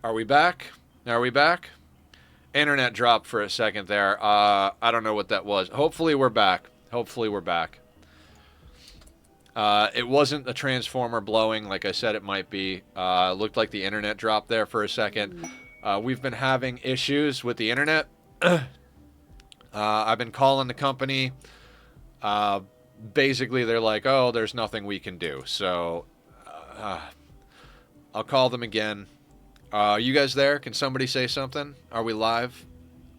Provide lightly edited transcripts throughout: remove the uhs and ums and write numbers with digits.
Are we back? Are we back? Internet dropped for a second there. I don't know what that was. Hopefully we're back. Hopefully we're back. It wasn't a transformer blowing like I said it might be. Looked like the internet dropped there for a second. We've been having issues with the internet. I've been calling the company. Uh, Basically, they're like, oh, there's nothing we can do. So I'll call them again. Are you guys there? Can somebody say something? Are we live?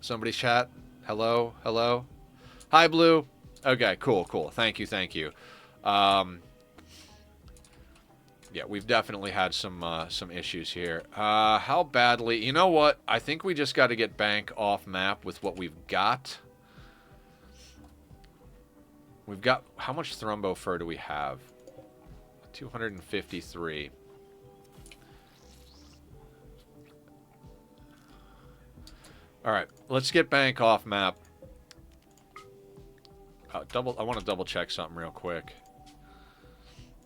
Somebody chat. Hello? Hello? Hi, Blue. Okay, cool, cool. Thank you, thank you. Um, yeah, we've definitely had some issues here. How badly? You know what? I think we just got to get bank off map with what we've got. We've got... How much thrombo fur do we have? 253. Alright, let's get bank off map. I want to double check something real quick.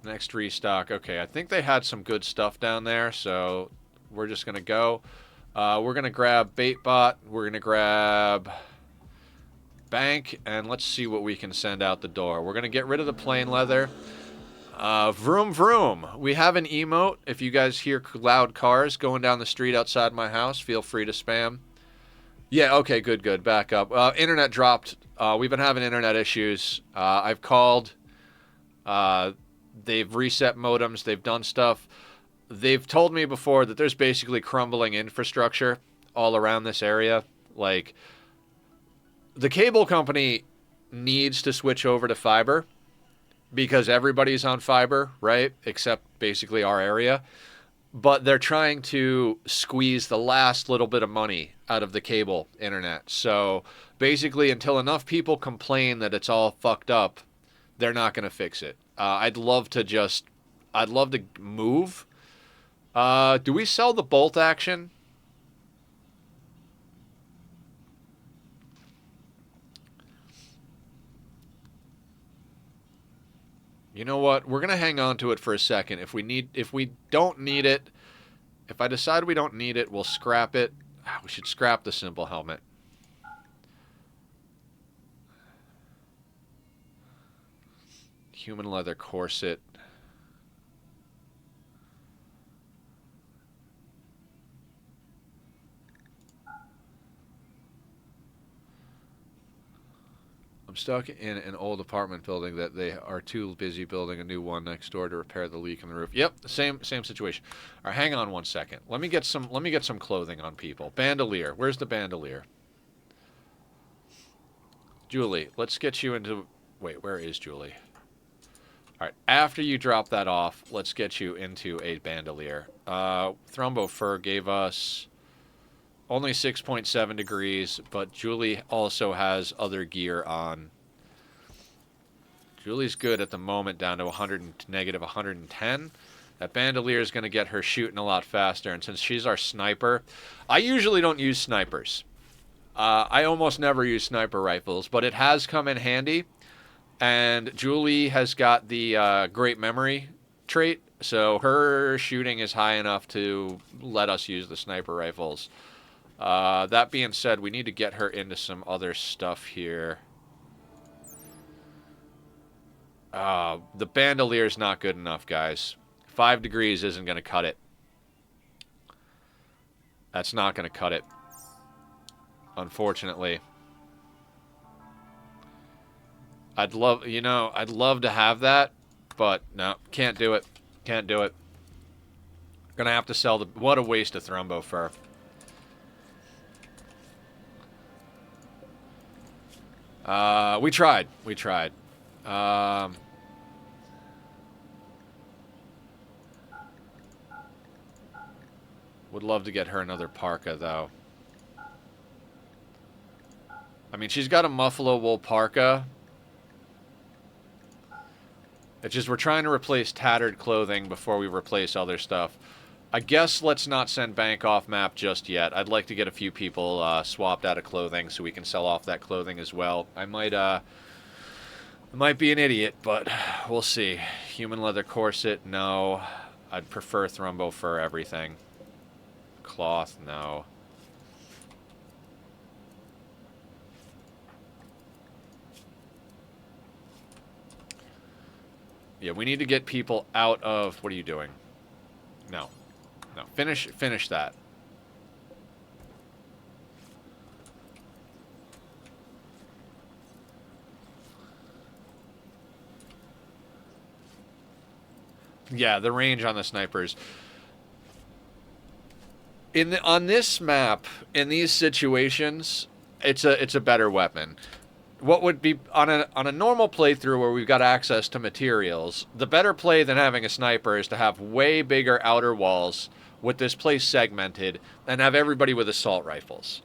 Next restock. Okay, I think they had some good stuff down there, so we're just going to go. We're going to grab Baitbot. We're going to grab bank, and let's see what we can send out the door. We're going to get rid of the plain leather. Vroom vroom. We have an emote. If you guys hear loud cars going down the street outside my house, feel free to spam. Yeah, okay, good, good. Back up. Internet dropped. We've been having internet issues. I've called. They've reset modems. They've done stuff. They've told me before that there's basically crumbling infrastructure all around this area. Like, the cable company needs to switch over to fiber because everybody's on fiber, right? Except basically our area. But they're trying to squeeze the last little bit of money out of the cable internet. So basically, until enough people complain that it's all fucked up, they're not going to fix it. I'd love to move. Do we sell the bolt action? You know what? We're going to hang on to it for a second. If we don't need it, if I decide we don't need it, we'll scrap it. We should scrap the simple helmet. Human leather corset. I'm stuck in an old apartment building that they are too busy building a new one next door to repair the leak in the roof. Yep, same situation. All right, hang on one second. Let me get some clothing on people. Bandolier. Where's the bandolier? Julie, let's get you into... Wait, where is Julie? All right, after you drop that off, let's get you into a bandolier. Thrombo fur gave us only 6.7 degrees, but Julie also has other gear on. Julie's good at the moment, down to negative 110. That bandolier is going to get her shooting a lot faster, and since she's our sniper, I usually don't use snipers. I almost never use sniper rifles, but it has come in handy. And Julie has got the great memory trait, so her shooting is high enough to let us use the sniper rifles. That being said, we need to get her into some other stuff here. The bandoleer's not good enough, guys. 5 degrees isn't going to cut it. That's not going to cut it. Unfortunately. I'd love to have that, but no, can't do it. Can't do it. Gonna have to sell the... What a waste of thrombo fur. We tried. We tried. Would love to get her another parka, though. I mean, she's got a buffalo wool parka. It's just we're trying to replace tattered clothing before we replace other stuff. I guess let's not send bank off map just yet. I'd like to get a few people swapped out of clothing so we can sell off that clothing as well. I might be an idiot, but we'll see. Human leather corset, no. I'd prefer thrombo fur everything. Cloth, no. Yeah, we need to get people out of... What are you doing? No. No. Finish that. Yeah, the range on the snipers. On this map, in these situations, it's a better weapon. What would be on a normal playthrough where we've got access to materials, the better play than having a sniper is to have way bigger outer walls with this place segmented and have everybody with assault rifles.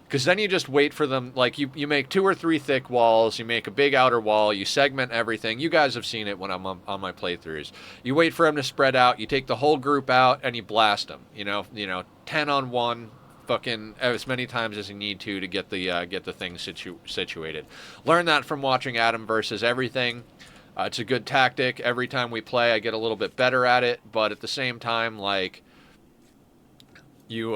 Because then you just wait for them, like you make 2 or 3 thick walls, you make a big outer wall, you segment everything. You guys have seen it when I'm on my playthroughs. You wait for them to spread out, you take the whole group out, and you blast them. 10 on 1, fucking as many times as you need to get the thing situated. Learn that from watching Adam versus everything. It's a good tactic. Every time we play, I get a little bit better at it, but at the same time, like, you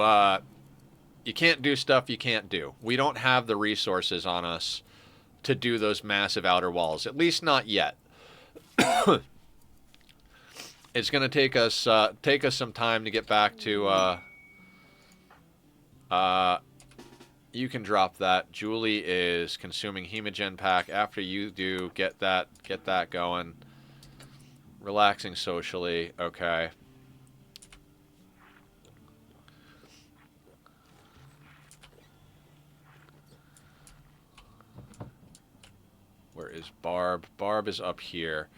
can't do stuff you can't do. We don't have the resources on us to do those massive outer walls, at least not yet. It's going to take us some time to get back to... you can drop that. Julie is consuming Hemogen Pack. After you do, get that going. Relaxing socially. Okay. Where is Barb? Barb is up here.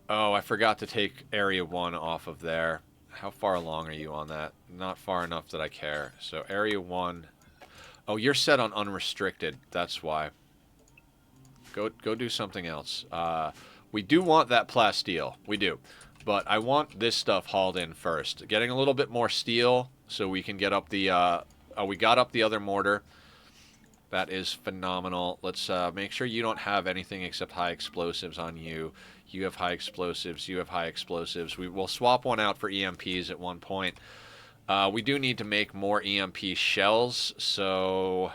Oh, I forgot to take Area 1 off of there. How far along are you on that? Not far enough that I care. So Area 1... Oh, you're set on unrestricted. That's why. Go do something else. We do want that plasteel. We do. But I want this stuff hauled in first. Getting a little bit more steel so we can get up the... oh, we got up the other mortar. That is phenomenal. Let's make sure you don't have anything except high explosives on you. You have high explosives. You have high explosives. We will swap one out for EMPs at one point. We do need to make more EMP shells, so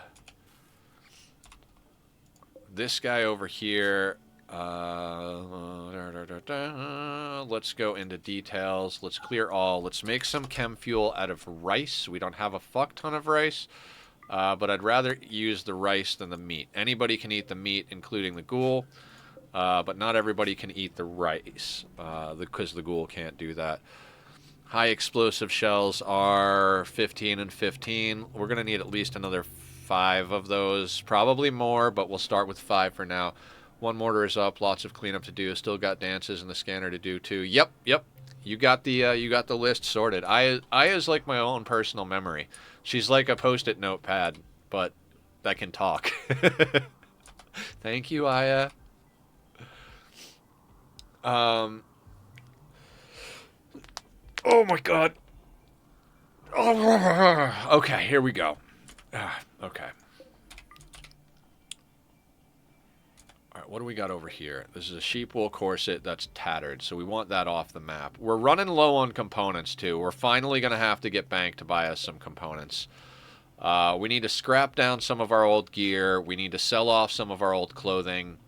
this guy over here, let's go into details. Let's clear all. Let's make some chem fuel out of rice. We don't have a fuck ton of rice, but I'd rather use the rice than the meat. Anybody can eat the meat, including the ghoul, but not everybody can eat the rice, because the ghoul can't do that. High explosive shells are 15 and 15. We're going to need at least another 5 of those. Probably more, but we'll start with 5 for now. 1 mortar is up. Lots of cleanup to do. Still got dances in the scanner to do, too. Yep. You got the list sorted. Aya's like my own personal memory. She's like a Post-it notepad, but that can talk. Thank you, Aya. Oh my god. Oh, okay, here we go. Okay. Alright, what do we got over here? This is a sheep wool corset that's tattered, so we want that off the map. We're running low on components, too. We're finally going to have to get Bank to buy us some components. We need to scrap down some of our old gear. We need to sell off some of our old clothing.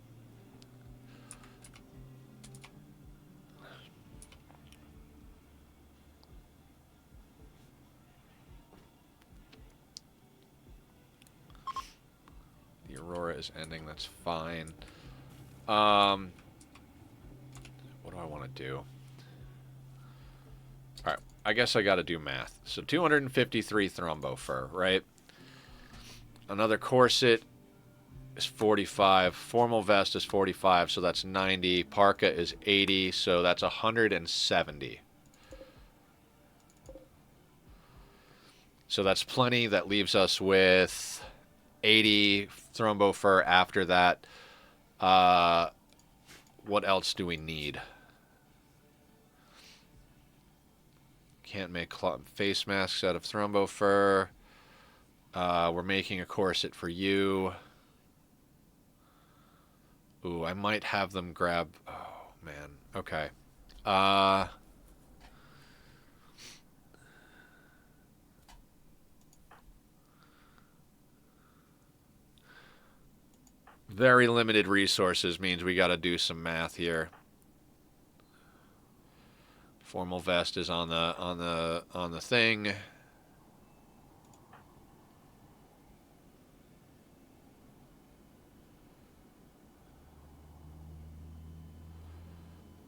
Aurora is ending, that's fine. What do I want to do? Alright, I guess I gotta do math. So 253 thrombo fur, right? Another corset is 45. Formal vest is 45, so that's 90. Parka is 80, so that's 170. So that's plenty. That leaves us with 80 thrombo fur after that. What else do we need? Can't make face masks out of thrombo fur. We're making a corset for you. Ooh, I might have them grab... Oh, man. Okay. Very limited resources means we got to do some math here. Formal vest is on the thing.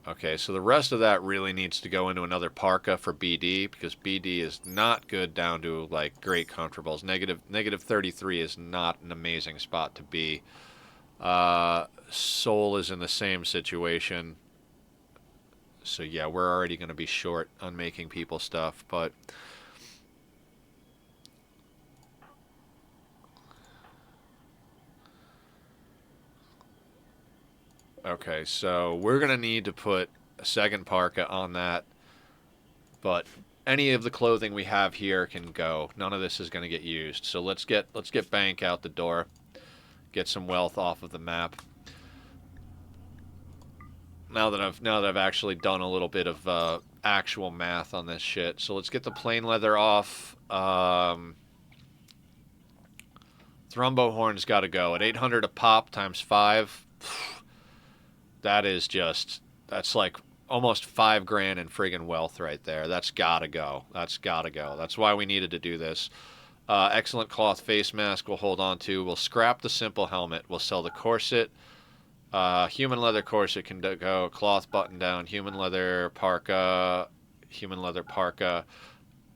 Okay, so the rest of that really needs to go into another parka for BD, because BD is not good down to, like, great comfortables. Negative 33 is not an amazing spot to be. Soul is in the same situation. So yeah, we're already going to be short on making people stuff, but... Okay, so we're going to need to put a second parka on that, but any of the clothing we have here can go. None of this is going to get used. So let's get Bank out the door. Get some wealth off of the map. Now that I've actually done a little bit of actual math on this shit. So let's get the plain leather off. Thrumbo horn's got to go at 800 a pop times 5. That's like almost $5,000 in friggin' wealth right there. That's gotta go. That's gotta go. That's why we needed to do this. Excellent cloth face mask we'll hold on to. We'll scrap the simple helmet. We'll sell the corset. Human leather corset can go. Cloth button down. Human leather parka. Human leather parka.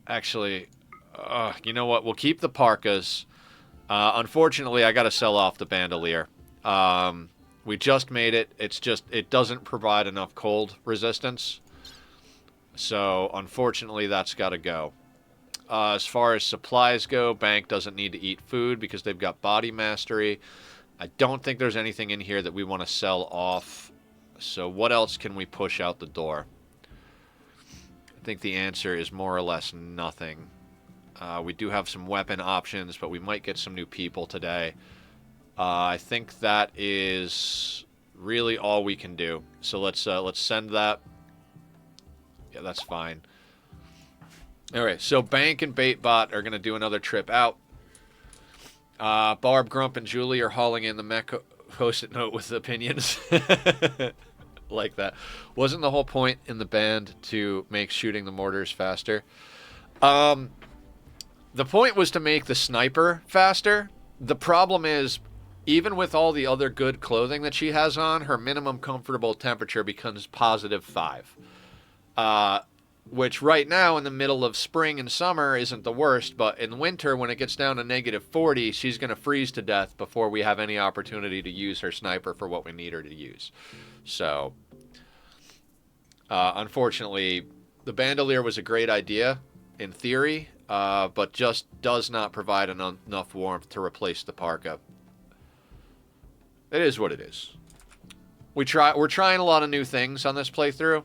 Actually, you know what? We'll keep the parkas. Unfortunately, I gotta sell off the bandolier. We just made it. It doesn't provide enough cold resistance. So, unfortunately, that's got to go. As far as supplies go, Bank doesn't need to eat food because they've got body mastery. I don't think there's anything in here that we want to sell off. So, what else can we push out the door? I think the answer is more or less nothing. We do have some weapon options, but we might get some new people today. I think that is really all we can do. So let's send that. Yeah, that's fine. All right, so Bank and Baitbot are going to do another trip out. Barb, Grump, and Julie are hauling in the mech post-it note with opinions. Like that. Wasn't the whole point in the band to make shooting the mortars faster? The point was to make the sniper faster. The problem is, even with all the other good clothing that she has on, her minimum comfortable temperature becomes +5. Which right now in the middle of spring and summer isn't the worst, but in winter when it gets down to -40, she's going to freeze to death before we have any opportunity to use her sniper for what we need her to use. So, unfortunately, the bandolier was a great idea in theory, but just does not provide enough warmth to replace the parka. It is what it is. We're trying a lot of new things on this playthrough,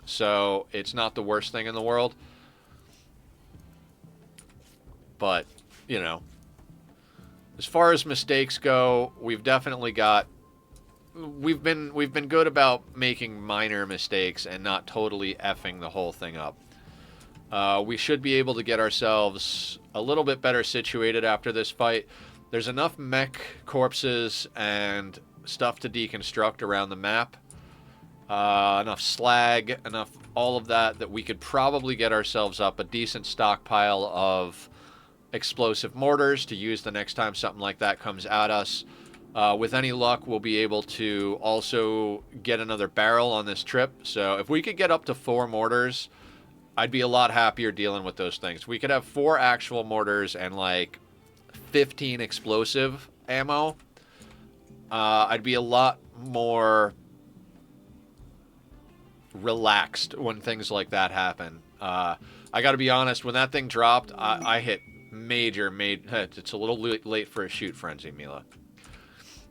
so it's not the worst thing in the world. But, you know, as far as mistakes go, we've definitely got... We've been good about making minor mistakes and not totally effing the whole thing up. We should be able to get ourselves a little bit better situated after this fight. There's enough mech corpses and stuff to deconstruct around the map. Enough slag, enough all of that we could probably get ourselves up a decent stockpile of explosive mortars to use the next time something like that comes at us. With any luck, we'll be able to also get another barrel on this trip. So if we could get up to 4 mortars, I'd be a lot happier dealing with those things. We could have 4 actual mortars and like 15 explosive ammo. I'd be a lot more relaxed when things like that happen. I gotta be honest, when that thing dropped, I hit major. It's a little late for a shoot frenzy, Mila.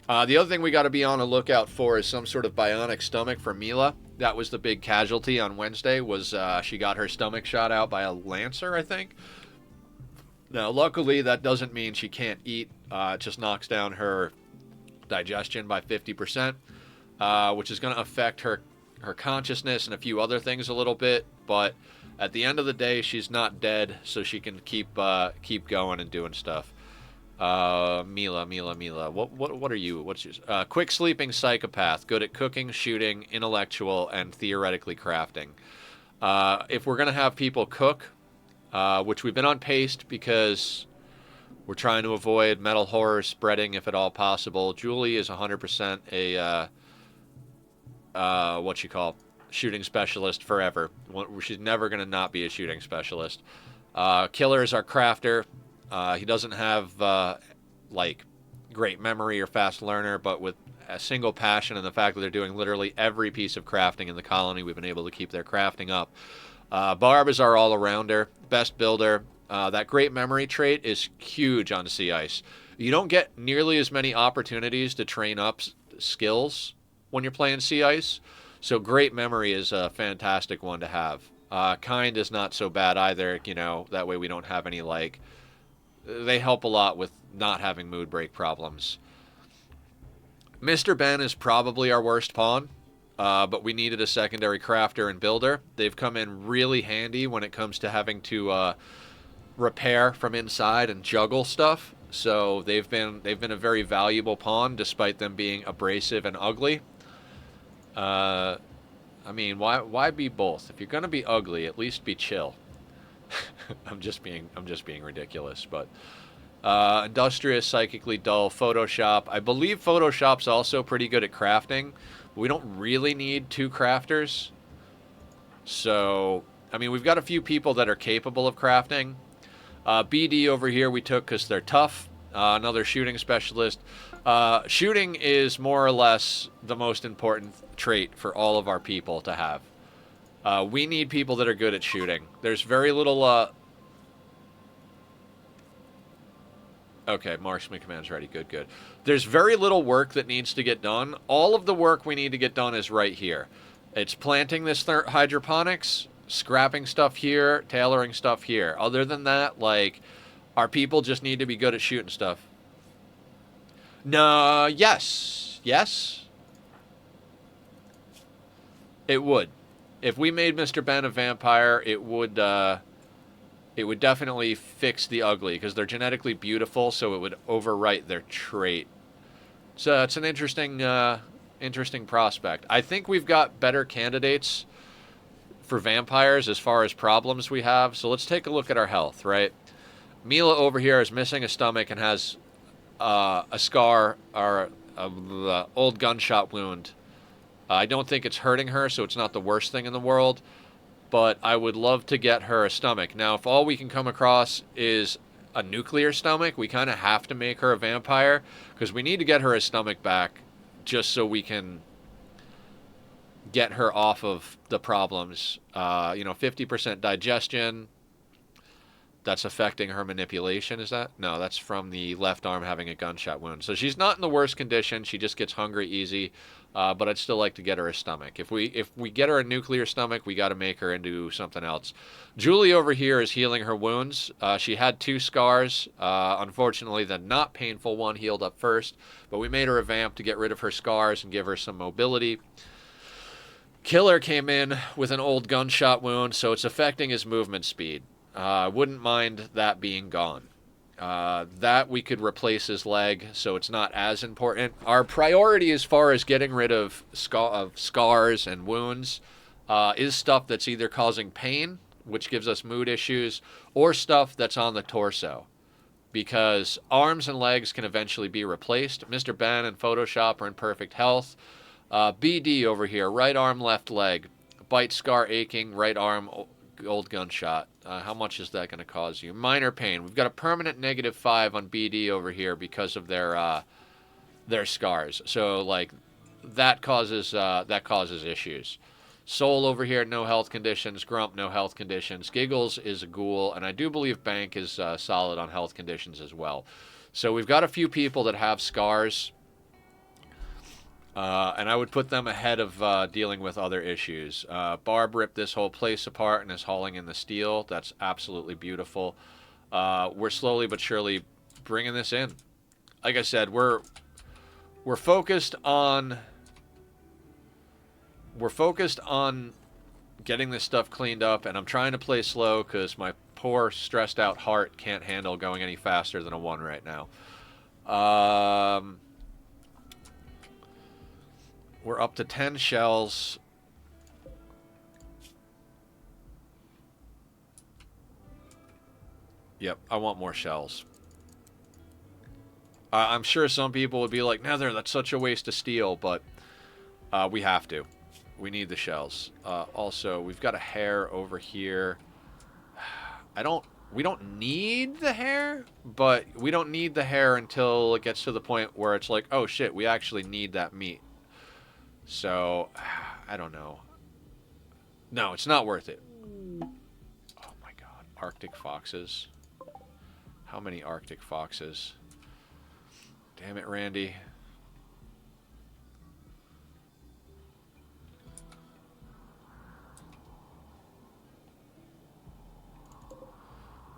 The other thing we gotta be on the lookout for is some sort of bionic stomach for Mila. That was the big casualty on Wednesday, was she got her stomach shot out by a lancer, I think. Now, luckily, that doesn't mean she can't eat. It just knocks down her digestion by 50%, which is going to affect her consciousness and a few other things a little bit. But at the end of the day, she's not dead, so she can keep going and doing stuff. Mila. What are you? What's yours? Quick sleeping psychopath, good at cooking, shooting, intellectual, and theoretically crafting. If we're gonna have people cook, which we've been on paced because we're trying to avoid metal horror spreading if at all possible. Julie is 100% a what you call shooting specialist forever. She's never gonna not be a shooting specialist. Killer is our crafter. He doesn't have like great memory or fast learner, but with a single passion and the fact that they're doing literally every piece of crafting in the colony, we've been able to keep their crafting up. Barb is our all-arounder, best builder. That great memory trait is huge on sea ice. You don't get nearly as many opportunities to train up skills when you're playing sea ice, so great memory is a fantastic one to have. Kind is not so bad either, you know, that way we don't have any, like, they help a lot with not having mood break problems. Mr. Ben is probably our worst pawn, but we needed a secondary crafter and builder. They've come in really handy when it comes to having to repair from inside and juggle stuff. So they've been a very valuable pawn, despite them being abrasive and ugly. I mean, why be both? If you're gonna be ugly, at least be chill. I'm just being ridiculous, but industrious, psychically dull, Photoshop. I believe Photoshop's also pretty good at crafting, but we don't really need two crafters. So, I mean, we've got a few people that are capable of crafting. BD over here we took because they're tough. Another shooting specialist. Shooting is more or less the most important trait for all of our people to have. We need people that are good at shooting. There's very little... Okay, marksman command's ready. Good. There's very little work that needs to get done. All of the work we need to get done is right here. It's planting this hydroponics, scrapping stuff here, tailoring stuff here. Other than that, like, our people just need to be good at shooting stuff. No, yes. It would. If we made Mr. Ben a vampire, it would definitely fix the ugly, because they're genetically beautiful, so it would overwrite their trait. So it's an interesting prospect. I think we've got better candidates for vampires as far as problems we have. So let's take a look at our health, right? Mila over here is missing a stomach and has a scar or a old gunshot wound. I don't think it's hurting her, so it's not the worst thing in the world. But I would love to get her a stomach. Now, if all we can come across is a nuclear stomach, we kind of have to make her a vampire, because we need to get her a stomach back just so we can get her off of the problems. 50% digestion. That's affecting her manipulation, is that? No, that's from the left arm having a gunshot wound. So she's not in the worst condition. She just gets hungry easy. But I'd still like to get her a stomach. If we get her a nuclear stomach, we got to make her into something else. Julie over here is healing her wounds. She had 2 scars. Unfortunately, the not painful one healed up first. But we made her a vamp to get rid of her scars and give her some mobility. Killer came in with an old gunshot wound, so it's affecting his movement speed. Wouldn't mind that being gone. That we could replace his leg, so it's not as important. Our priority as far as getting rid of scars and wounds is stuff that's either causing pain, which gives us mood issues, or stuff that's on the torso. Because arms and legs can eventually be replaced. Mr. Ben and Photoshop are in perfect health. BD over here, right arm, left leg. Bite, scar, aching, right arm, old gunshot. How much is that going to cause you? Minor pain. We've got a permanent -5 on BD over here because of their scars. So like that causes issues. Soul over here, no health conditions. Grump, no health conditions. Giggles is a ghoul, and I do believe Bank is solid on health conditions as well. So we've got a few people that have scars. And I would put them ahead of dealing with other issues. Barb ripped this whole place apart and is hauling in the steel. That's absolutely beautiful. We're slowly but surely bringing this in. Like I said, we're focused on getting this stuff cleaned up, and I'm trying to play slow because my poor, stressed out heart can't handle going any faster than a 1 right now. We're up to 10 shells. Yep, I want more shells. I'm sure some people would be like, Nether, that's such a waste of steel, but we have to. We need the shells. Also, we've got a hair over here. We don't need the hair, but we don't need the hair until it gets to the point where it's like, oh shit, we actually need that meat. So, I don't know. No, it's not worth it. Oh my god, Arctic foxes. How many Arctic foxes? Damn it, Randy.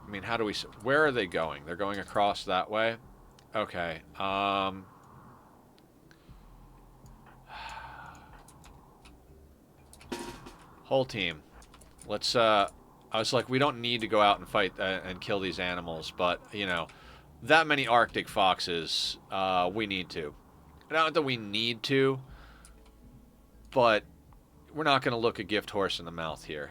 I mean, how do we... Where are they going? They're going across that way? Okay. Whole team. Let's, I was like, we don't need to go out and fight and kill these animals, but, you know, that many Arctic foxes, we need to. Not that we need to, but we're not going to look a gift horse in the mouth here.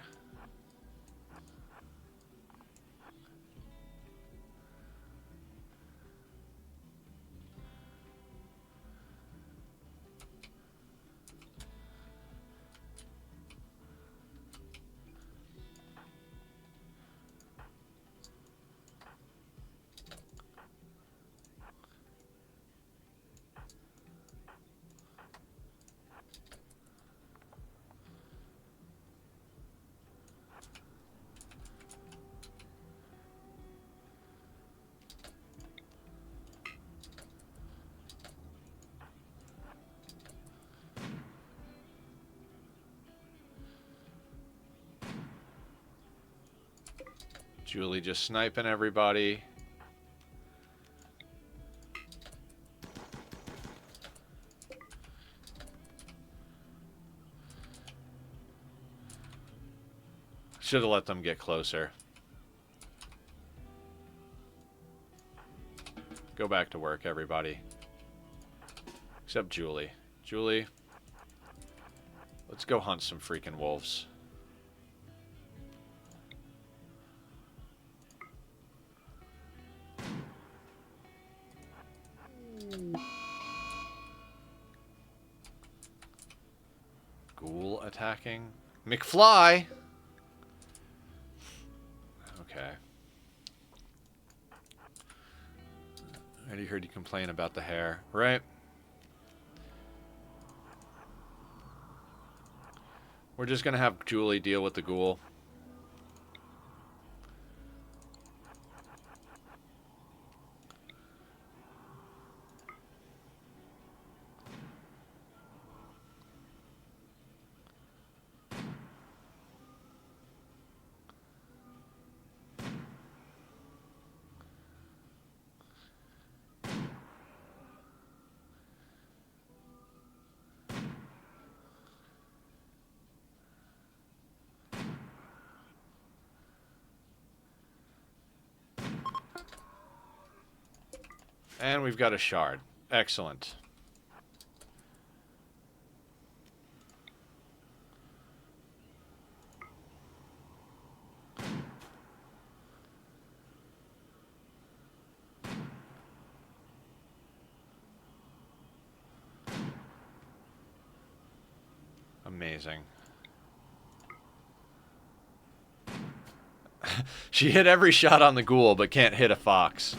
Julie just sniping everybody. Should have let them get closer. Go back to work, everybody. Except Julie. Julie, let's go hunt some freaking wolves. Ghoul attacking. McFly! Okay. I already heard you complain about the hair, right? We're just gonna have Julie deal with the ghoul. And we've got a shard. Excellent. Amazing. She hit every shot on the ghoul, but can't hit a fox.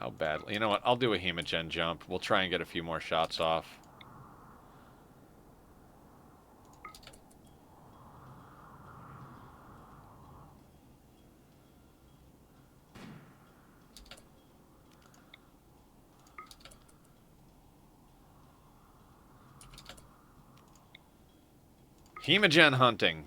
How badly? You know what? I'll do a hemogen jump. We'll try and get a few more shots off. Hemogen hunting.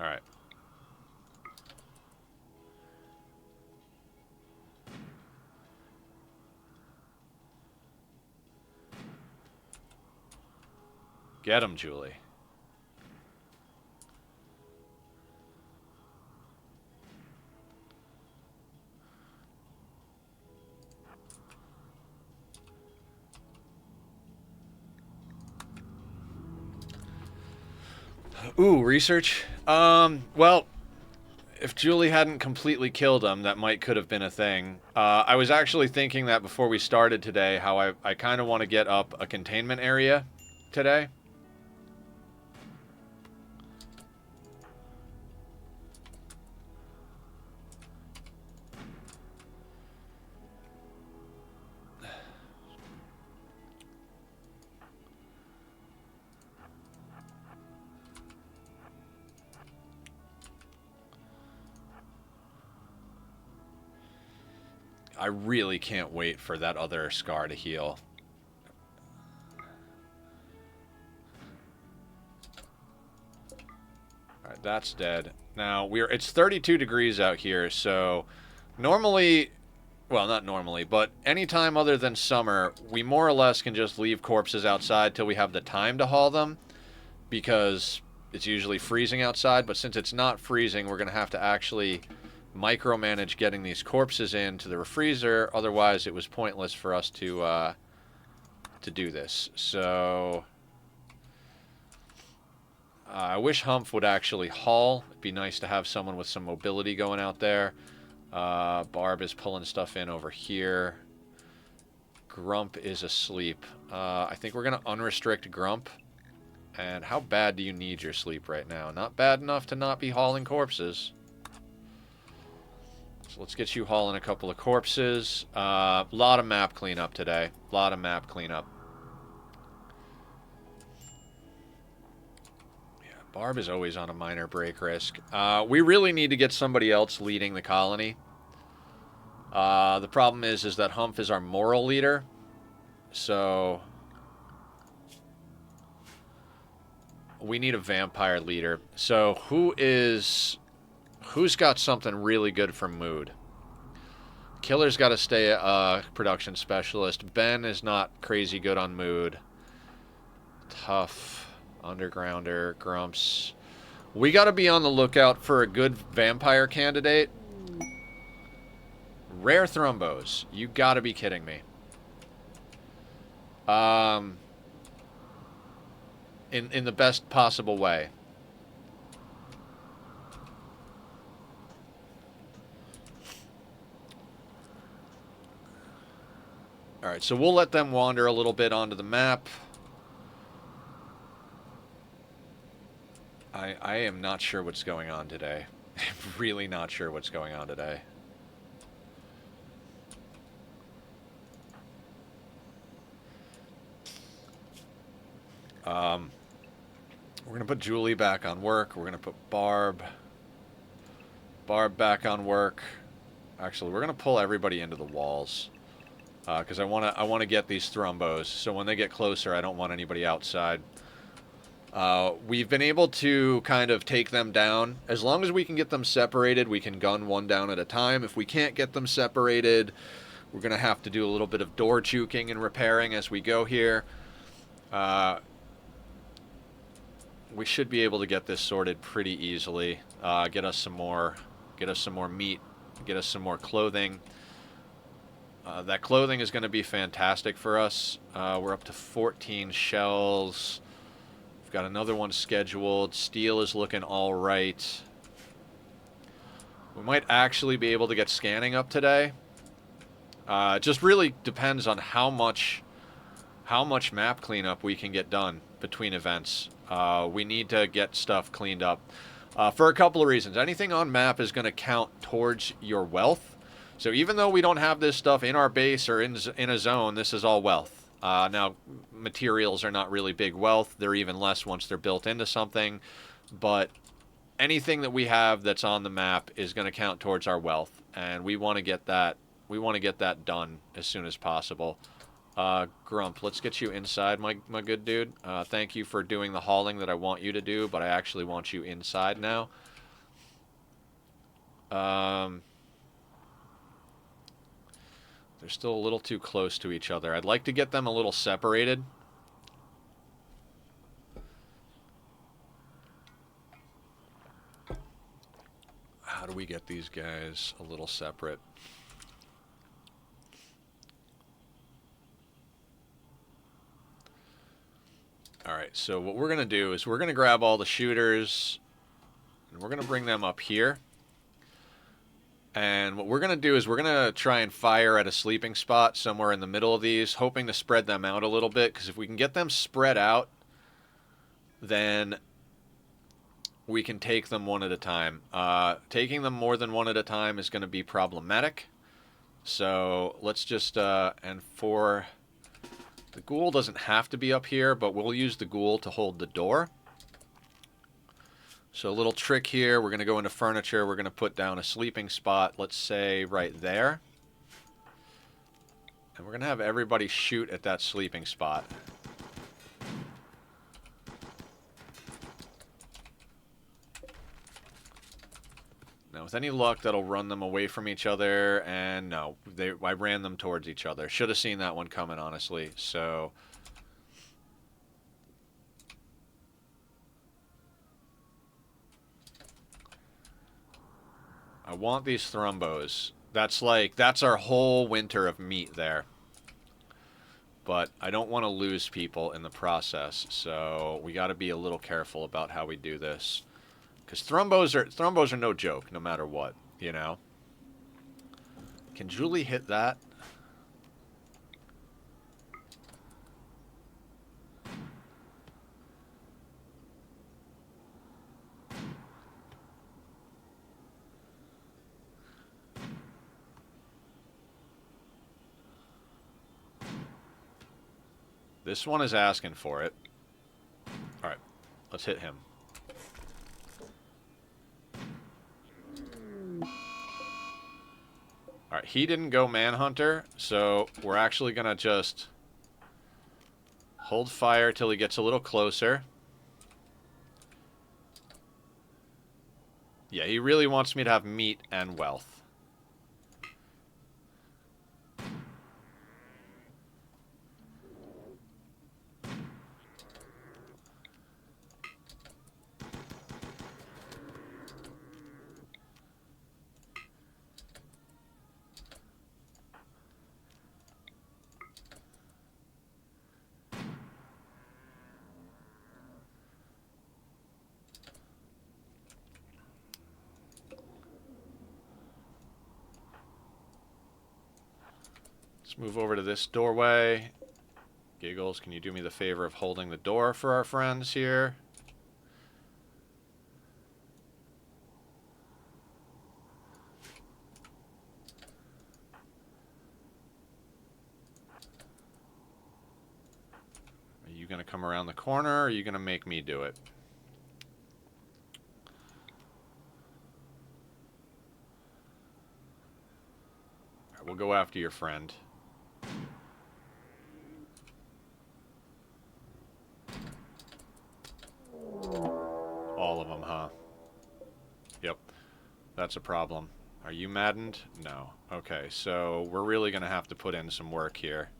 All right. Get him, Julie. Ooh, research. Well, if Julie hadn't completely killed him, that could have been a thing. I was actually thinking that before we started today, how I kind of want to get up a containment area today. I really can't wait for that other scar to heal. Alright, that's dead. Now, it's 32 degrees out here, so normally, well, not normally, but anytime other than summer, we more or less can just leave corpses outside till we have the time to haul them, because it's usually freezing outside, but since it's not freezing, we're going to have to actually micromanage getting these corpses into the refreezer. Otherwise, it was pointless for us to do this. So I wish Humph would actually haul. It'd be nice to have someone with some mobility going out there. Barb is pulling stuff in over here. Grump is asleep. I think we're going to unrestrict Grump. And how bad do you need your sleep right now? Not bad enough to not be hauling corpses. So let's get you hauling a couple of corpses. A lot of map cleanup today. A lot of map cleanup. Yeah, Barb is always on a minor break risk. We really need to get somebody else leading the colony. The problem is that Humph is our moral leader. So we need a vampire leader. So who's got something really good for mood? Killer's got to stay a production specialist. Ben is not crazy good on mood. Tough, undergrounder, Grumps. We got to be on the lookout for a good vampire candidate. Rare Thrombos. You got to be kidding me. In the best possible way. Alright, so we'll let them wander a little bit onto the map. I am not sure what's going on today. I'm really not sure what's going on today. We're going to put Julie back on work. We're going to put Barb back on work. Actually, we're going to pull everybody into the walls. Because I want to get these thrombos, so when they get closer, I don't want anybody outside. We've been able to kind of take them down. As long as we can get them separated, we can gun one down at a time. If we can't get them separated, we're going to have to do a little bit of door juking and repairing as we go here. We should be able to get this sorted pretty easily. Get us some more meat, get us some more clothing. That clothing is going to be fantastic for us. We're up to 14 shells. We've got another one scheduled. Steel is looking all right. We might actually be able to get scanning up today. It just really depends on how much map cleanup we can get done. between events. We need to get stuff cleaned up for a couple of reasons. Anything on map is going to count towards your wealth. So even though we don't have this stuff in our base or in a zone, this is all wealth. Now, materials are not really big wealth. They're even less once they're built into something. But anything that we have that's on the map is going to count towards our wealth, and we want to get that. We want to get that done as soon as possible. Grump, let's get you inside, my good dude. Thank you for doing the hauling that I want you to do, but I actually want you inside now. They're still a little too close to each other. I'd like to get them a little separated. How do we get these guys a little separate? Alright, so what we're going to do is we're going to grab all the shooters, and we're going to bring them up here. And what we're going to do is we're going to try and fire at a sleeping spot somewhere in the middle of these, hoping to spread them out a little bit, because if we can get them spread out, then we can take them one at a time. Taking them more than one at a time is going to be problematic. So let's just, and for... The ghoul doesn't have to be up here, but we'll use the ghoul to hold the door. So a little trick here, we're going to go into furniture, we're going to put down a sleeping spot, let's say right there. And we're going to have everybody shoot at that sleeping spot. Now with any luck, that'll run them away from each other, and no, I ran them towards each other. Should have seen that one coming, honestly, so... I want these thrombos. That's our whole winter of meat there. But I don't want to lose people in the process, so we got to be a little careful about how we do this. Because thrombos are no joke, no matter what, you know? Can Julie hit that? This one is asking for it. Alright, let's hit him. Alright, he didn't go Manhunter, so we're actually going to just hold fire till he gets a little closer. Yeah, he really wants me to have meat and wealth. Let's move over to this doorway. Giggles, can you do me the favor of holding the door for our friends here? Are you going to come around the corner, or are you going to make me do it? All right, we'll go after your friend. All of them, huh? Yep. That's a problem. Are you maddened? No. Okay, so we're really going to have to put in some work here.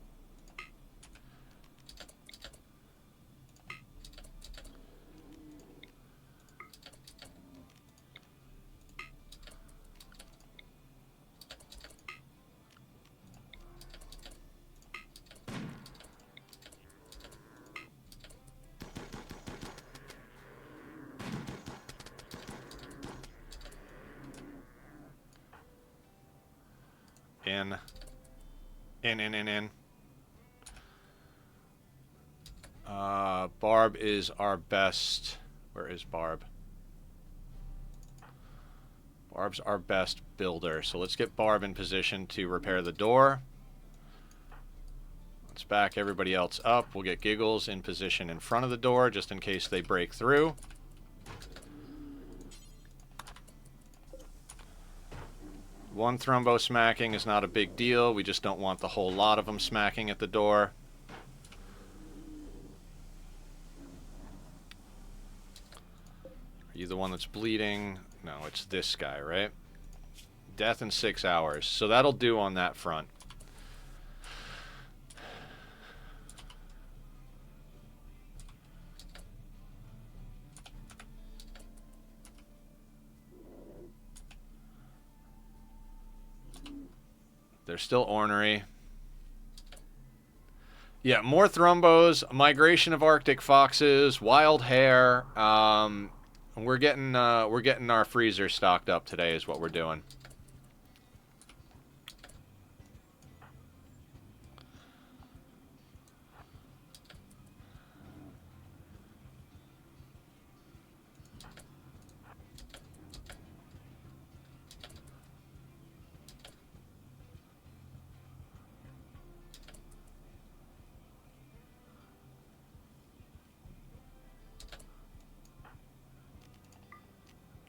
In. Barb is our best... Where is Barb? Barb's our best builder. So let's get Barb in position to repair the door. Let's back everybody else up. We'll get Giggles in position in front of the door just in case they break through. One Thrumbo smacking is not a big deal. We just don't want the whole lot of them smacking at the door. Are you the one that's bleeding? No, it's this guy, right? Death in 6 hours. So that'll do on that front. They're still ornery. Yeah, more Thrumbos, migration of Arctic foxes, wild hare. We're getting our freezer stocked up today is what we're doing.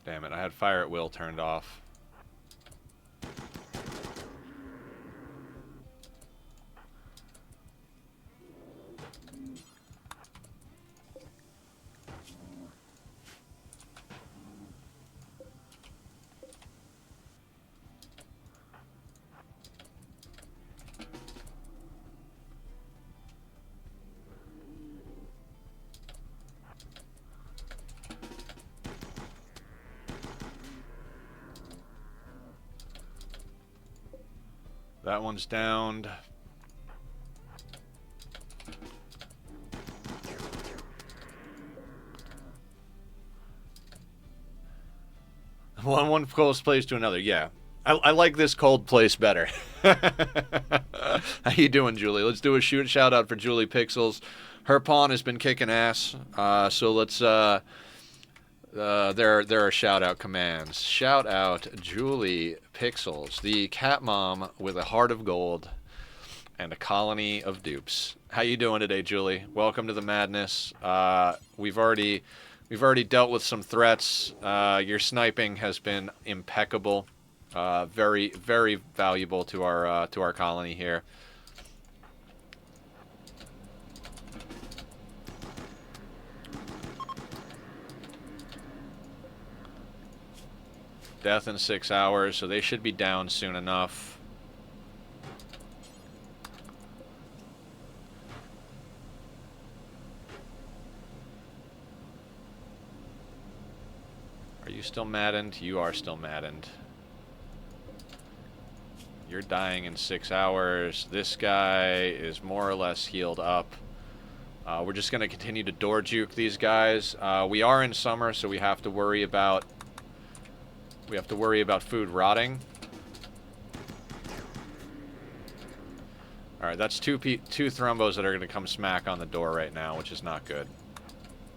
Damn it, I had fire at will turned off. That one's downed. One close place to another. Yeah, I like this cold place better. How you doing, Julie? Let's do a shout out for Julie Pixels. Her pawn has been kicking ass. So let's there are shout out commands. Shout out Julie Pixels, the cat mom with a heart of gold and a colony of dupes. How you doing today, Julie? Welcome to the madness. We've already dealt with some threats. Your sniping has been impeccable. Very, very valuable to our colony here. Death in 6 hours, so they should be down soon enough. Are you still maddened? You are still maddened. You're dying in 6 hours. This guy is more or less healed up. We're just going to continue to door juke these guys. We are in summer, so we have to worry about food rotting. All right, that's two Thrumbos that are going to come smack on the door right now, which is not good.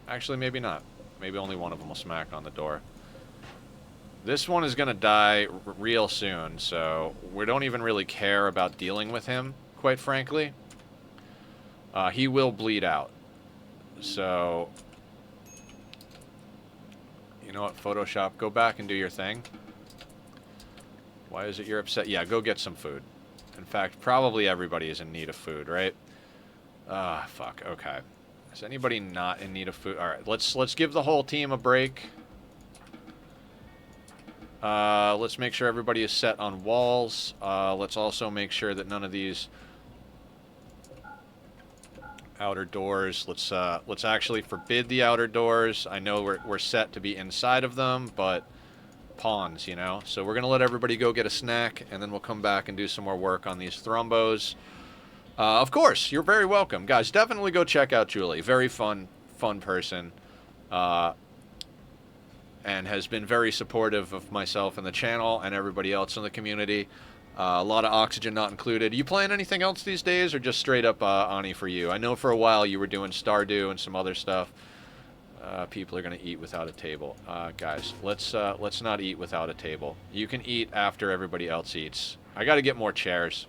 Actually, maybe not. Maybe only one of them will smack on the door. This one is going to die real soon, so we don't even really care about dealing with him, quite frankly. He will bleed out. So, you know what, Photoshop, go back and do your thing. Why is it you're upset? Yeah, go get some food. In fact, probably everybody is in need of food, right? Ah, fuck, okay. Is anybody not in need of food? Alright, let's give the whole team a break. Let's make sure everybody is set on walls. Let's also make sure that none of these outer doors. Let's actually forbid the outer doors. I know we're set to be inside of them, but pawns, you know. So we're gonna let everybody go get a snack, and then we'll come back and do some more work on these Thrumbos. Of course, you're very welcome, guys. Definitely go check out Julie. Very fun person, and has been very supportive of myself and the channel and everybody else in the community. A lot of oxygen not included. You playing anything else these days, or just straight up Ani for you? I know for a while you were doing Stardew and some other stuff. People are gonna eat without a table. Guys, let's not eat without a table. You can eat after everybody else eats. I got to get more chairs.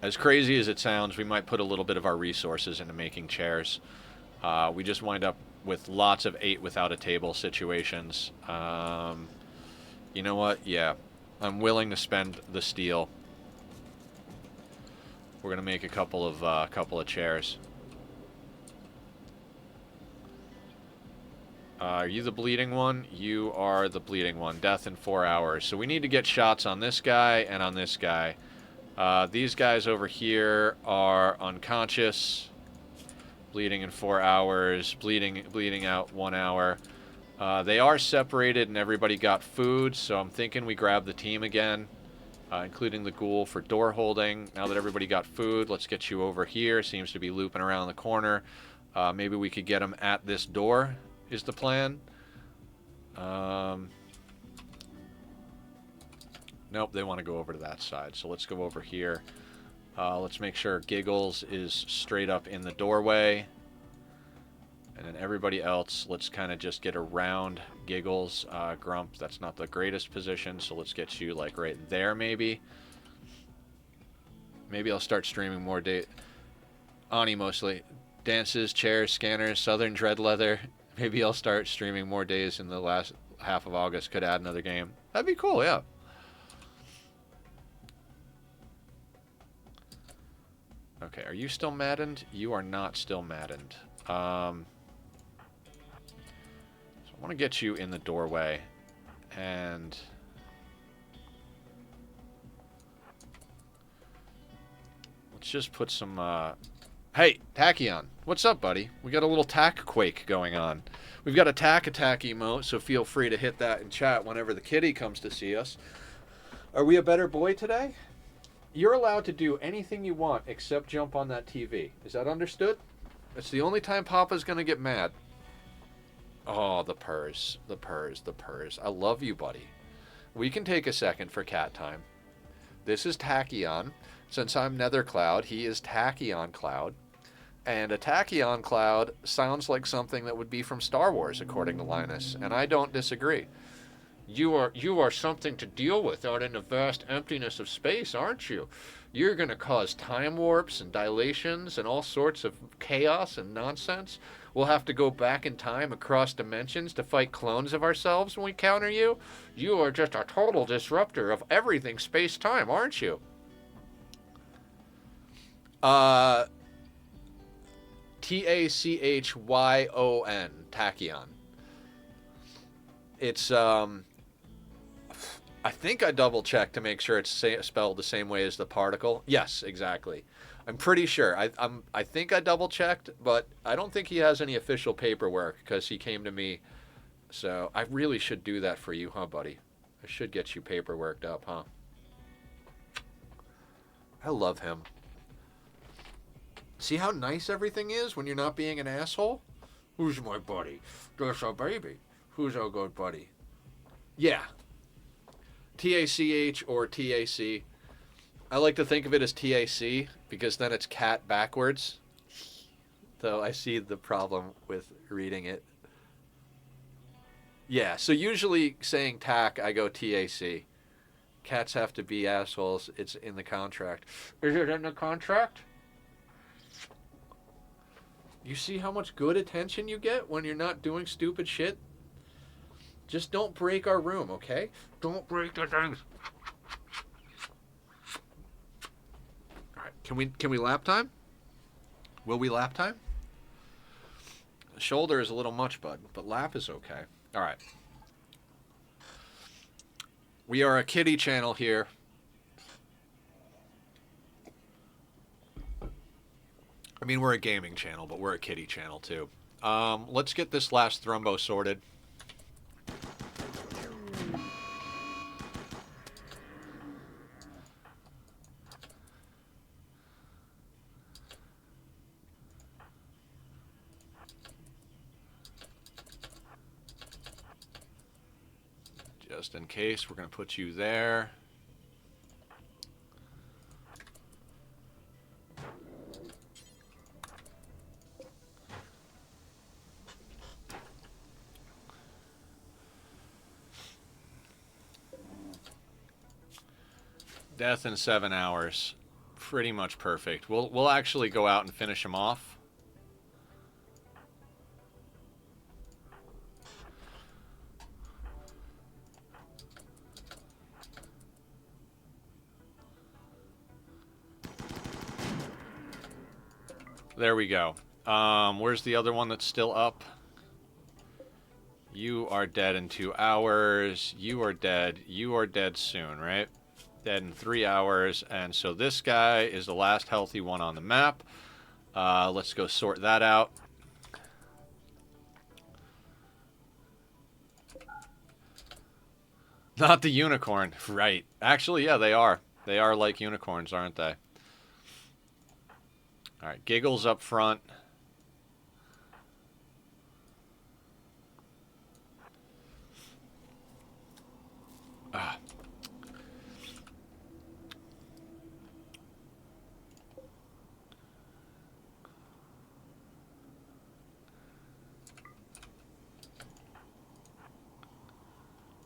As crazy as it sounds, we might put a little bit of our resources into making chairs. We just wind up with lots of 8 without a table situations. You know what? Yeah, I'm willing to spend the steel. We're gonna make a couple of chairs. Are you the bleeding one? You are the bleeding one. Death in 4 hours. So we need to get shots on this guy and on this guy. These guys over here are unconscious. Bleeding in 4 hours. Bleeding out 1 hour. They are separated and everybody got food, so I'm thinking we grab the team again, including the ghoul for door holding. Now that everybody got food, let's get you over here. Seems to be looping around the corner. Maybe we could get him at this door, is the plan. Nope, they want to go over to that side, so let's go over here. Let's make sure Giggles is straight up in the doorway. And then everybody else, let's kind of just get around Giggles. Grump, that's not the greatest position, so let's get you, like, right there, maybe. Maybe I'll start streaming more Ani, mostly. Dances, chairs, scanners, Southern Dread Leather. Maybe I'll start streaming more days in the last half of August. Could add another game. That'd be cool, yeah. Okay, are you still maddened? You are not still maddened. So I want to get you in the doorway. And let's just put some... Hey, Tachyon. What's up, buddy? We got a little tack quake going on. We've got a tack attack emote, so feel free to hit that in chat whenever the kitty comes to see us. Are we a better boy today? You're allowed to do anything you want except jump on that TV. Is that understood? It's the only time Papa's going to get mad. Oh, the purrs. The purrs. The purrs. I love you, buddy. We can take a second for cat time. This is Tachyon. Since I'm Nether Cloud, he is Tachyon Cloud. And a Tachyon Cloud sounds like something that would be from Star Wars, according to Linus, and I don't disagree. You are something to deal with out in the vast emptiness of space, aren't you? You're going to cause time warps and dilations and all sorts of chaos and nonsense. We'll have to go back in time across dimensions to fight clones of ourselves when we counter you. You are just a total disruptor of everything space-time, aren't you? T-A-C-H-Y-O-N, Tachyon. It's, I think I double-checked to make sure it's spelled the same way as the particle. Yes, exactly. I'm pretty sure. I think I double-checked, but I don't think he has any official paperwork because he came to me. So I really should do that for you, huh, buddy? I should get you paperworked up, huh? I love him. See how nice everything is when you're not being an asshole? Who's my buddy? There's our baby. Who's our good buddy? Yeah. T-A-C-H or T-A-C. I like to think of it as T-A-C because then it's cat backwards. Though I see the problem with reading it. Yeah, so usually saying tack, I go T-A-C. Cats have to be assholes. It's in the contract. Is it in the contract? You see how much good attention you get when you're not doing stupid shit? Just don't break our room, okay? Don't break the things. All right, can we lap time? Will we lap time? The shoulder is a little much, bud, but lap is okay. All right. We are a kitty channel here. I mean, we're a gaming channel, but we're a kitty channel, too. Let's get this last thrombo sorted. Just in case, we're going to put you there. Death in 7 hours. Pretty much perfect. We'll actually go out and finish him off. There we go. Where's the other one that's still up? You are dead in 2 hours. You are dead. You are dead soon, right? Dead in 3 hours. And so this guy is the last healthy one on the map. Let's go sort that out. Not the unicorn. Right. Actually, yeah, they are. They are like unicorns, aren't they? All right, Giggles up front. Ah.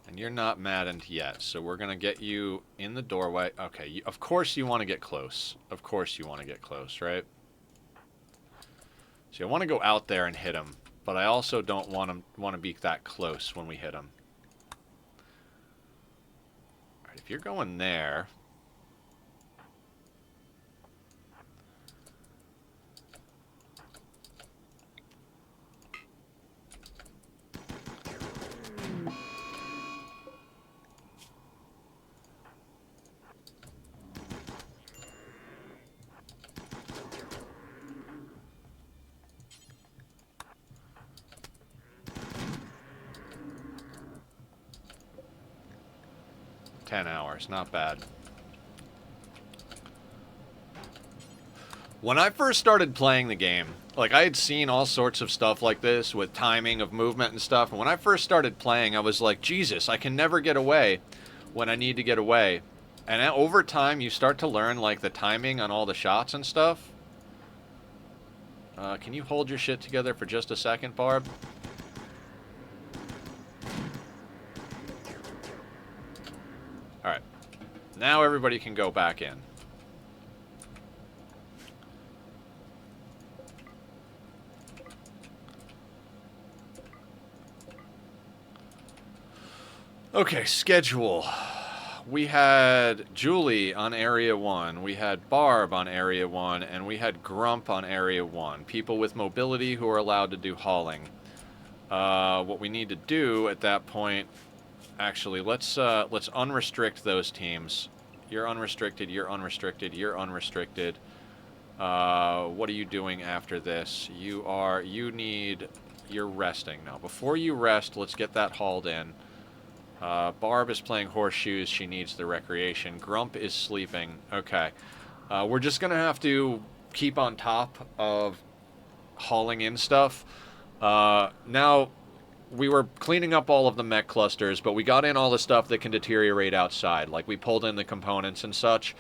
And you're not maddened yet, so we're going to get you in the doorway. Okay, of course you want to get close. Of course you want to get close, right? See, I want to go out there and hit him, but I also don't want to be that close when we hit him. All right, if you're going there... $10, not bad. When I first started playing the game, like, I had seen all sorts of stuff like this with timing of movement and stuff, and when I first started playing, I was like, Jesus, I can never get away when I need to get away. And over time, you start to learn, like, the timing on all the shots and stuff. Can you hold your shit together for just a second, Barb? Alright. Now everybody can go back in. Okay, schedule. We had Julie on Area 1, we had Barb on Area 1, and we had Grump on Area 1. People with mobility who are allowed to do hauling. What we need to do at that point... Actually, let's unrestrict those teams. You're unrestricted, you're unrestricted, you're unrestricted. What are you doing after this? You're resting now. Before you rest, let's get that hauled in. Barb is playing horseshoes. She needs the recreation. Grump is sleeping. Okay. We're just going to have to keep on top of hauling in stuff. Now, we were cleaning up all of the mech clusters, but we got in all the stuff that can deteriorate outside. Like, we pulled in the components and such.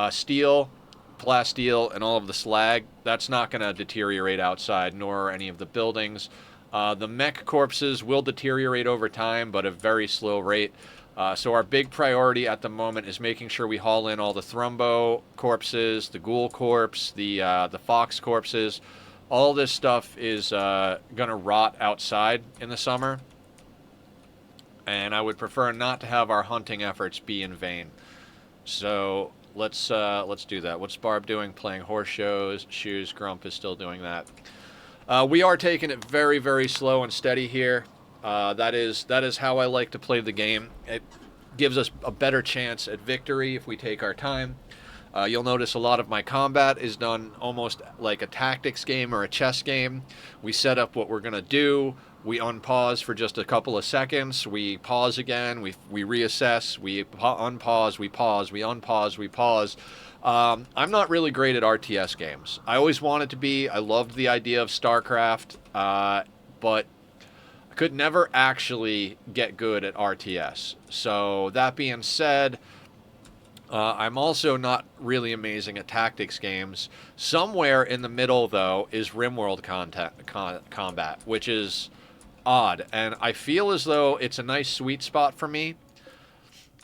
Steel, plasteel, and all of the slag, that's not going to deteriorate outside, nor any of the buildings. The mech corpses will deteriorate over time, but at a very slow rate. So our big priority at the moment is making sure we haul in all the Thrumbo corpses, the Ghoul corpse, the Fox corpses. All this stuff is going to rot outside in the summer. And I would prefer not to have our hunting efforts be in vain. So let's do that. What's Barb doing? Playing horseshoes. Grump is still doing that. We are taking it very, very slow and steady here. That is how I like to play the game. It gives us a better chance at victory if we take our time. You'll notice a lot of my combat is done almost like a tactics game or a chess game. We set up what we're going to do. We unpause for just a couple of seconds. We pause again. We reassess. We unpause. We pause. We unpause. We pause. I'm not really great at RTS games. I always wanted to be. I loved the idea of StarCraft, but I could never actually get good at RTS. So that being said, I'm also not really amazing at tactics games. Somewhere in the middle, though, is Rimworld combat, which is odd. And I feel as though it's a nice sweet spot for me.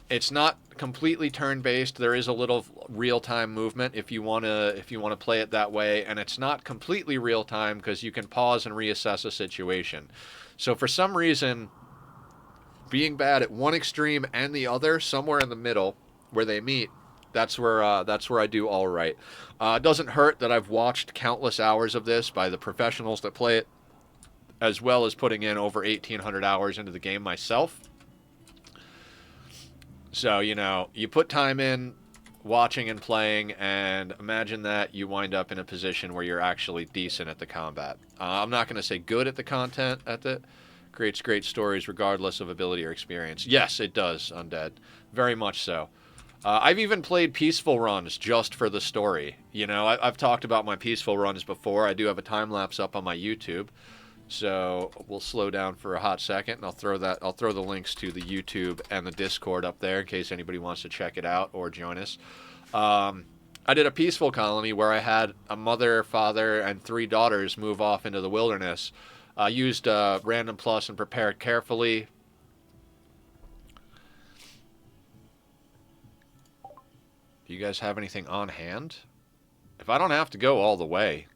It's not completely turn-based. There is a little real-time movement if you wanna play it that way, and it's not completely real-time because you can pause and reassess a situation. So for some reason, being bad at one extreme and the other, somewhere in the middle where they meet, that's where I do all right. It doesn't hurt that I've watched countless hours of this by the professionals that play it, as well as putting in over 1,800 hours into the game myself. So, you put time in watching and playing, and imagine that you wind up in a position where you're actually decent at the combat. I'm not going to say good at the content, creates great stories regardless of ability or experience. Yes, it does, Undead. Very much so. I've even played peaceful runs just for the story. I've talked about my peaceful runs before. I do have a time lapse up on my YouTube. So we'll slow down for a hot second, and I'll throw the links to the YouTube and the Discord up there in case anybody wants to check it out or join us. I did a peaceful colony where I had a mother, father, and 3 daughters move off into the wilderness. Used Random Plus and prepared carefully. Do you guys have anything on hand? If I don't have to go all the way.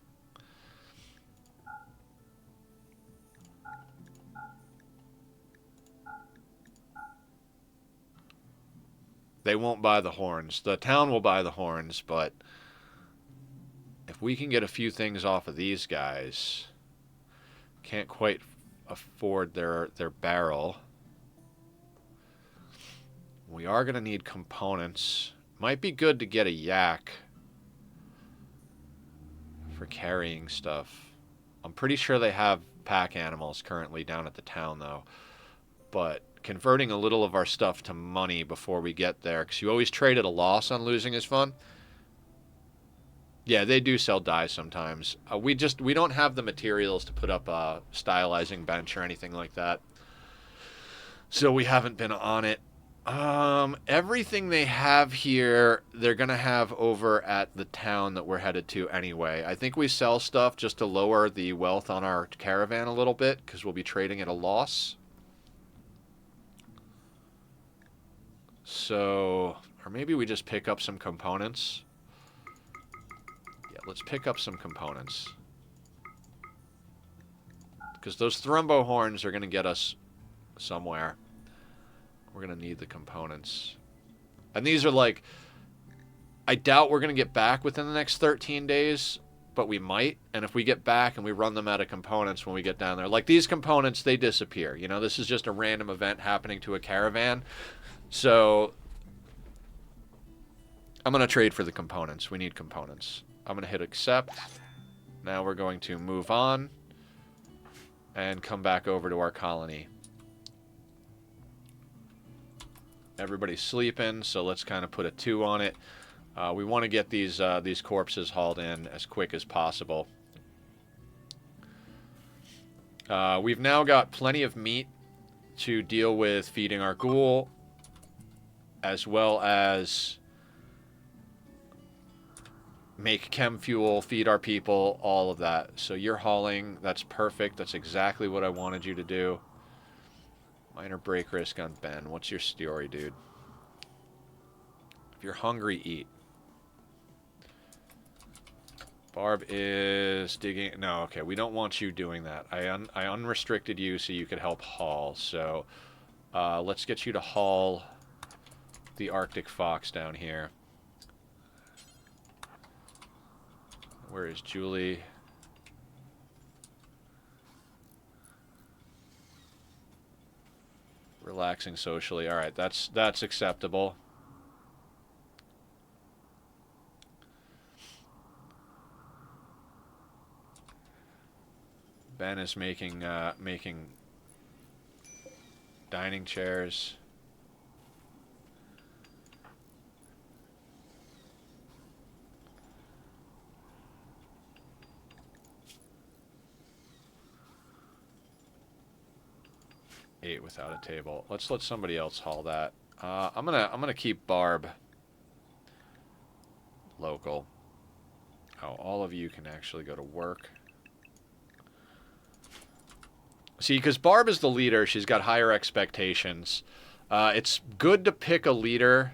They won't buy the horns. The town will buy the horns, but if we can get a few things off of these guys, can't quite afford their barrel. We are going to need components. Might be good to get a yak for carrying stuff. I'm pretty sure they have pack animals currently down at the town, though. But converting a little of our stuff to money before we get there, because you always trade at a loss on losing is fun. Yeah, they do sell dyes sometimes. We don't have the materials to put up a stylizing bench or anything like that. So we haven't been on it. Everything they have here, they're going to have over at the town that we're headed to anyway. I think we sell stuff just to lower the wealth on our caravan a little bit, because we'll be trading at a loss. So, or maybe we just pick up some components. Yeah, let's pick up some components. Because those thrumbo horns are going to get us somewhere. We're going to need the components. And these are like, I doubt we're going to get back within the next 13 days, but we might. And if we get back and we run them out of components when we get down there, like these components, they disappear. This is just a random event happening to a caravan. So I'm going to trade for the components. We need components. I'm going to hit accept. Now we're going to move on and come back over to our colony. Everybody's sleeping, so let's kind of put a 2 on it. We want to get these corpses hauled in as quick as possible. We've now got plenty of meat to deal with feeding our ghoul, as well as make chem fuel, feed our people, all of that. So you're hauling. That's perfect. That's exactly what I wanted you to do. Minor break risk on Ben. What's your story, dude? If you're hungry, eat. Barb is digging. No, okay. We don't want you doing that. I unrestricted you so you could help haul. So let's get you to haul the Arctic fox down here. Where is Julie? Relaxing socially. All right, that's acceptable. Ben is making dining chairs. 8 without a table. Let's let somebody else haul that. I'm gonna keep Barb local. Oh, all of you can actually go to work. See, because Barb is the leader, she's got higher expectations. It's good to pick a leader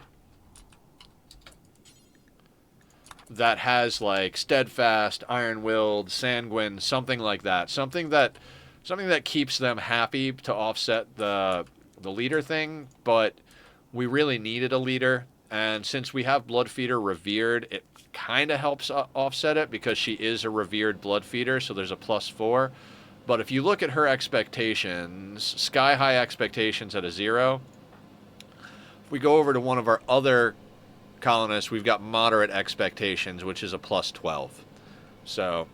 that has like steadfast, iron-willed, sanguine, something like that. Something that keeps them happy to offset the leader thing. But we really needed a leader, and since we have Bloodfeeder revered, it kind of helps offset it because she is a revered Bloodfeeder, so there's a +4. But if you look at her expectations, sky-high expectations at a 0. If we go over to one of our other colonists, we've got moderate expectations, which is a +12. So,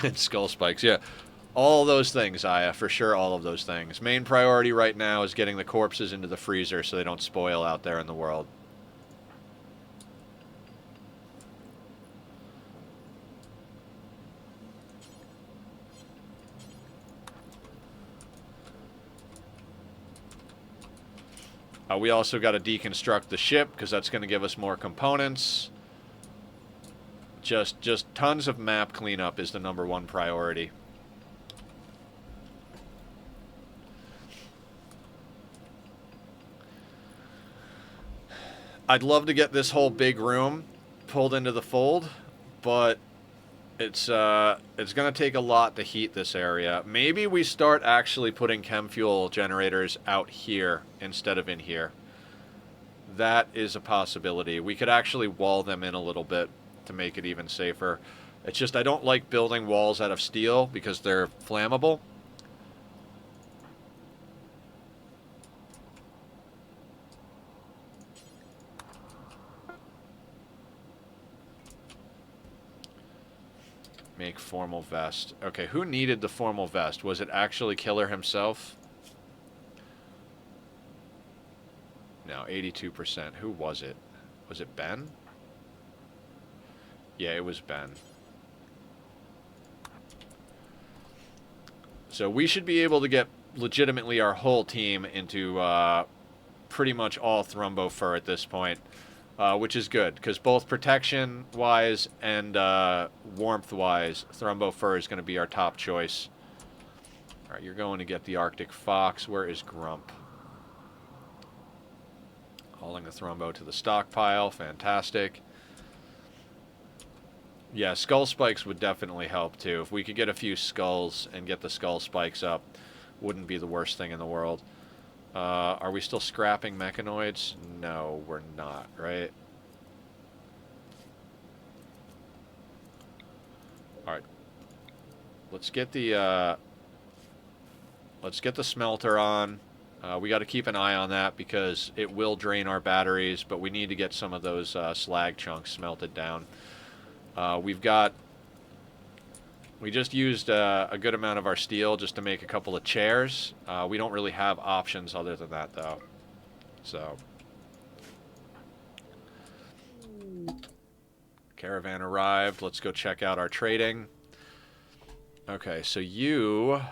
and skull spikes, yeah. All those things, Aya, for sure, all of those things. Main priority right now is getting the corpses into the freezer so they don't spoil out there in the world. We also got to deconstruct the ship because that's going to give us more components. Just tons of map cleanup is the #1 priority. I'd love to get this whole big room pulled into the fold, but it's going to take a lot to heat this area. Maybe we start actually putting chem fuel generators out here instead of in here. That is a possibility. We could actually wall them in a little bit to make it even safer. It's just I don't like building walls out of steel because they're flammable. Make formal vest. Okay, who needed the formal vest? Was it actually Killer himself? No, 82%. Who was it? Was it Ben? Yeah, it was Ben. So we should be able to get legitimately our whole team into pretty much all Thrumbo fur at this point. Which is good, because both protection-wise and warmth-wise, Thrumbo fur is going to be our top choice. Alright, you're going to get the Arctic Fox. Where is Grump? Hauling the Thrumbo to the stockpile. Fantastic. Yeah, skull spikes would definitely help, too. If we could get a few skulls and get the skull spikes up, wouldn't be the worst thing in the world. Are we still scrapping mechanoids? No, we're not, right? Alright. Let's get the smelter on. We got to keep an eye on that because it will drain our batteries, but we need to get some of those slag chunks smelted down. We just used a good amount of our steel just to make a couple of chairs. We don't really have options other than that, though. So. Caravan arrived. Let's go check out our trading. Okay, so you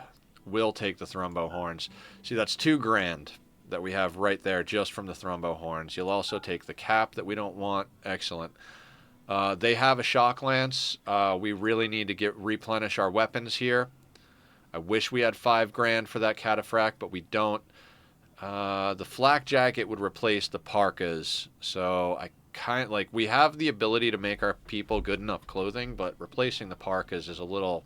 will take the Thrumbo horns. See, that's $2 grand that we have right there just from the Thrumbo horns. You'll also take the cap that we don't want. Excellent. They have a shock lance. We really need to replenish our weapons here. I wish we had $5 grand for that cataphract, but we don't. The flak jacket would replace the parkas, so we have the ability to make our people good enough clothing, but replacing the parkas is a little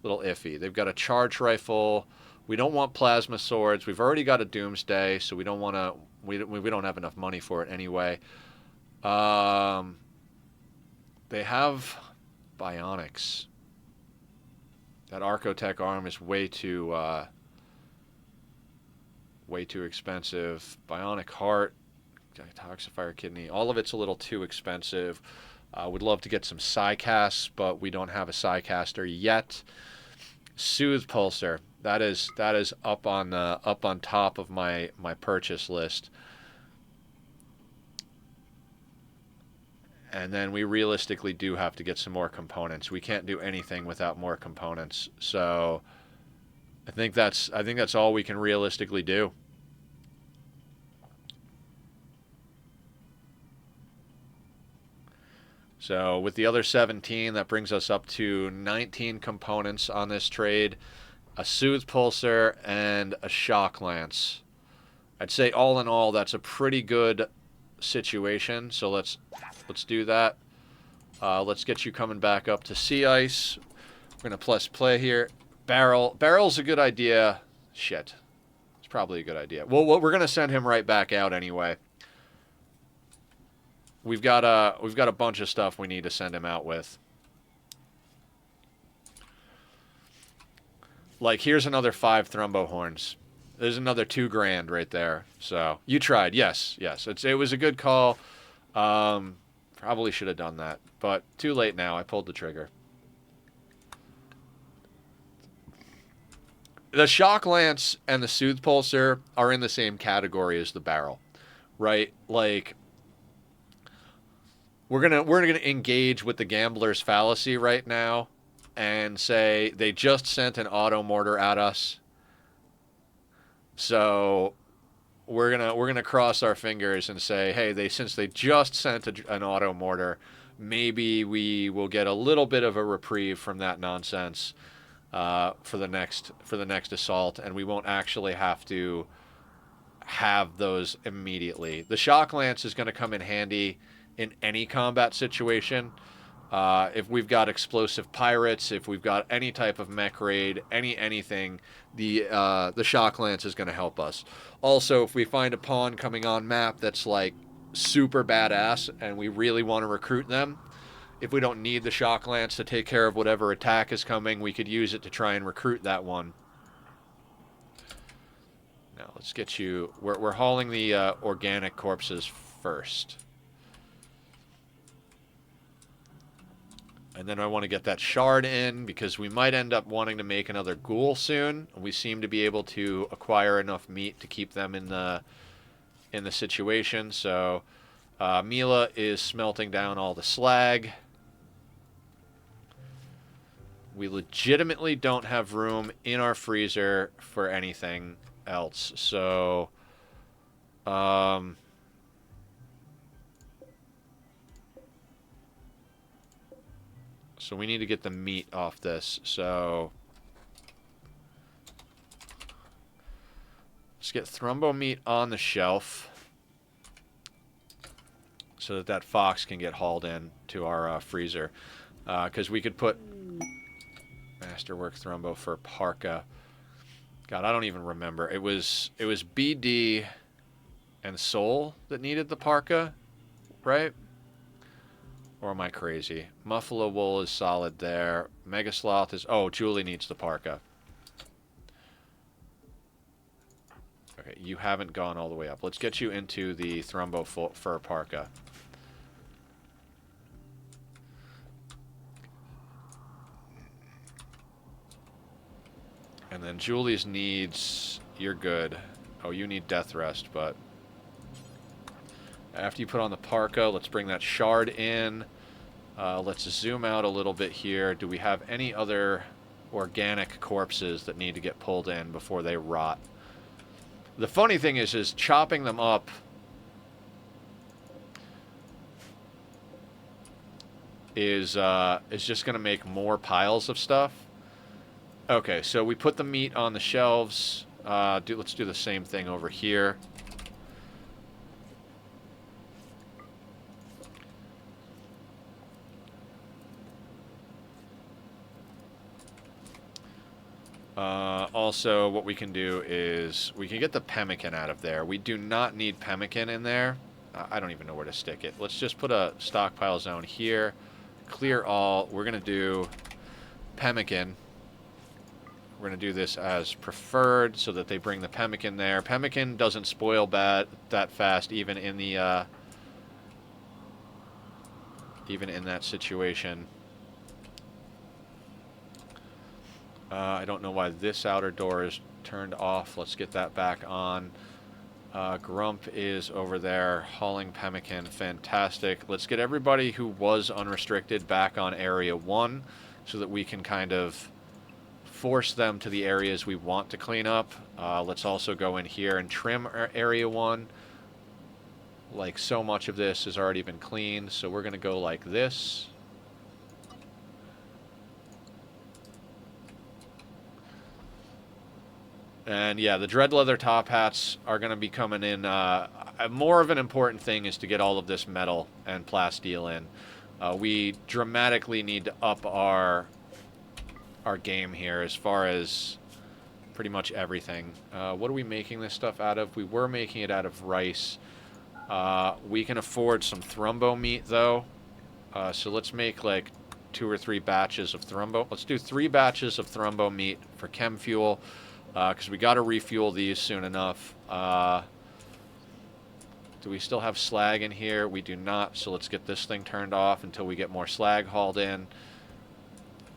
iffy. They've got a charge rifle. We don't want plasma swords. We've already got a doomsday, so we don't want to. We don't have enough money for it anyway. They have bionics. That Archotech arm is way too expensive. Bionic heart, detoxifier kidney, all of it's a little too expensive. Would love to get some Psycasts, but we don't have a Psycaster yet. Soothe pulsar. That is up on top of my purchase list. And then we realistically do have to get some more components. We can't do anything without more components. So I think that's all we can realistically do. So with the other 17, that brings us up to 19 components on this trade, a Soothe Pulsar, and a Shock Lance. I'd say all in all, that's a pretty good situation. So let's do that. Let's get you coming back up to Sea Ice. We're going to press play here. Barrel's a good idea. Shit. It's probably a good idea. Well, we're going to send him right back out anyway. We've got a bunch of stuff we need to send him out with. Like, here's another 5 Thrumbo Horns. There's another $2,000 right there. So you tried, yes. It was a good call. Probably should have done that, but too late now. I pulled the trigger. The Shock Lance and the Soothe Pulsar are in the same category as the barrel, right? Like, we're gonna engage with the gambler's fallacy right now and say they just sent an auto mortar at us, so we're gonna cross our fingers and say, hey, since they just sent an auto mortar, maybe we will get a little bit of a reprieve from that nonsense for the next assault, and we won't actually have to have those immediately. The Shock Lance is going to come in handy in any combat situation. If we've got explosive pirates, if we've got any type of mech raid, anything, the Shock Lance is going to help us. Also, if we find a pawn coming on map that's like super badass and we really want to recruit them, if we don't need the Shock Lance to take care of whatever attack is coming, we could use it to try and recruit that one. Now let's get you. We're hauling the organic corpses first. And then I want to get that shard in because we might end up wanting to make another ghoul soon. We seem to be able to acquire enough meat to keep them in the situation. So Mila is smelting down all the slag. We legitimately don't have room in our freezer for anything else. So so we need to get the meat off this. So let's get Thrumbo meat on the shelf so that fox can get hauled in to our freezer. Because we could put Masterwork Thrumbo for Parka. God, I don't even remember. It was BD and Soul that needed the Parka, right? Or am I crazy? Muffalo Wool is solid there. Mega Sloth is... Oh, Julie needs the Parka. Okay, you haven't gone all the way up. Let's get you into the Thrumbo Fur Parka. And then Julie's needs... You're good. Oh, you need Death Rest, but... After you put on the Parka, let's bring that shard in. Let's zoom out a little bit here. Do we have any other organic corpses that need to get pulled in before they rot? The funny thing is chopping them up is just going to make more piles of stuff. Okay, so we put the meat on the shelves. Let's do the same thing over here. Also, what we can do is we can get the pemmican out of there. We do not need pemmican in there. I don't even know where to stick it. Let's just put a stockpile zone here. Clear all. We're going to do pemmican. We're going to do this as preferred so that they bring the pemmican there. Pemmican doesn't spoil that fast, even in the even in that situation. I don't know why this outer door is turned off. Let's get that back on. Grump is over there hauling pemmican. Fantastic. Let's get everybody who was unrestricted back on Area 1 so that we can kind of force them to the areas we want to clean up. Let's also go in here and trim Area 1. Like, so much of this has already been cleaned, so we're going to go like this. And yeah, the dread leather top hats are going to be coming in. More of an important thing is to get all of this metal and plasteel in. We dramatically need to up our game here as far as pretty much everything. What are we making this stuff out of? We were making it out of rice. We can afford some thrumbo meat though. So let's make like 2 or 3 batches of thrumbo. Let's do 3 batches of thrumbo meat for chem fuel. Because we got to refuel these soon enough. Do we still have slag in here? We do not, so let's get this thing turned off until we get more slag hauled in.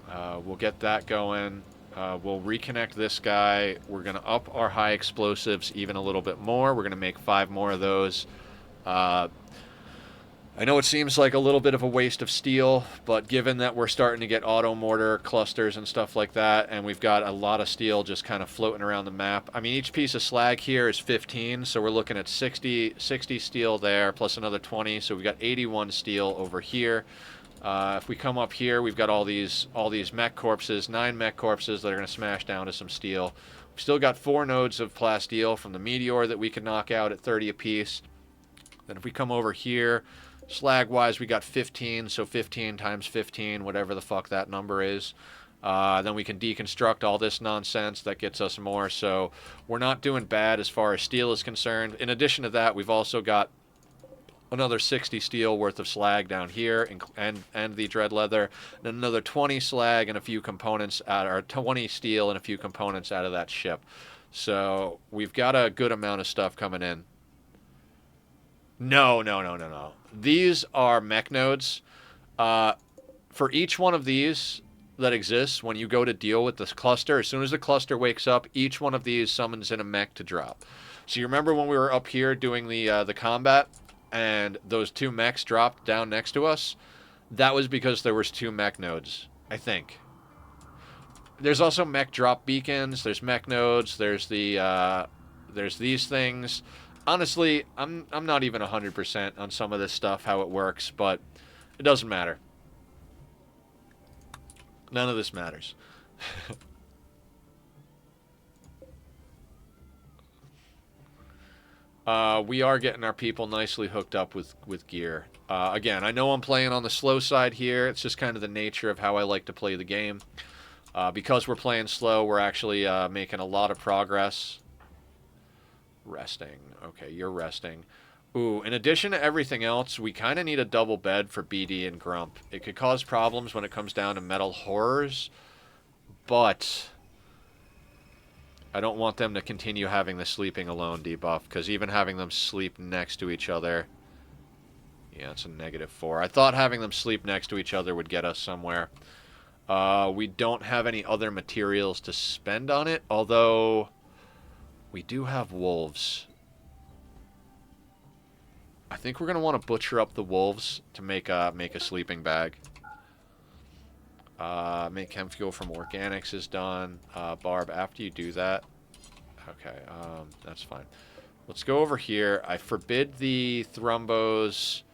We'll get that going. We'll reconnect this guy. We're going to up our high explosives even a little bit more. We're going to make 5 more of those. I know it seems like a little bit of a waste of steel, but given that we're starting to get auto mortar clusters and stuff like that, and we've got a lot of steel just kind of floating around the map. I mean, each piece of slag here is 15, so we're looking at 60 steel there, plus another 20, so we've got 81 steel over here. If we come up here, we've got all these mech corpses, 9 mech corpses that are going to smash down to some steel. We've still got 4 nodes of plasteel from the meteor that we can knock out at 30 apiece. Then if we come over here, slag-wise, we got 15, so 15 times 15, whatever the fuck that number is. Then we can deconstruct all this nonsense. That gets us more, so we're not doing bad as far as steel is concerned. In addition to that, we've also got another 60 steel worth of slag down here, and the dread leather, and another 20 slag and a few components or 20 steel and a few components out of that ship. So we've got a good amount of stuff coming in. No. These are mech nodes. For each one of these that exists, when you go to deal with this cluster, as soon as the cluster wakes up, each one of these summons in a mech to drop. So you remember when we were up here doing the combat, and those 2 mechs dropped down next to us? That was because there was 2 mech nodes, I think. There's also mech drop beacons. There's mech nodes. There's these things. Honestly, I'm not even 100% on some of this stuff, how it works, but it doesn't matter. None of this matters. We are getting our people nicely hooked up with gear. Again, I know I'm playing on the slow side here. It's just kind of the nature of how I like to play the game. Because we're playing slow, we're actually making a lot of progress. Resting. Okay, you're resting. Ooh, in addition to everything else, we kind of need a double bed for BD and Grump. It could cause problems when it comes down to metal horrors, but I don't want them to continue having the sleeping alone debuff, because even having them sleep next to each other... Yeah, it's a -4. I thought having them sleep next to each other would get us somewhere. We don't have any other materials to spend on it, although... we do have wolves. I think we're going to want to butcher up the wolves to make a sleeping bag. Make chem fuel from organics is done. Barb, after you do that... Okay, that's fine. Let's go over here. I forbid the thrumbos.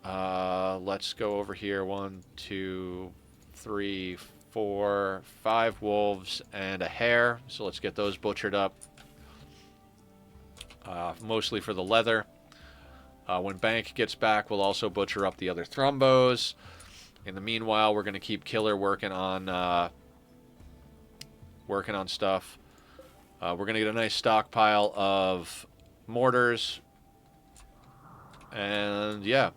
Let's go over here. 1, 2, 3, 4, 5 wolves and a hare. So let's get those butchered up. Mostly for the leather. When Bank gets back, we'll also butcher up the other thrumbos. In the meanwhile, we're going to keep Killer working on stuff. We're going to get a nice stockpile of mortars. And yeah.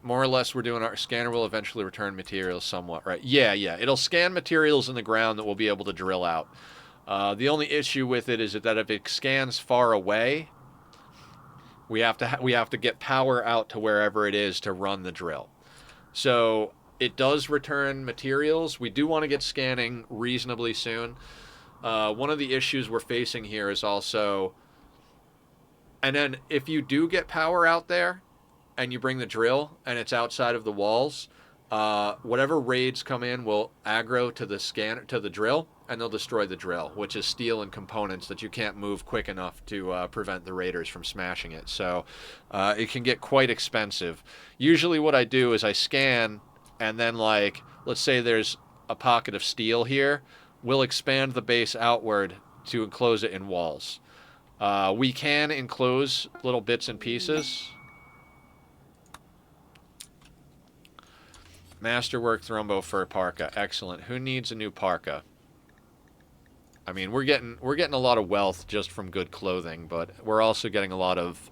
More or less, we're doing our scanner will eventually return materials somewhat, right? Yeah. It'll scan materials in the ground that we'll be able to drill out. The only issue with it is that if it scans far away, we have to get power out to wherever it is to run the drill. So it does return materials. We do want to get scanning reasonably soon. One of the issues we're facing here is also, and then if you do get power out there and you bring the drill and it's outside of the walls, whatever raids come in will aggro to the scanner, to the drill, and they'll destroy the drill, which is steel and components that you can't move quick enough to prevent the raiders from smashing it. So it can get quite expensive. Usually what I do is I scan, and then, like, let's say there's a pocket of steel here, we'll expand the base outward to enclose it in walls. We can enclose little bits and pieces. Masterwork Thrombo fur parka. Excellent. Who needs a new parka? I mean, we're getting a lot of wealth just from good clothing, but we're also getting a lot of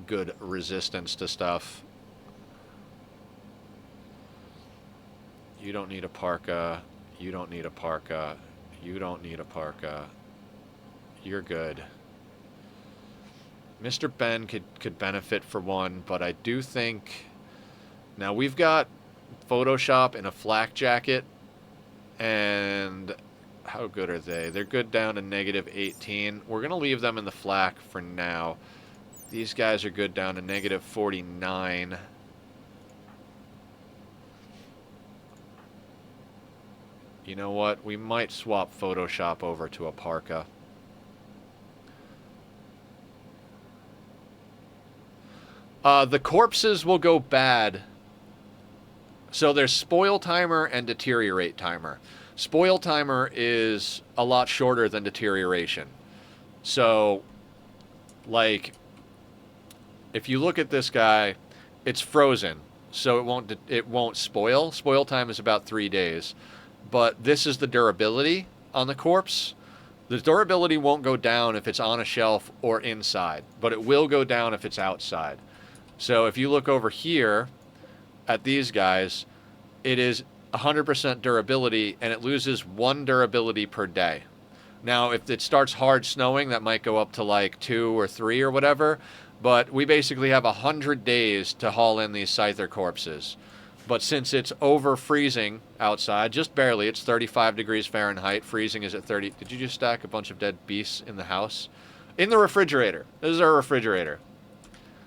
good resistance to stuff. You don't need a parka. You don't need a parka. You don't need a parka. You're good. Mr. Ben could benefit for one, but I do think... Now, we've got Photoshop in a flak jacket, and how good are they? They're good down to -18. We're going to leave them in the flak for now. These guys are good down to -49. You know what? We might swap Photoshop over to a parka. The corpses will go bad. So there's spoil timer and deteriorate timer. Spoil timer is a lot shorter than deterioration. So, like, if you look at this guy, it's frozen, so it won't spoil. Spoil time is about 3 days. But this is the durability on the corpse. The durability won't go down if it's on a shelf or inside, but it will go down if it's outside. So if you look over here at these guys, it is 100% durability, and it loses 1 durability per day. Now, if it starts hard snowing, that might go up to like 2 or 3 or whatever, but we basically have 100 days to haul in these Scyther corpses. But since it's over freezing outside, just barely, it's 35 degrees Fahrenheit, freezing is at 30. Did you just stack a bunch of dead beasts in the house? In the refrigerator. This is our refrigerator.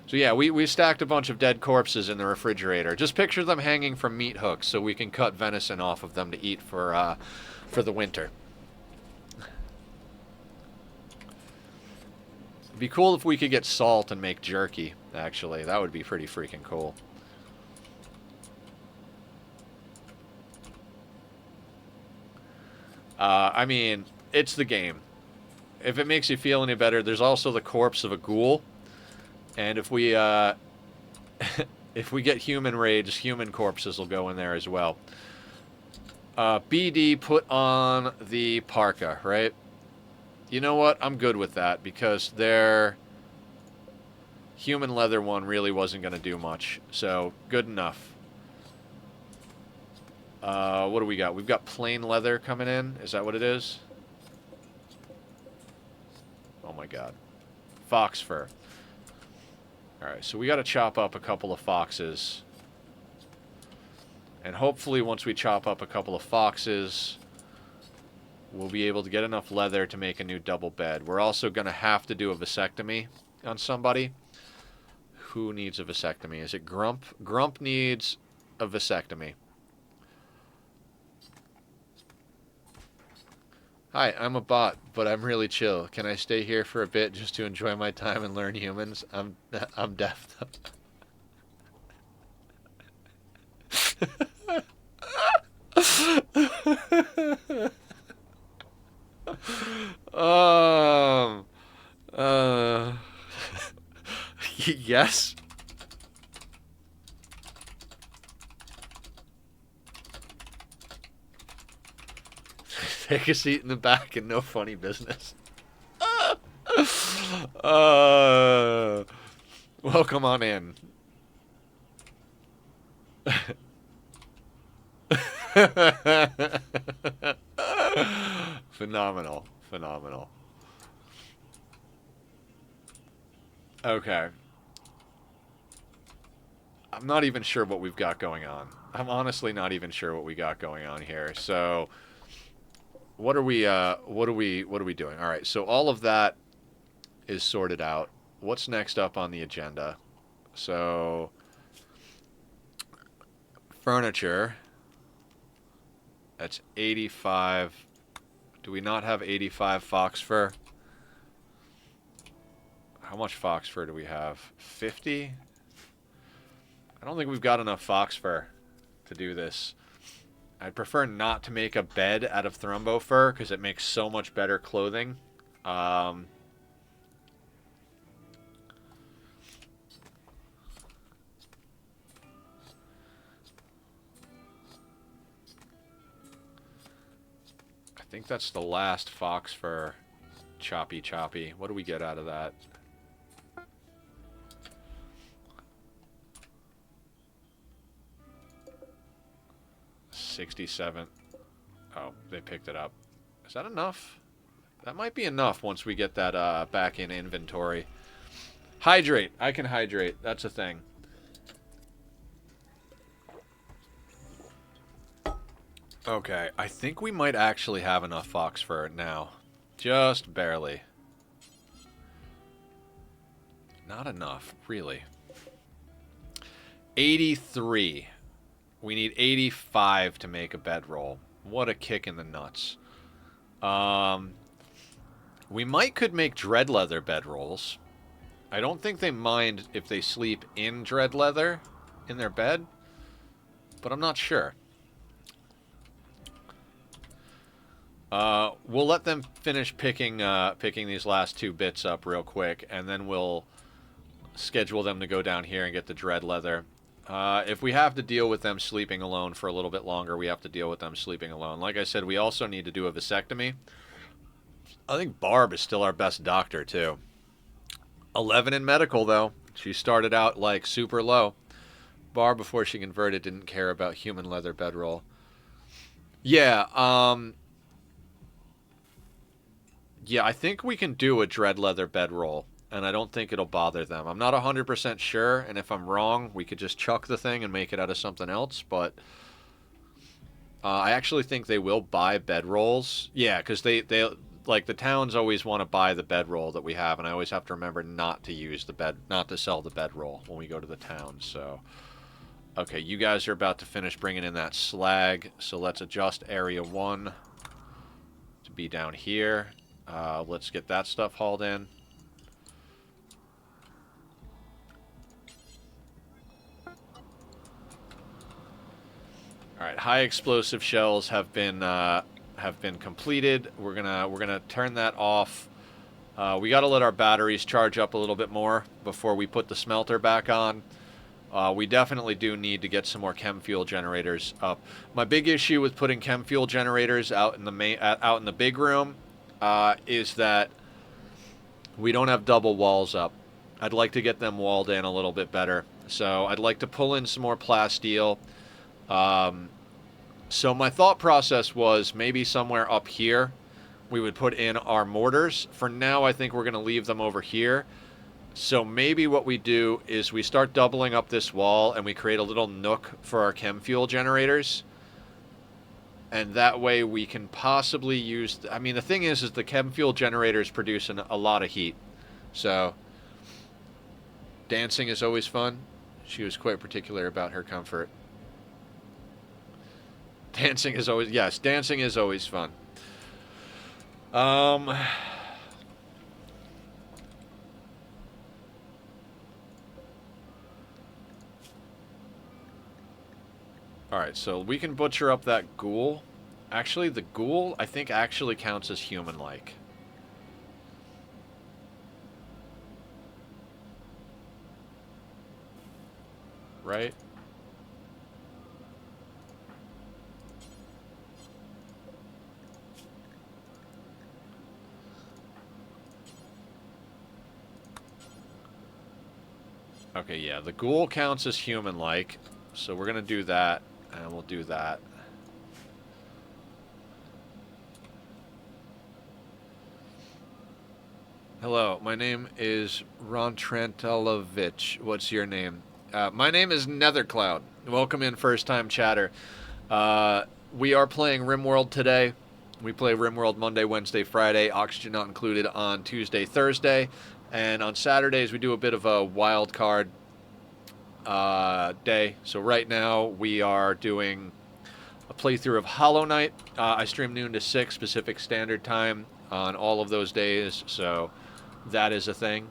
So yeah, we stacked a bunch of dead corpses in the refrigerator. Just picture them hanging from meat hooks so we can cut venison off of them to eat for the winter. It'd be cool if we could get salt and make jerky, actually. That would be pretty freaking cool. I mean, it's the game. If it makes you feel any better, there's also the corpse of a ghoul. And if we if we get human raids, human corpses will go in there as well. BD put on the parka, right? You know what? I'm good with that because their human leather one really wasn't going to do much. So, good enough. What do we got? We've got plain leather coming in. Is that what it is? Oh my god. Fox fur. Alright, so we got to chop up a couple of foxes. And hopefully once we chop up a couple of foxes, we'll be able to get enough leather to make a new double bed. We're also going to have to do a vasectomy on somebody. Who needs a vasectomy? Is it Grump? Grump needs a vasectomy. Hi, I'm a bot, but I'm really chill. Can I stay here for a bit just to enjoy my time and learn humans? I'm deaf. Yes. Take a seat in the back and no funny business. Welcome on in. Phenomenal. Phenomenal. Okay. I'm not even sure what we've got going on. I'm honestly not even sure what we got going on here. So, what are we doing? All right, so all of that is sorted out. What's next up on the agenda? So, furniture. That's 85. Do we not have 85 fox fur? How much fox fur do we have? 50? I don't think we've got enough fox fur to do this. I'd prefer not to make a bed out of thrumbo fur because it makes so much better clothing. I think that's the last fox fur. Choppy choppy. What do we get out of that? $67. Oh, they picked it up. Is that enough? That might be enough once we get that back in inventory. Hydrate. I can hydrate. That's a thing. Okay, I think we might actually have enough fox fur now. Just barely. Not enough, really. 83. We need 85 to make a bedroll. What a kick in the nuts. We could make dread leather bedrolls. I don't think they mind if they sleep in dread leather in their bed, but I'm not sure. We'll let them finish picking these last two bits up real quick, and then we'll schedule them to go down here and get the dread leather. If we have to deal with them sleeping alone for a little bit longer, we have to deal with them sleeping alone. Like I said, we also need to do a vasectomy. I think Barb is still our best doctor, too. 11 in medical, though. She started out, like, super low. Barb, before she converted, didn't care about human leather bedroll. Yeah, yeah, I think we can do a dread leather bedroll, and I don't think it'll bother them. I'm not 100% sure, and if I'm wrong, we could just chuck the thing and make it out of something else, but I actually think they will buy bedrolls. Yeah, because they like, the towns always want to buy the bedroll that we have, and I always have to remember not to sell the bedroll when we go to the town, so. Okay, you guys are about to finish bringing in that slag, so let's adjust area 1 to be down here. Let's get that stuff hauled in. All right, high explosive shells have been completed. We're gonna turn that off. We got to let our batteries charge up a little bit more before we put the smelter back on. We definitely do need to get some more chem fuel generators up. My big issue with putting chem fuel generators out in the big room is that we don't have double walls up. I'd like to get them walled in a little bit better. So I'd like to pull in some more plasteel. So my thought process was maybe somewhere up here we would put in our mortars. For now, I think we're going to leave them over here. So maybe what we do is we start doubling up this wall and we create a little nook for our chem fuel generators. And that way we can possibly use... I mean, the thing is the chem fuel generators produce a lot of heat. So, dancing is always fun. She was quite particular about her comfort. Dancing is always... Yes, dancing is always fun. Alright, so we can butcher up that ghoul. Actually, the ghoul, I think, actually counts as human-like. Right? Okay, yeah, the ghoul counts as human-like, so we're gonna do that. And we'll do that. Hello, my name is Ron Trantalovich. What's your name? My name is Nethercloud. Welcome in, first-time chatter. We are playing Rimworld today. We play Rimworld Monday, Wednesday, Friday, oxygen not included on Tuesday, Thursday. And on Saturdays, we do a bit of a wild card day. So right now, we are doing a playthrough of Hollow Knight. I stream noon to 6 Pacific Standard Time on all of those days, so that is a thing.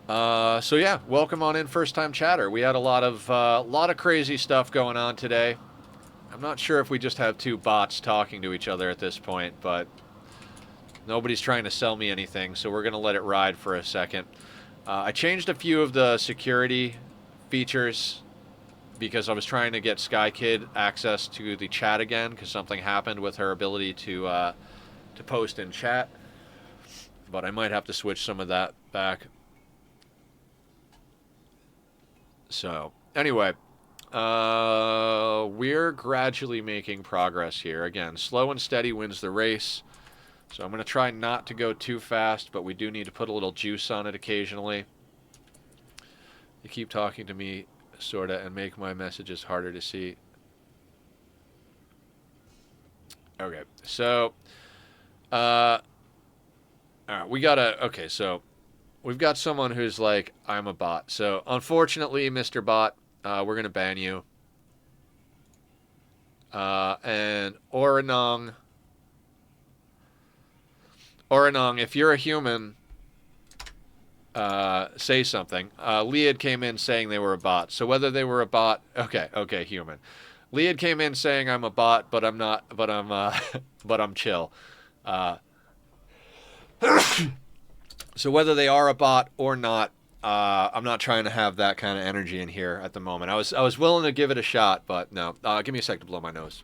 So yeah, welcome on in, first time chatter. We had a lot of crazy stuff going on today. I'm not sure if we just have two bots talking to each other at this point, but nobody's trying to sell me anything, so we're going to let it ride for a second. I changed a few of the security features because I was trying to get Sky Kid access to the chat again because something happened with her ability to post in chat. But I might have to switch some of that back. So, anyway, we're gradually making progress here. Again, slow and steady wins the race. So I'm going to try not to go too fast, but we do need to put a little juice on it occasionally. You keep talking to me, sort of, and make my messages harder to see. Okay, so, all right, we got to, okay, so we've got someone who's like, I'm a bot. So, unfortunately, Mr. Bot, we're going to ban you. And Oranong, if you're a human, say something. Lead came in saying they were a bot. So whether they were a bot, okay, human. Lead came in saying I'm a bot, but I'm not, but I'm chill. So whether they are a bot or not, I'm not trying to have that kind of energy in here at the moment. I was willing to give it a shot, but no. Give me a sec to blow my nose.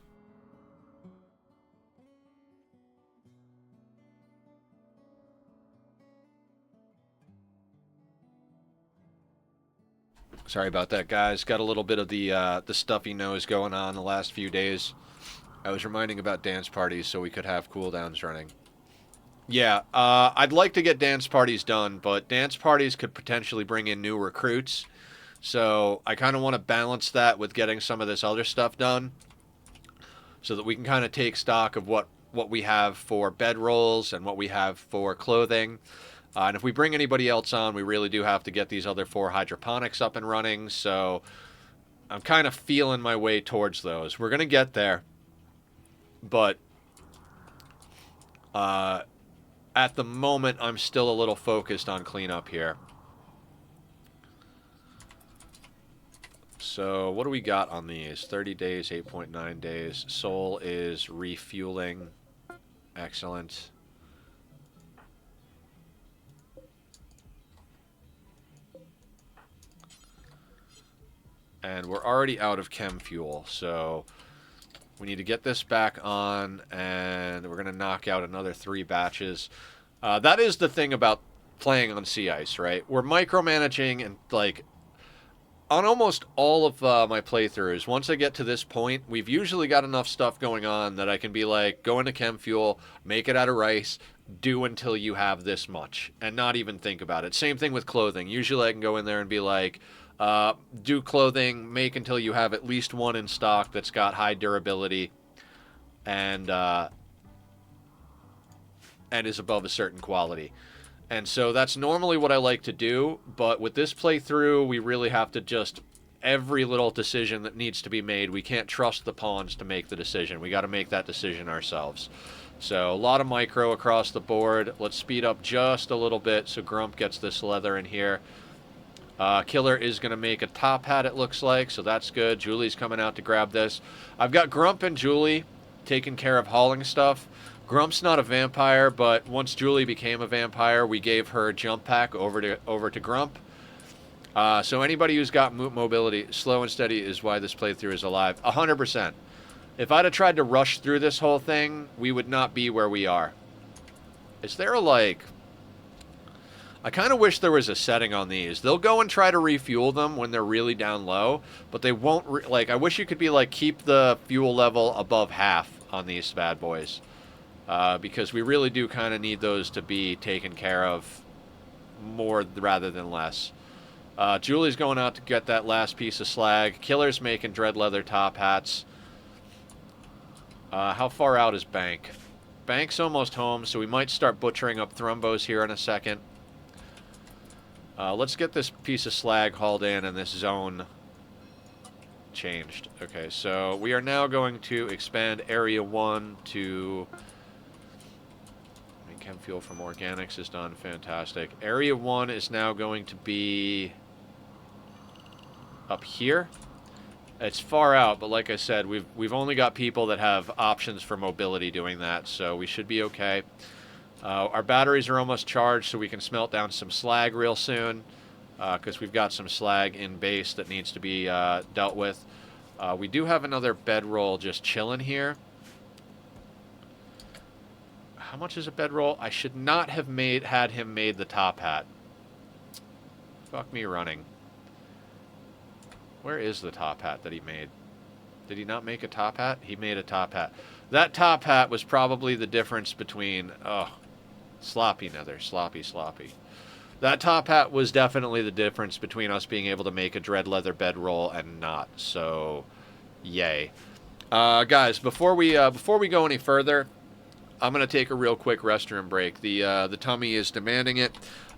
Sorry about that, guys. Got a little bit of the stuffy nose going on the last few days. I was reminding about dance parties so we could have cooldowns running. Yeah, I'd like to get dance parties done, but dance parties could potentially bring in new recruits. So I kind of want to balance that with getting some of this other stuff done so that we can kind of take stock of what we have for bedrolls and what we have for clothing. And if we bring anybody else on, we really do have to get these other 4 hydroponics up and running. So I'm kind of feeling my way towards those. We're going to get there. But at the moment, I'm still a little focused on cleanup here. So what do we got on these? 30 days, 8.9 days. Soul is refueling. Excellent. And we're already out of chem fuel, so we need to get this back on, and we're going to knock out another 3 batches. That is the thing about playing on sea ice, right? We're micromanaging, and like on almost all of my playthroughs, once I get to this point, we've usually got enough stuff going on that I can be like, go into chem fuel, make it out of rice, do until you have this much, and not even think about it. Same thing with clothing. Usually I can go in there and be like, do clothing, make until you have at least 1 in stock that's got high durability and is above a certain quality. And so that's normally what I like to do, but with this playthrough, we really have to just, every little decision that needs to be made, we can't trust the pawns to make the decision. We got to make that decision ourselves. So a lot of micro across the board. Let's speed up just a little bit so Grump gets this leather in here. Killer is going to make a top hat, it looks like, so that's good. Julie's coming out to grab this. I've got Grump and Julie taking care of hauling stuff. Grump's not a vampire, but once Julie became a vampire, we gave her jump pack over to Grump. So anybody who's got mobility, slow and steady is why this playthrough is alive. 100%. If I'd have tried to rush through this whole thing, we would not be where we are. Is there like... I kind of wish there was a setting on these. They'll go and try to refuel them when they're really down low, but they won't... like, I wish you could be like, keep the fuel level above half on these bad boys. Because we really do kind of need those to be taken care of more rather than less. Julie's going out to get that last piece of slag. Killer's making dread leather top hats. How far out is Bank? Bank's almost home, so we might start butchering up Thrumbos here in a second. Let's get this piece of slag hauled in and this zone changed. Okay, so we are now going to expand Area 1 to... I mean, chem fuel from organics is done. Fantastic. Area 1 is now going to be up here. It's far out, but like I said, we've only got people that have options for mobility doing that, so we should be okay. Our batteries are almost charged, so we can smelt down some slag real soon, because we've got some slag in base that needs to be dealt with. We do have another bedroll just chilling here. How much is a bedroll? I should not have had him made the top hat. Fuck me running. Where is the top hat that he made? Did he not make a top hat? He made a top hat. That top hat was probably the difference between... Oh, sloppy nether. Sloppy. That top hat was definitely the difference between us being able to make a dread leather bedroll and not. So, yay. Guys, before we go any further, I'm going to take a real quick restroom break. The tummy is demanding it.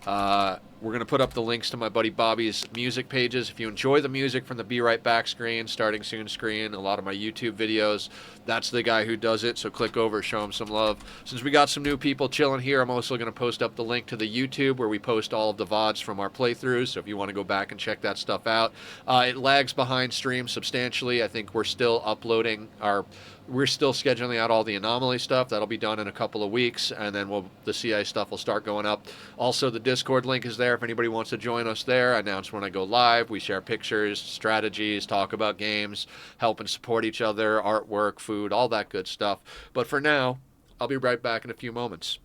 We're going to put up the links to my buddy Bobby's music pages. If you enjoy the music from the Be Right Back screen, starting soon screen, a lot of my YouTube videos, that's the guy who does it, so click over, show him some love. Since we got some new people chilling here, I'm also going to post up the link to the YouTube where we post all of the VODs from our playthroughs, so if you want to go back and check that stuff out. It lags behind stream substantially. I think we're still uploading we're still scheduling out all the anomaly stuff. That'll be done in a couple of weeks, and then the CI stuff will start going up. Also, the Discord link is there if anybody wants to join us there. I announce when I go live. We share pictures, strategies, talk about games, help and support each other, artwork, food, all that good stuff. But for now, I'll be right back in a few moments.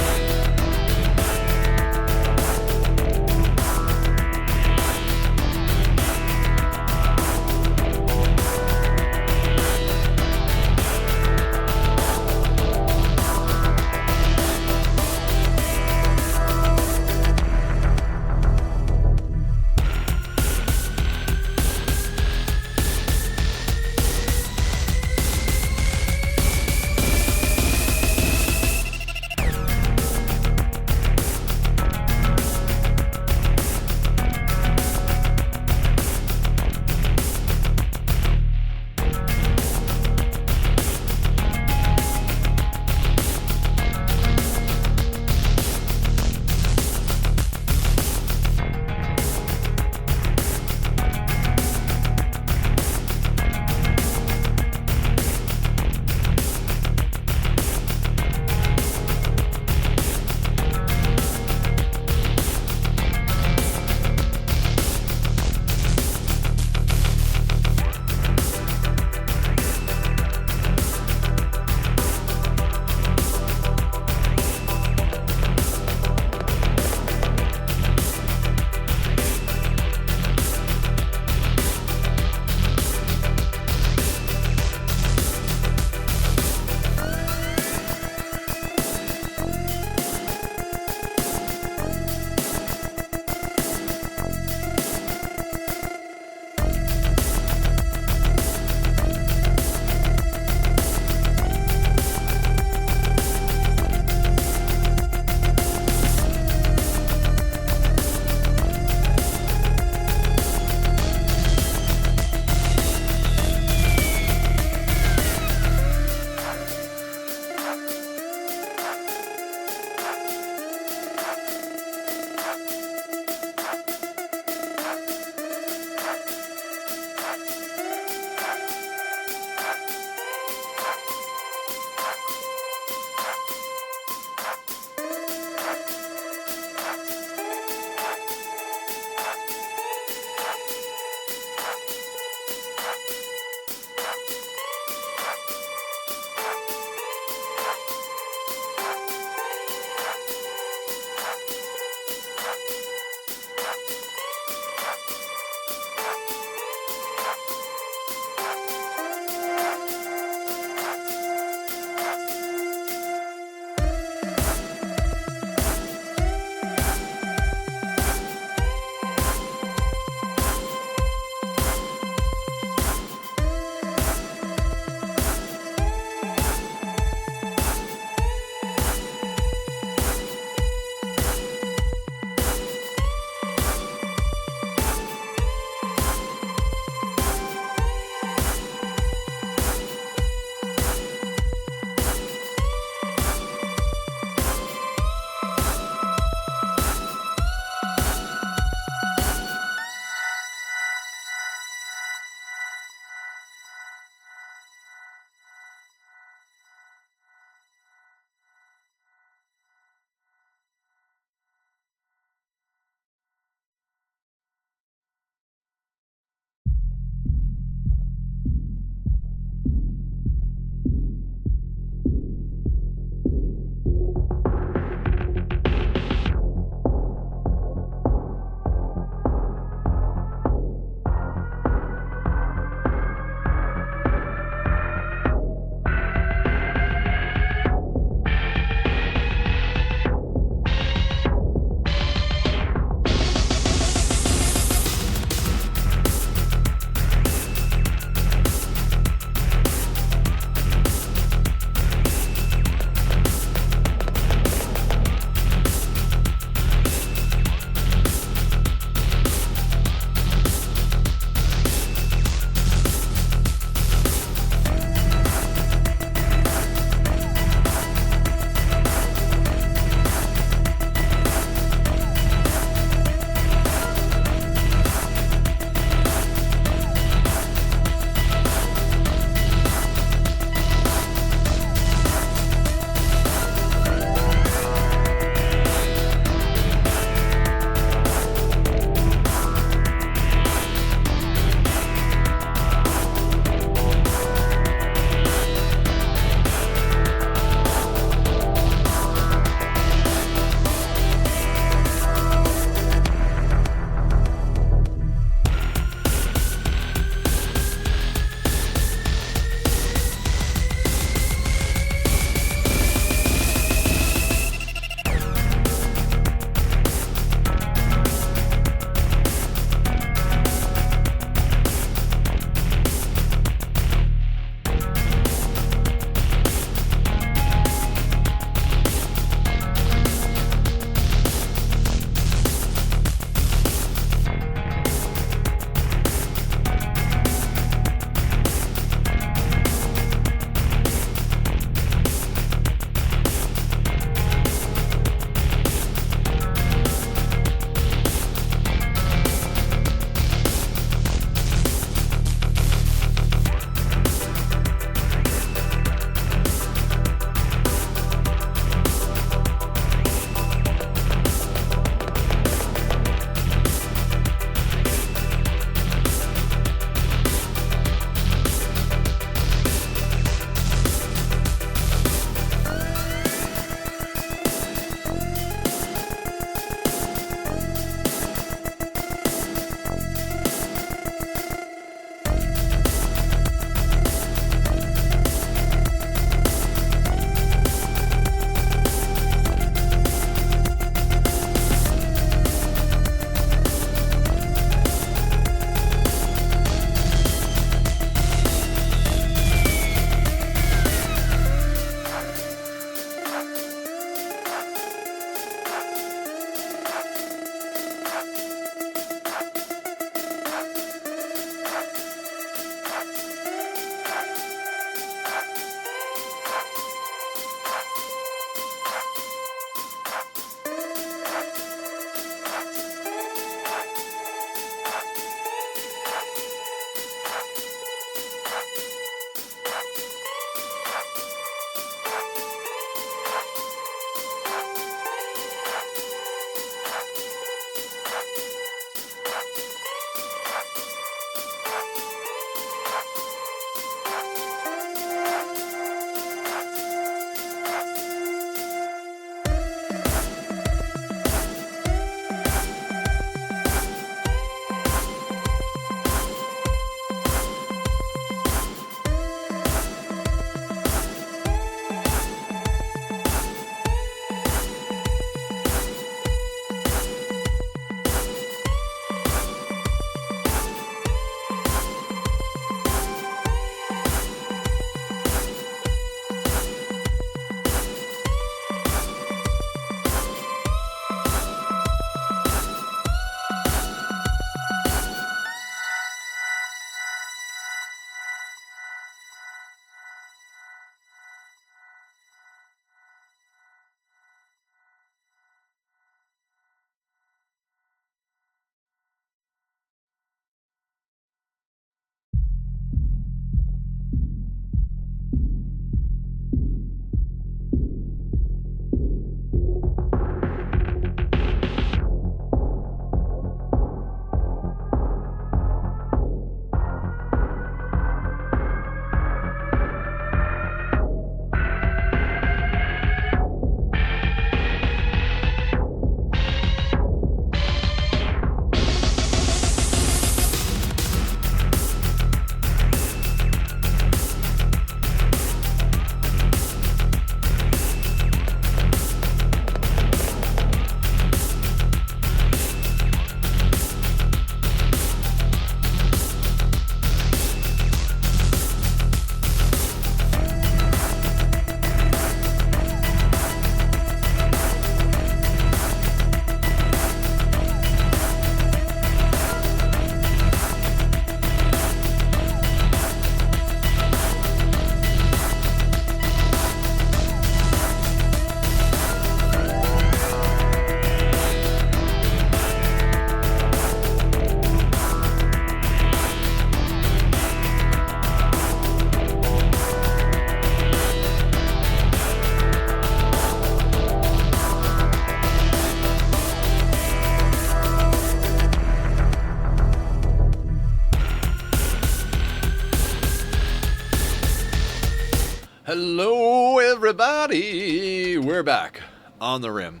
Hello, everybody. We're back on the rim.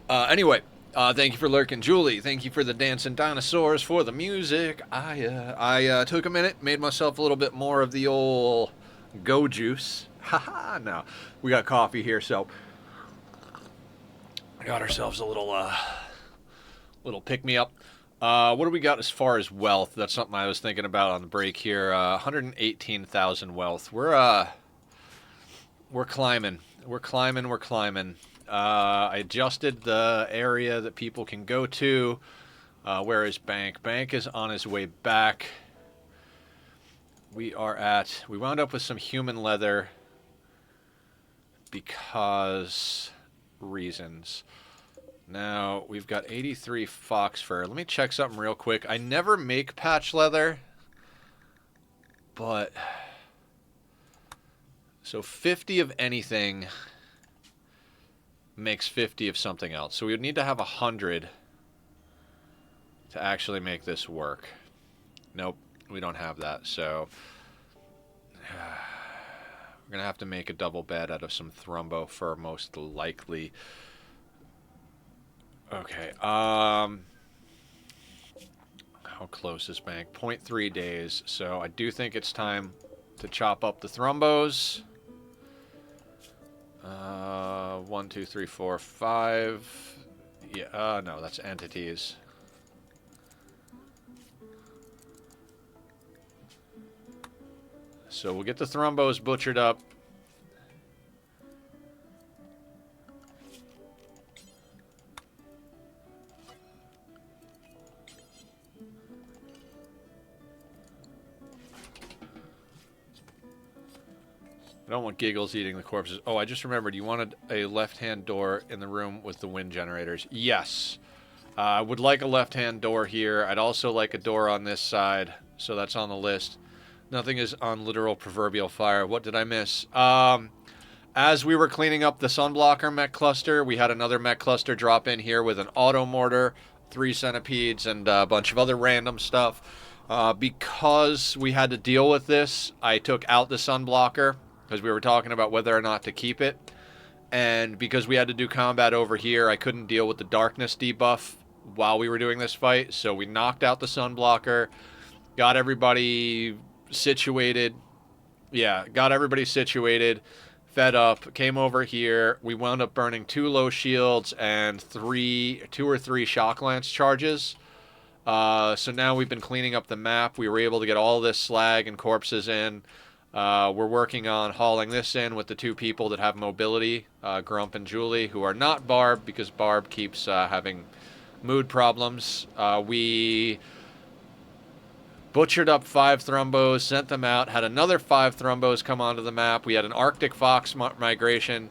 Anyway, thank you for lurking, Julie. Thank you for the dancing dinosaurs, for the music. I took a minute, made myself a little bit more of the old go juice. Haha. No, we got coffee here, so we got ourselves a little pick me up. What do we got as far as wealth? That's something I was thinking about on the break here. 118,000 wealth. We're climbing. We're climbing. We're climbing. I adjusted the area that people can go to. Where is Bank? Bank is on his way back. We wound up with some human leather because reasons. Now, we've got 83 fox fur. Let me check something real quick. I never make patch leather, but... So 50 of anything makes 50 of something else. So we would need to have 100 to actually make this work. Nope, we don't have that. So we're going to have to make a double bed out of some thrumbo fur, most likely. Okay, how close is Bank? 0.3 days. So I do think it's time to chop up the thrumbos. 1, 2, 3, 4, 5. Yeah, no, that's entities. So we'll get the thrumbos butchered up. I don't want giggles eating the corpses. Oh, I just remembered. You wanted a left-hand door in the room with the wind generators. Yes. I would like a left-hand door here. I'd also like a door on this side. So that's on the list. Nothing is on literal proverbial fire. What did I miss? As we were cleaning up the sunblocker mech cluster, we had another mech cluster drop in here with an auto mortar, 3 centipedes, and a bunch of other random stuff. Because we had to deal with this, I took out the sunblocker, because we were talking about whether or not to keep it. And because we had to do combat over here, I couldn't deal with the darkness debuff while we were doing this fight. So we knocked out the sunblocker, got everybody situated. Yeah, got everybody situated, fed up, came over here. We wound up burning 2 low shields and 2 or 3 shock lance charges. So now we've been cleaning up the map. We were able to get all this slag and corpses in. We're working on hauling this in with the 2 people that have mobility, Grump and Julie, who are not Barb because Barb keeps having mood problems. We butchered up 5 thrumbos, sent them out, had another 5 thrumbos come onto the map. We had an Arctic fox migration.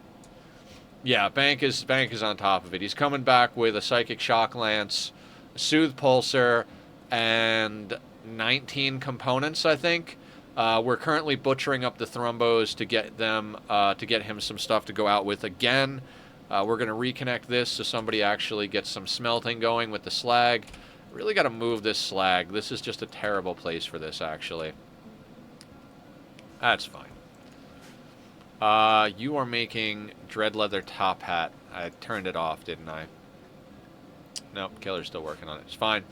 Yeah, Bank is on top of it. He's coming back with a psychic shock lance, a soothe pulsar, and 19 components, I think. We're currently butchering up the thrumbos to get them to get him some stuff to go out with again. We're going to reconnect this so somebody actually gets some smelting going with the slag. Really got to move this slag. This is just a terrible place for this, actually. That's fine. You are making dread leather top hat. I turned it off, didn't I? Nope, killer's still working on it. It's fine.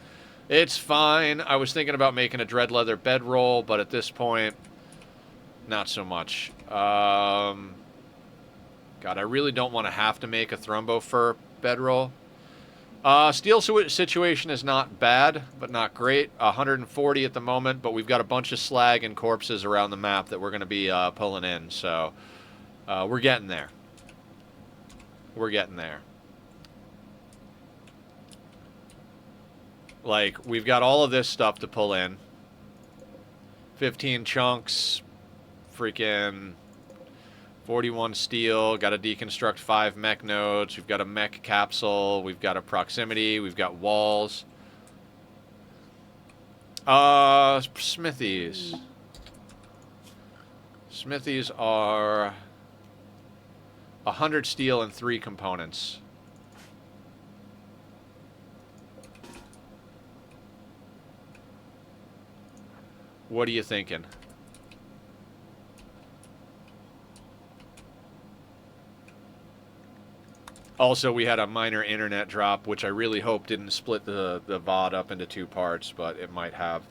It's fine. I was thinking about making a dread leather bedroll, but at this point, not so much. God, I really don't want to have to make a thrumbo fur bedroll. Steel situation is not bad, but not great. 140 at the moment, but we've got a bunch of slag and corpses around the map that we're going to be pulling in, so we're getting there. We're getting there. Like, we've got all of this stuff to pull in. 15 chunks, freaking 41 steel, got to deconstruct 5 mech nodes, we've got a mech capsule, we've got a proximity, we've got walls. Smithies. Smithies are 100 steel and 3 components. What are you thinking? Also, we had a minor internet drop, which I really hope didn't split the VOD up into 2 parts, but it might have.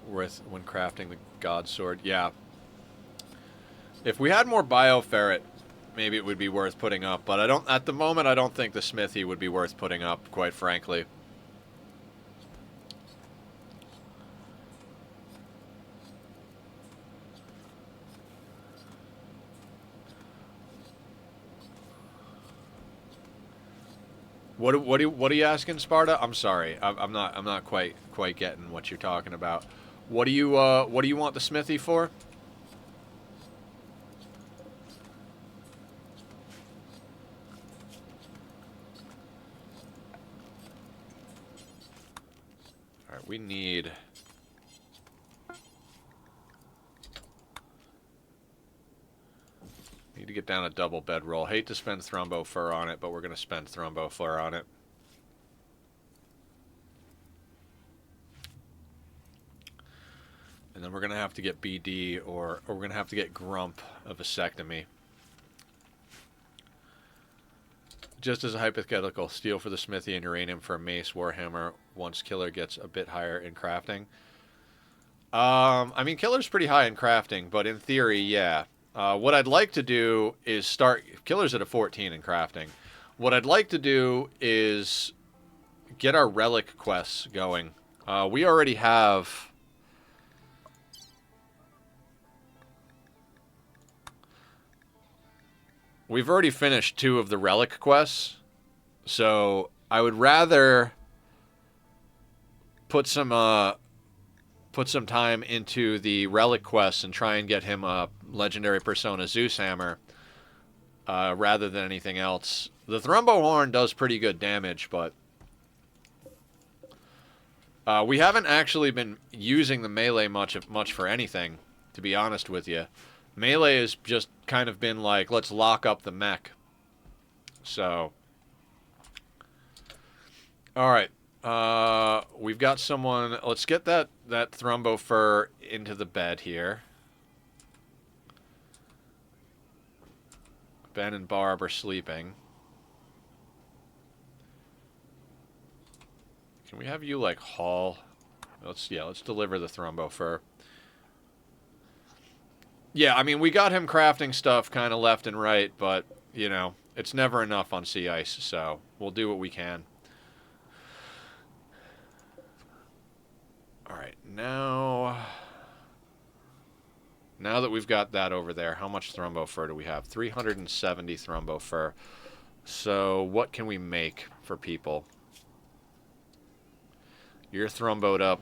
Worth when crafting the God Sword. Yeah. If we had more Bioferret, maybe it would be worth putting up, but I don't. At the moment, I don't think the smithy would be worth putting up, quite frankly. What are you asking, Sparta? I'm sorry, I'm not quite getting what you're talking about. What do you want the smithy for? All right, we need. Need to get down a double bedroll. Hate to spend Thrombo Fur on it, but we're gonna spend Thrombo Fur on it. And then we're going to have to get BD or we're going to have to get Grump of Vasectomy. Just as a hypothetical, steel for the smithy and uranium for a mace warhammer once killer gets a bit higher in crafting. I mean, killer's pretty high in crafting, but in theory, yeah. What I'd like to do is start... Killer's at a 14 in crafting. What I'd like to do is get our relic quests going. We already have... We've already finished 2 of the relic quests, so I would rather put some time into the relic quests and try and get him a legendary persona Zeus Hammer rather than anything else. The Thrombo Horn does pretty good damage, but we haven't actually been using the melee much for anything, to be honest with you. Melee has just kind of been like, let's lock up the mech. So, all right. We've got someone. Let's get that Thrombo Fur into the bed here. Ben and Barb are sleeping. Can we have you like haul? Let's deliver the Thrombo Fur. Yeah, I mean, we got him crafting stuff kind of left and right, but, you know, it's never enough on sea ice, so we'll do what we can. All right, now that we've got that over there, how much Thrombo Fur do we have? 370 Thrombo Fur. So what can we make for people? You're thromboed up.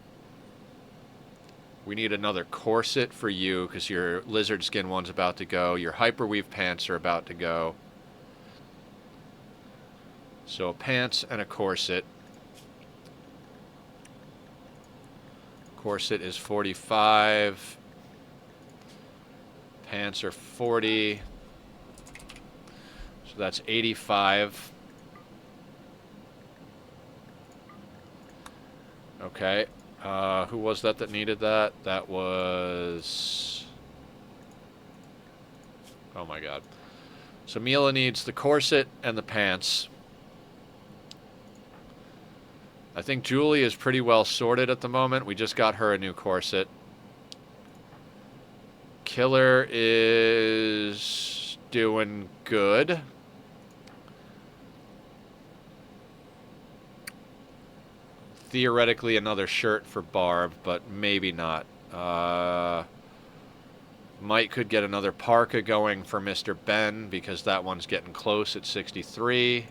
We need another corset for you because your lizard skin one's about to go. Your hyperweave pants are about to go. So pants and a corset. Corset is 45. Pants are 40. So that's 85. Okay. Who was that needed that? That was... Oh my god. So Mila needs the corset and the pants. I think Julie is pretty well sorted at the moment. We just got her a new corset. Killer is doing good. Theoretically another shirt for Barb, but maybe not. Mike could get another parka going for Mr. Ben because that one's getting close at 63.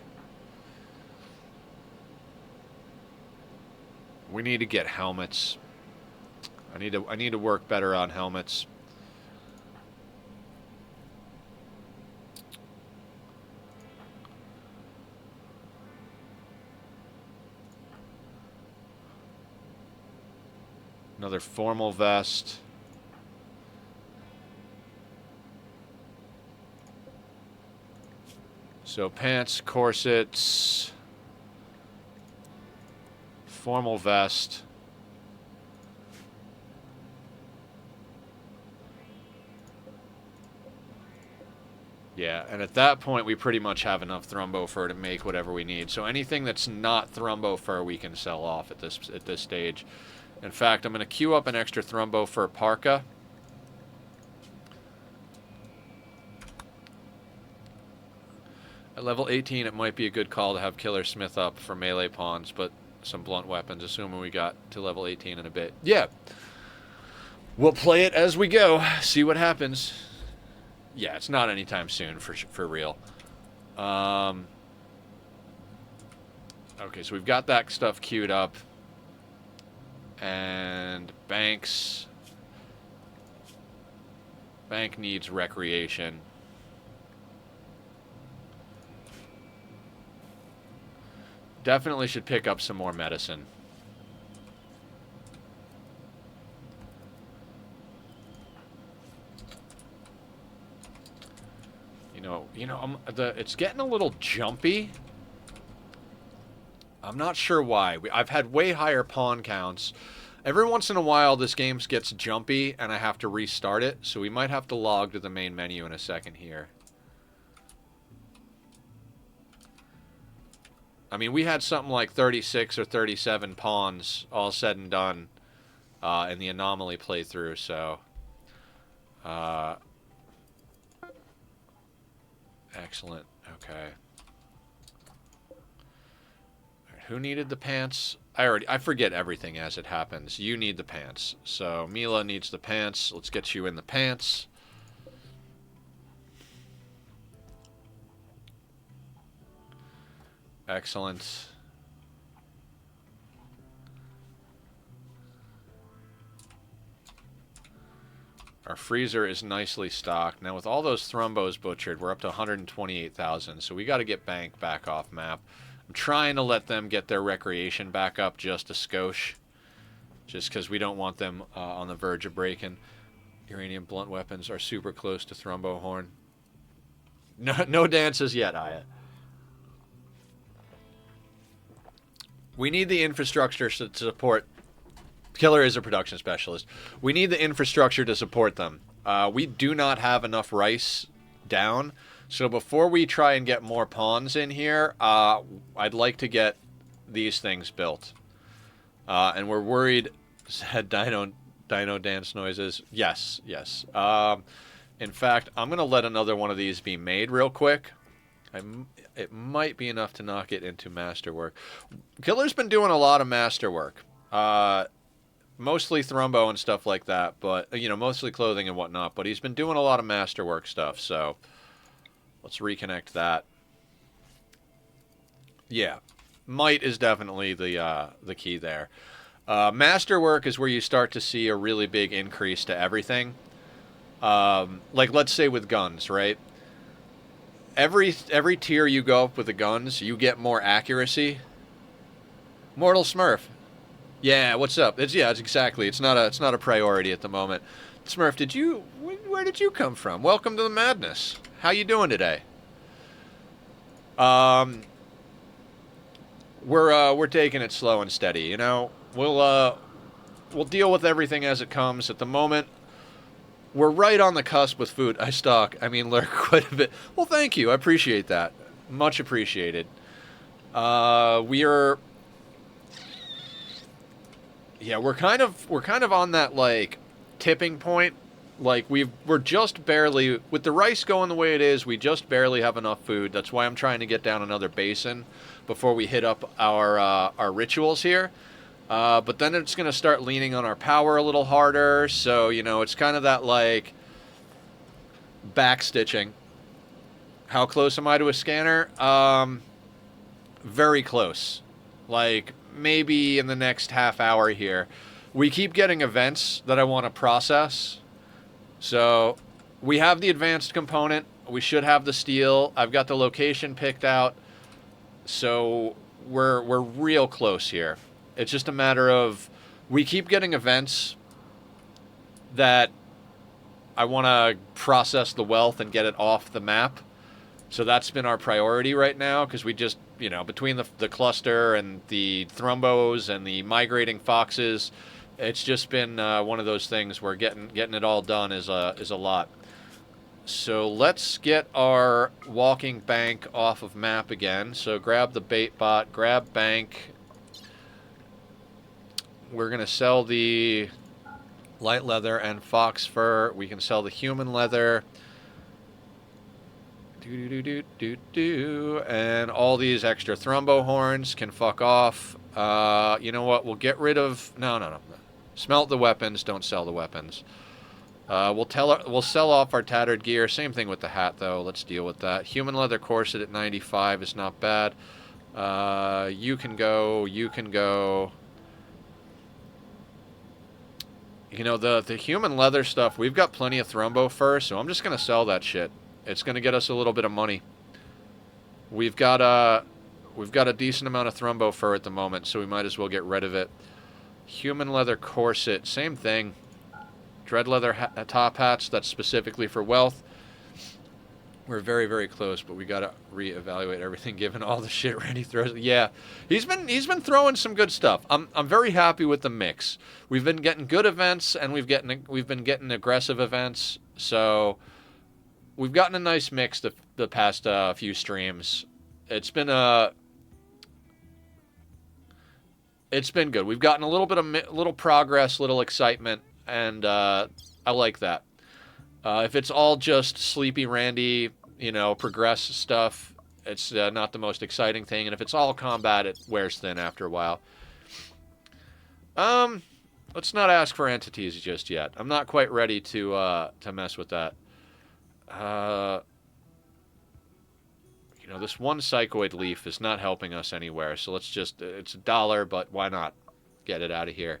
We need to get helmets. I need to work better on helmets. Another formal vest. So pants, corsets, formal vest. Yeah, and at that point, we pretty much have enough Thrumbo fur to make whatever we need. So anything that's not Thrumbo fur, we can sell off at this stage. In fact, I'm going to queue up an extra Thrumbo fur parka. At level 18, it might be a good call to have Killer Smith up for melee pawns, but some blunt weapons, assuming we got to level 18 in a bit. Yeah. We'll play it as we go, see what happens. Yeah, it's not anytime soon, for real. Okay, so we've got that stuff queued up. And Banks... Bank needs recreation. Definitely should pick up some more medicine. It's getting a little jumpy. I'm not sure why. I've had way higher pawn counts. Every once in a while, this game gets jumpy, and I have to restart it. So we might have to log to the main menu in a second here. I mean, we had something like 36 or 37 pawns all said and done in the anomaly playthrough, so... excellent. Okay. Right, who needed the pants? I forget everything as it happens. You need the pants. So Mila needs the pants. Let's get you in the pants. Excellent. Our freezer is nicely stocked. Now, with all those Thrumbos butchered, we're up to 128,000, so we got to get Bank back off map. I'm trying to let them get their recreation back up just a skosh, just because we don't want them on the verge of breaking. Uranium blunt weapons are super close to Thrumbo horn. No dances yet, Aya. We need the infrastructure to support... Killer is a production specialist. We need the infrastructure to support them. We do not have enough rice down, so before we try and get more pawns in here, I'd like to get these things built. And we're worried... Said Dino dance noises. Yes. In fact, I'm going to let another one of these be made real quick. It might be enough to knock it into masterwork. Killer's been doing a lot of masterwork. Mostly Thrumbo and stuff like that, but, mostly clothing and whatnot, but he's been doing a lot of masterwork stuff, so let's reconnect that. Yeah, might is definitely the key there. Masterwork is where you start to see a really big increase to everything. Like, let's say with guns, right? Every tier you go up with the guns, you get more accuracy. Mortal Smurf. Yeah, what's up? It's exactly. It's not a priority at the moment. Smurf, where did you come from? Welcome to the madness. How you doing today? We're taking it slow and steady. We'll deal with everything as it comes. At the moment, we're right on the cusp with food. Lurk quite a bit. Well, thank you. I appreciate that. Much appreciated. We're kind of on that, like, tipping point. Like, we're just barely, with the rice going the way it is, we just barely have enough food. That's why I'm trying to get down another basin before we hit up our rituals here. But then it's going to start leaning on our power a little harder. So, it's kind of that, like, backstitching. How close am I to a scanner? Very close. Like, maybe in the next half hour here. We keep getting events that I want to process. So we have the advanced component. We should have the steel. I've got the location picked out. So we're real close here. It's just a matter of we keep getting events that I want to process the wealth and get it off the map. So that's been our priority right now, because we just, between the cluster and the Thrumbos and the migrating foxes, it's just been one of those things where getting it all done is a lot. So let's get our walking bank off of map again. So grab the bait bot, grab bank. We're going to sell the light leather and fox fur. We can sell the human leather. And all these extra thrombo horns can fuck off. You know what? We'll get rid of... No. Smelt the weapons. Don't sell the weapons. We'll sell off our tattered gear. Same thing with the hat, though. Let's deal with that. Human leather corset at 95 is not bad. You can go. You can go. You know, the human leather stuff, we've got plenty of thrombo fur, so I'm just going to sell that shit. It's going to get us a little bit of money. We've got a decent amount of thrombo fur at the moment, so we might as well get rid of it. Human leather corset, same thing. Dread leather top hats, that's specifically for wealth. We're very, very close, but we got to reevaluate everything given all the shit Randy throws. Yeah, he's been throwing some good stuff. I'm very happy with the mix. We've been getting good events, and we've been getting aggressive events. So we've gotten a nice mix the past few streams. It's been good. We've gotten a little bit of little progress, little excitement, and I like that. If it's all just sleepy Randy, you know, progress stuff, it's not the most exciting thing. And if it's all combat, it wears thin after a while. Let's not ask for entities just yet. I'm not quite ready to mess with that. You know, this one psychoid leaf is not helping us anywhere. So let's just, it's $1, but why not get it out of here?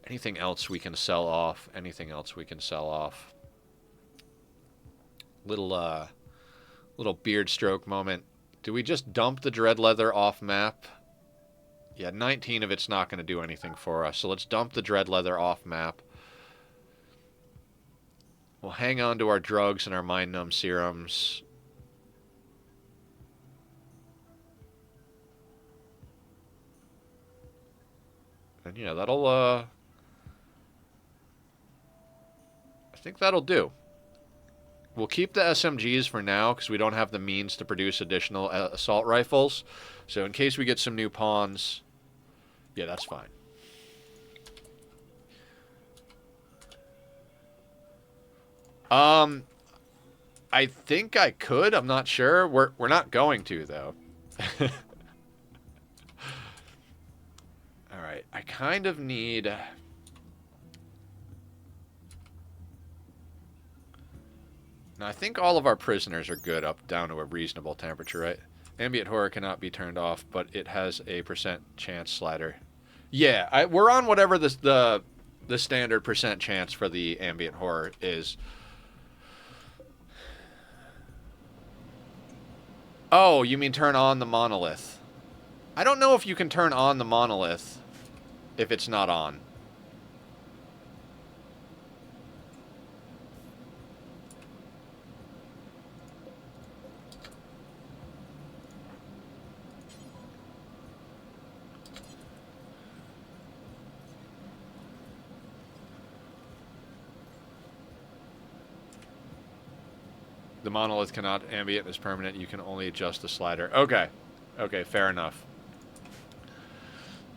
Anything else we can sell off? Anything else we can sell off? Little beard stroke moment. Do we just dump the dread leather off map? Yeah, 19 of it's not going to do anything for us. So let's dump the dread leather off map. We'll hang on to our drugs and our mind numb serums. And yeah, that'll I think that'll do. We'll keep the SMGs for now because we don't have the means to produce additional assault rifles. So in case we get some new pawns, yeah, that's fine. I think I could. I'm not sure. We're not going to though. All right. I kind of need. Now, I think all of our prisoners are good up down to a reasonable temperature, right? Ambient horror cannot be turned off, but it has a % chance slider. Yeah, we're on whatever the standard % chance for the ambient horror is. Oh, you mean turn on the monolith. I don't know if you can turn on the monolith if it's not on. The monolith cannot ambient is permanent. You can only adjust the slider. Okay. Okay, fair enough.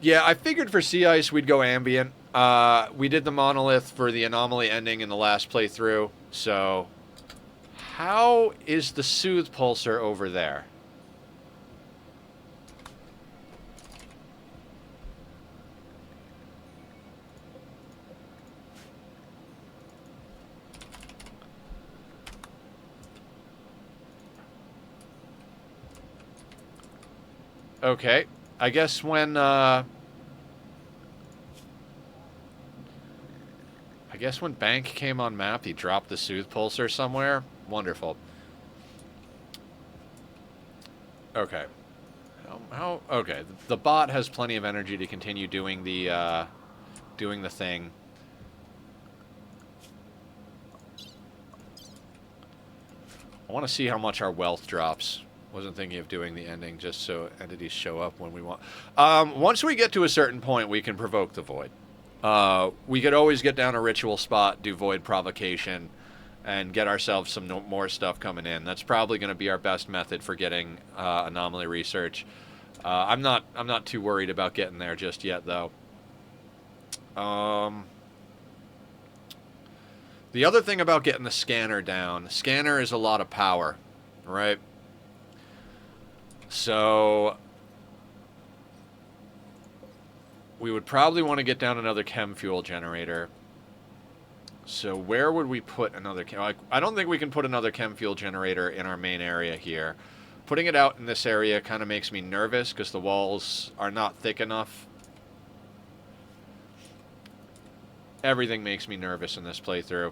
Yeah, I figured for Sea Ice we'd go ambient. We did the monolith for the anomaly ending in the last playthrough. So, how is the soothe pulsar over there? Okay, I guess when Bank came on map, he dropped the soothe pulsar somewhere. Wonderful. Okay. Okay, the bot has plenty of energy to continue doing the thing. I want to see how much our wealth drops. Wasn't thinking of doing the ending just so entities show up when we want. Once we get to a certain point, we can provoke the void. We could always get down a ritual spot, do void provocation, and get ourselves some more stuff coming in. That's probably going to be our best method for getting anomaly research. I'm not too worried about getting there just yet, though. The other thing about getting the scanner down, the scanner is a lot of power, right? So we would probably want to get down another chem fuel generator. So where would we put another I don't think we can put another chem fuel generator in our main area here. Putting it out in this area kind of makes me nervous because the walls are not thick enough. Everything makes me nervous in this playthrough.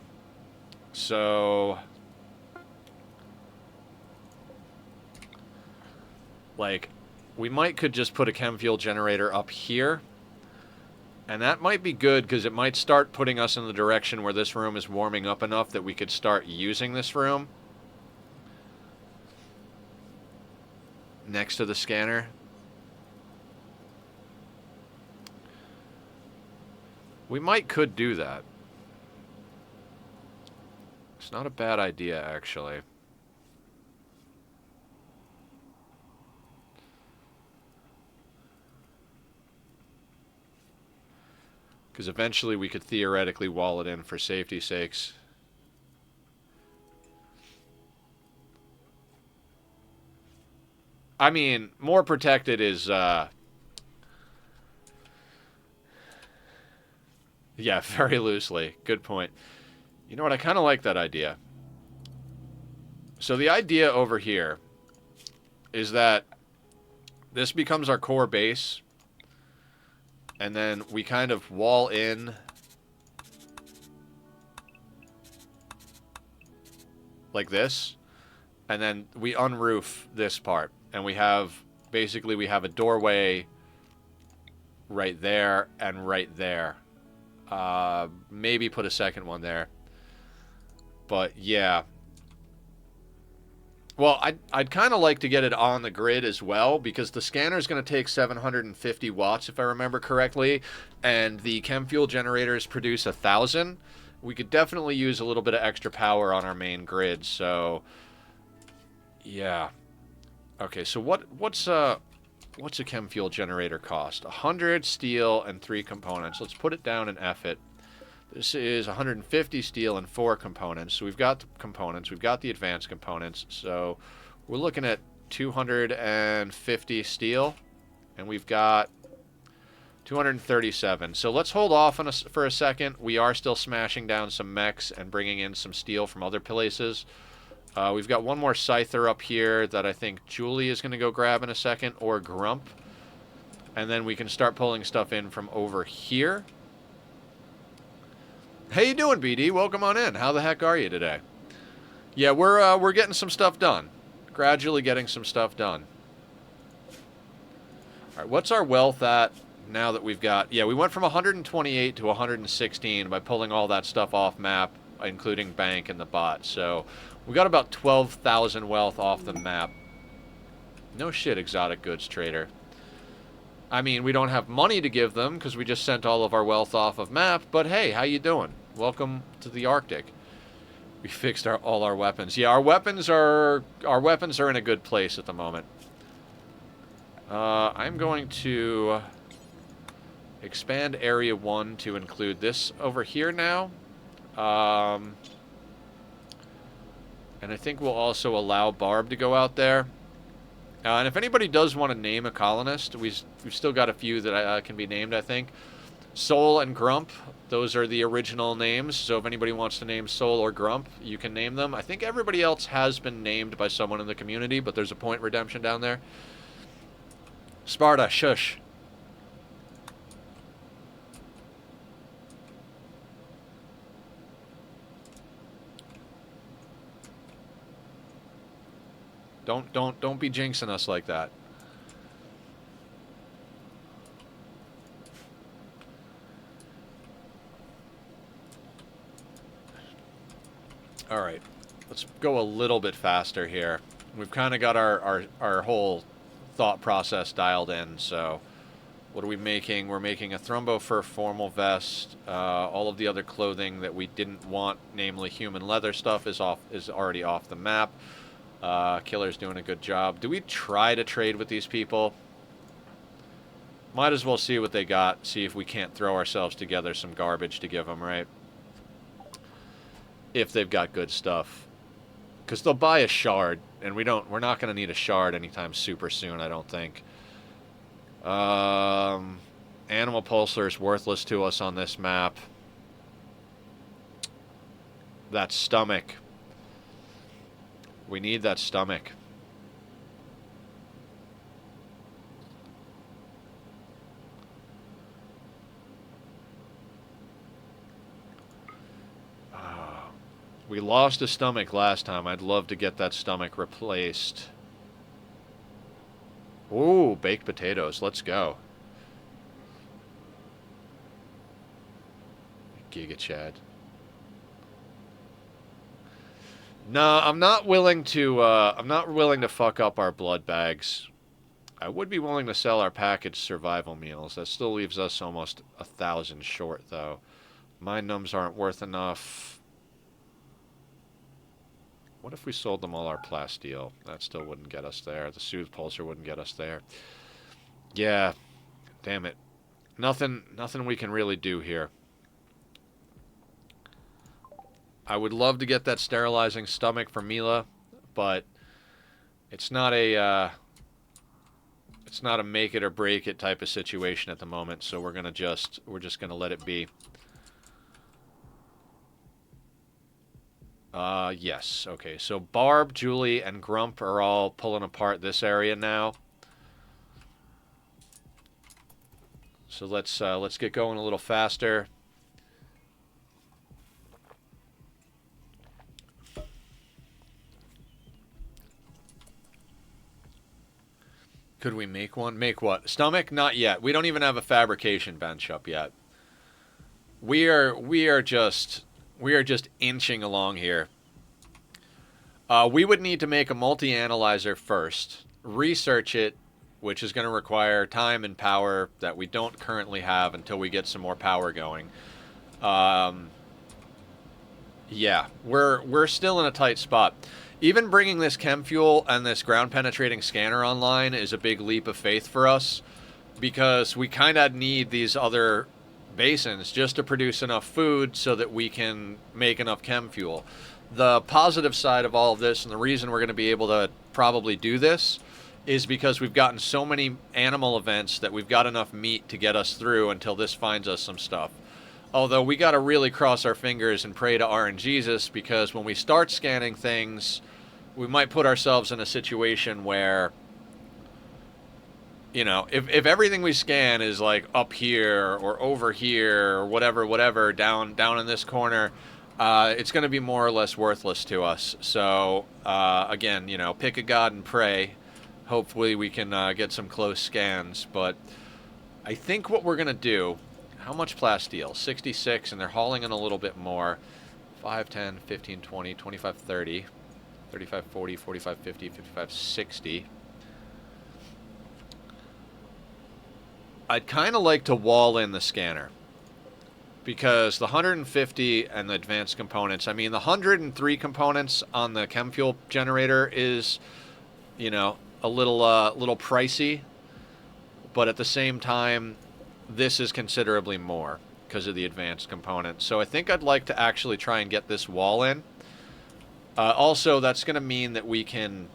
So, like, we could just put a chem fuel generator up here. And that might be good because it might start putting us in the direction where this room is warming up enough that we could start using this room next to the scanner. We could do that. It's not a bad idea, actually. Because eventually we could theoretically wall it in for safety's sakes. I mean, more protected is, yeah, very loosely. Good point. You know what? I kind of like that idea. So the idea over here is that this becomes our core base. And then we kind of wall in like this. And then we unroof this part. And we have, basically we have a doorway right there and right there. Maybe put a second one there. But yeah. Well, I'd kind of like to get it on the grid as well, because the scanner is going to take 750 watts, if I remember correctly, and the chem fuel generators produce 1,000. We could definitely use a little bit of extra power on our main grid, so yeah. Okay, so what's a chem fuel generator cost? 100 steel and 3 components. Let's put it down and F it. This is 150 steel and 4 components. So we've got the components. We've got the advanced components. So we're looking at 250 steel. And we've got 237. So let's hold off for a second. We are still smashing down some mechs and bringing in some steel from other places. We've got one more scyther up here that I think Julie is going to go grab in a second, or Grump. And then we can start pulling stuff in from over here. How you doing, BD? Welcome on in. How the heck are you today? Yeah, we're getting some stuff done. Gradually getting some stuff done. All right, what's our wealth at now that we've got... Yeah, we went from 128 to 116 by pulling all that stuff off map, including bank and the bot. So we got about 12,000 wealth off the map. No shit, exotic goods trader. I mean, we don't have money to give them because we just sent all of our wealth off of map, but hey, how you doing? Welcome to the Arctic. We fixed all our weapons. Yeah, our weapons are in a good place at the moment. I'm going to expand Area 1 to include this over here now. And I think we'll also allow Barb to go out there. And if anybody does want to name a colonist, we've still got a few that can be named, I think. Soul and Grump, those are the original names. So if anybody wants to name Soul or Grump, you can name them. I think everybody else has been named by someone in the community, but there's a point redemption down there. Sparta, shush. Don't be jinxing us like that. All right, let's go a little bit faster here. We've kind of got our whole thought process dialed in, so What are we making? We're making a Thrumbo Fur formal vest. All of the other clothing that we didn't want, namely human leather stuff, is already off the map. Killer's doing a good job. Do we try to trade with these people? Might as well see what they got. See if we can't throw ourselves together some garbage to give them, right? If they've got good stuff. Because they'll buy a shard, and we're not going to need a shard anytime super soon, I don't think. Animal Pulsar is worthless to us on this map. That stomach. We need that stomach. We lost a stomach last time. I'd love to get that stomach replaced. Ooh, baked potatoes. Let's go. Giga Chad. No, I'm not willing to fuck up our blood bags. I would be willing to sell our packaged survival meals. That still leaves us almost 1,000 short, though. Mind numbs aren't worth enough. What if we sold them all our plasteel? That still wouldn't get us there. The Soothe Pulsar wouldn't get us there. Yeah. Damn it. Nothing we can really do here. I would love to get that sterilizing stomach for Mila, but it's not a make it or break it type of situation at the moment, so we're just gonna let it be. Yes. Okay, so Barb, Julie, and Grump are all pulling apart this area now. So let's get going a little faster. Could we make one? Make what? Stomach? Not yet. We don't even have a fabrication bench up yet. We are just inching along here. We would need to make a multi-analyzer first, research it, which is going to require time and power that we don't currently have until we get some more power going. Yeah, we're still in a tight spot. Even bringing this chem fuel and this ground-penetrating scanner online is a big leap of faith for us, because we kind of need these other basins just to produce enough food so that we can make enough chem fuel. The positive side of all of this, and the reason we're going to be able to probably do this, is because we've gotten so many animal events that we've got enough meat to get us through until this finds us some stuff. Although we got to really cross our fingers and pray to RNGesus, because when we start scanning things, we might put ourselves in a situation where, you know, if everything we scan is like up here or over here or whatever down in this corner, it's going to be more or less worthless to us. So again, you know, pick a god and pray. Hopefully we can get some close scans. But I think what we're going to do, how much plasteel? 66, and they're hauling in a little bit more. 5, 10, 15, 20, 25, 30, 35, 40, 45, 50, 55, 60. I'd kind of like to wall in the scanner, because the 150 and the advanced components, I mean, the 103 components on the chem fuel generator is, you know, a little pricey, but at the same time, this is considerably more because of the advanced components. So I think I'd like to actually try and get this wall in. Also, that's going to mean that we can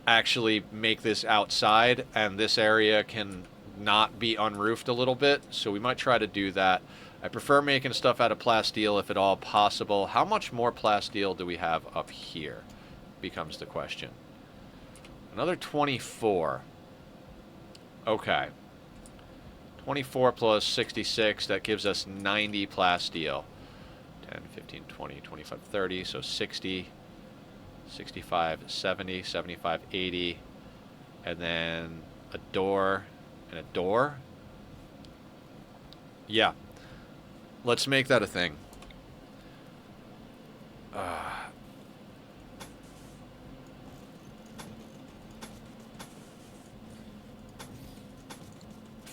actually make this outside, and this area can not be unroofed a little bit. So we might try to do that. I prefer making stuff out of plasteel if at all possible. How much more plasteel do we have up here becomes the question. Another 24. Okay. 24 plus 66, that gives us 90 plasteel. 10, 15, 20, 25, 30, so 60, 65, 70, 75, 80, and then a door and a door. Yeah. Let's make that a thing.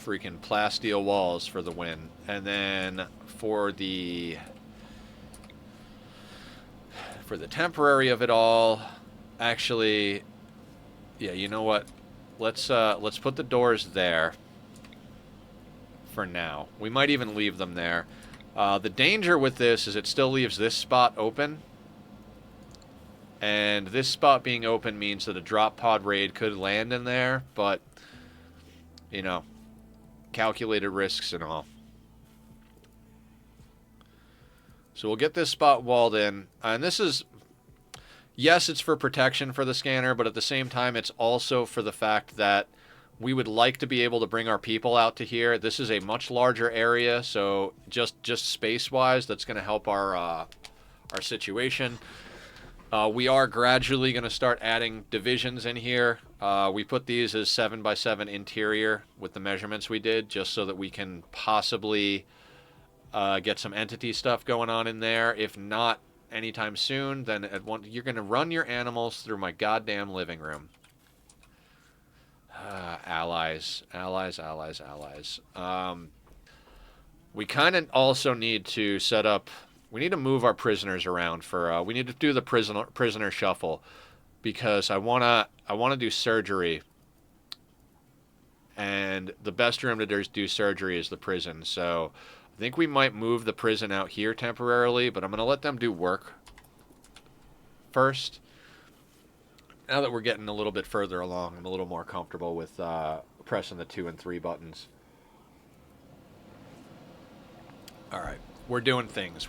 freaking plasteel walls for the win. And then for the temporary of it all, actually, yeah, you know what? Let's put the doors there for now. We might even leave them there. The danger with this is it still leaves this spot open. And this spot being open means that a drop pod raid could land in there, but, you know, calculated risks and all. So we'll get this spot walled in. And this is, yes, it's for protection for the scanner, but at the same time, it's also for the fact that we would like to be able to bring our people out to here. This is a much larger area, so just space-wise, that's going to help our situation. We are gradually going to start adding divisions in here. We put these as 7x7 interior with the measurements we did, just so that we can possibly get some entity stuff going on in there. If not anytime soon, then you're going to run your animals through my goddamn living room. Allies. We kind of also need to set up... We need to move our prisoners around for... we need to do the prisoner shuffle, because I wanna do surgery, and the best room to do surgery is the prison. So I think we might move the prison out here temporarily, but I'm gonna let them do work first. Now that we're getting a little bit further along, I'm a little more comfortable with pressing the 2 and 3 buttons. All right. We're doing things.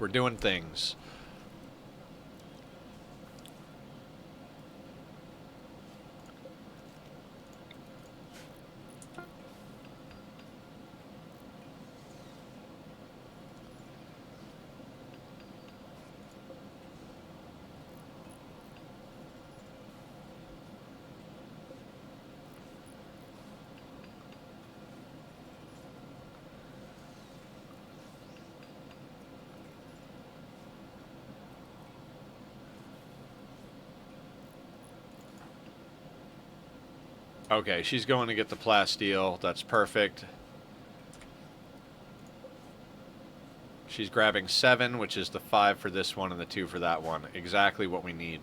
Okay, she's going to get the plasteel. That's perfect. She's grabbing 7, which is the 5 for this one and the 2 for that one. Exactly what we need.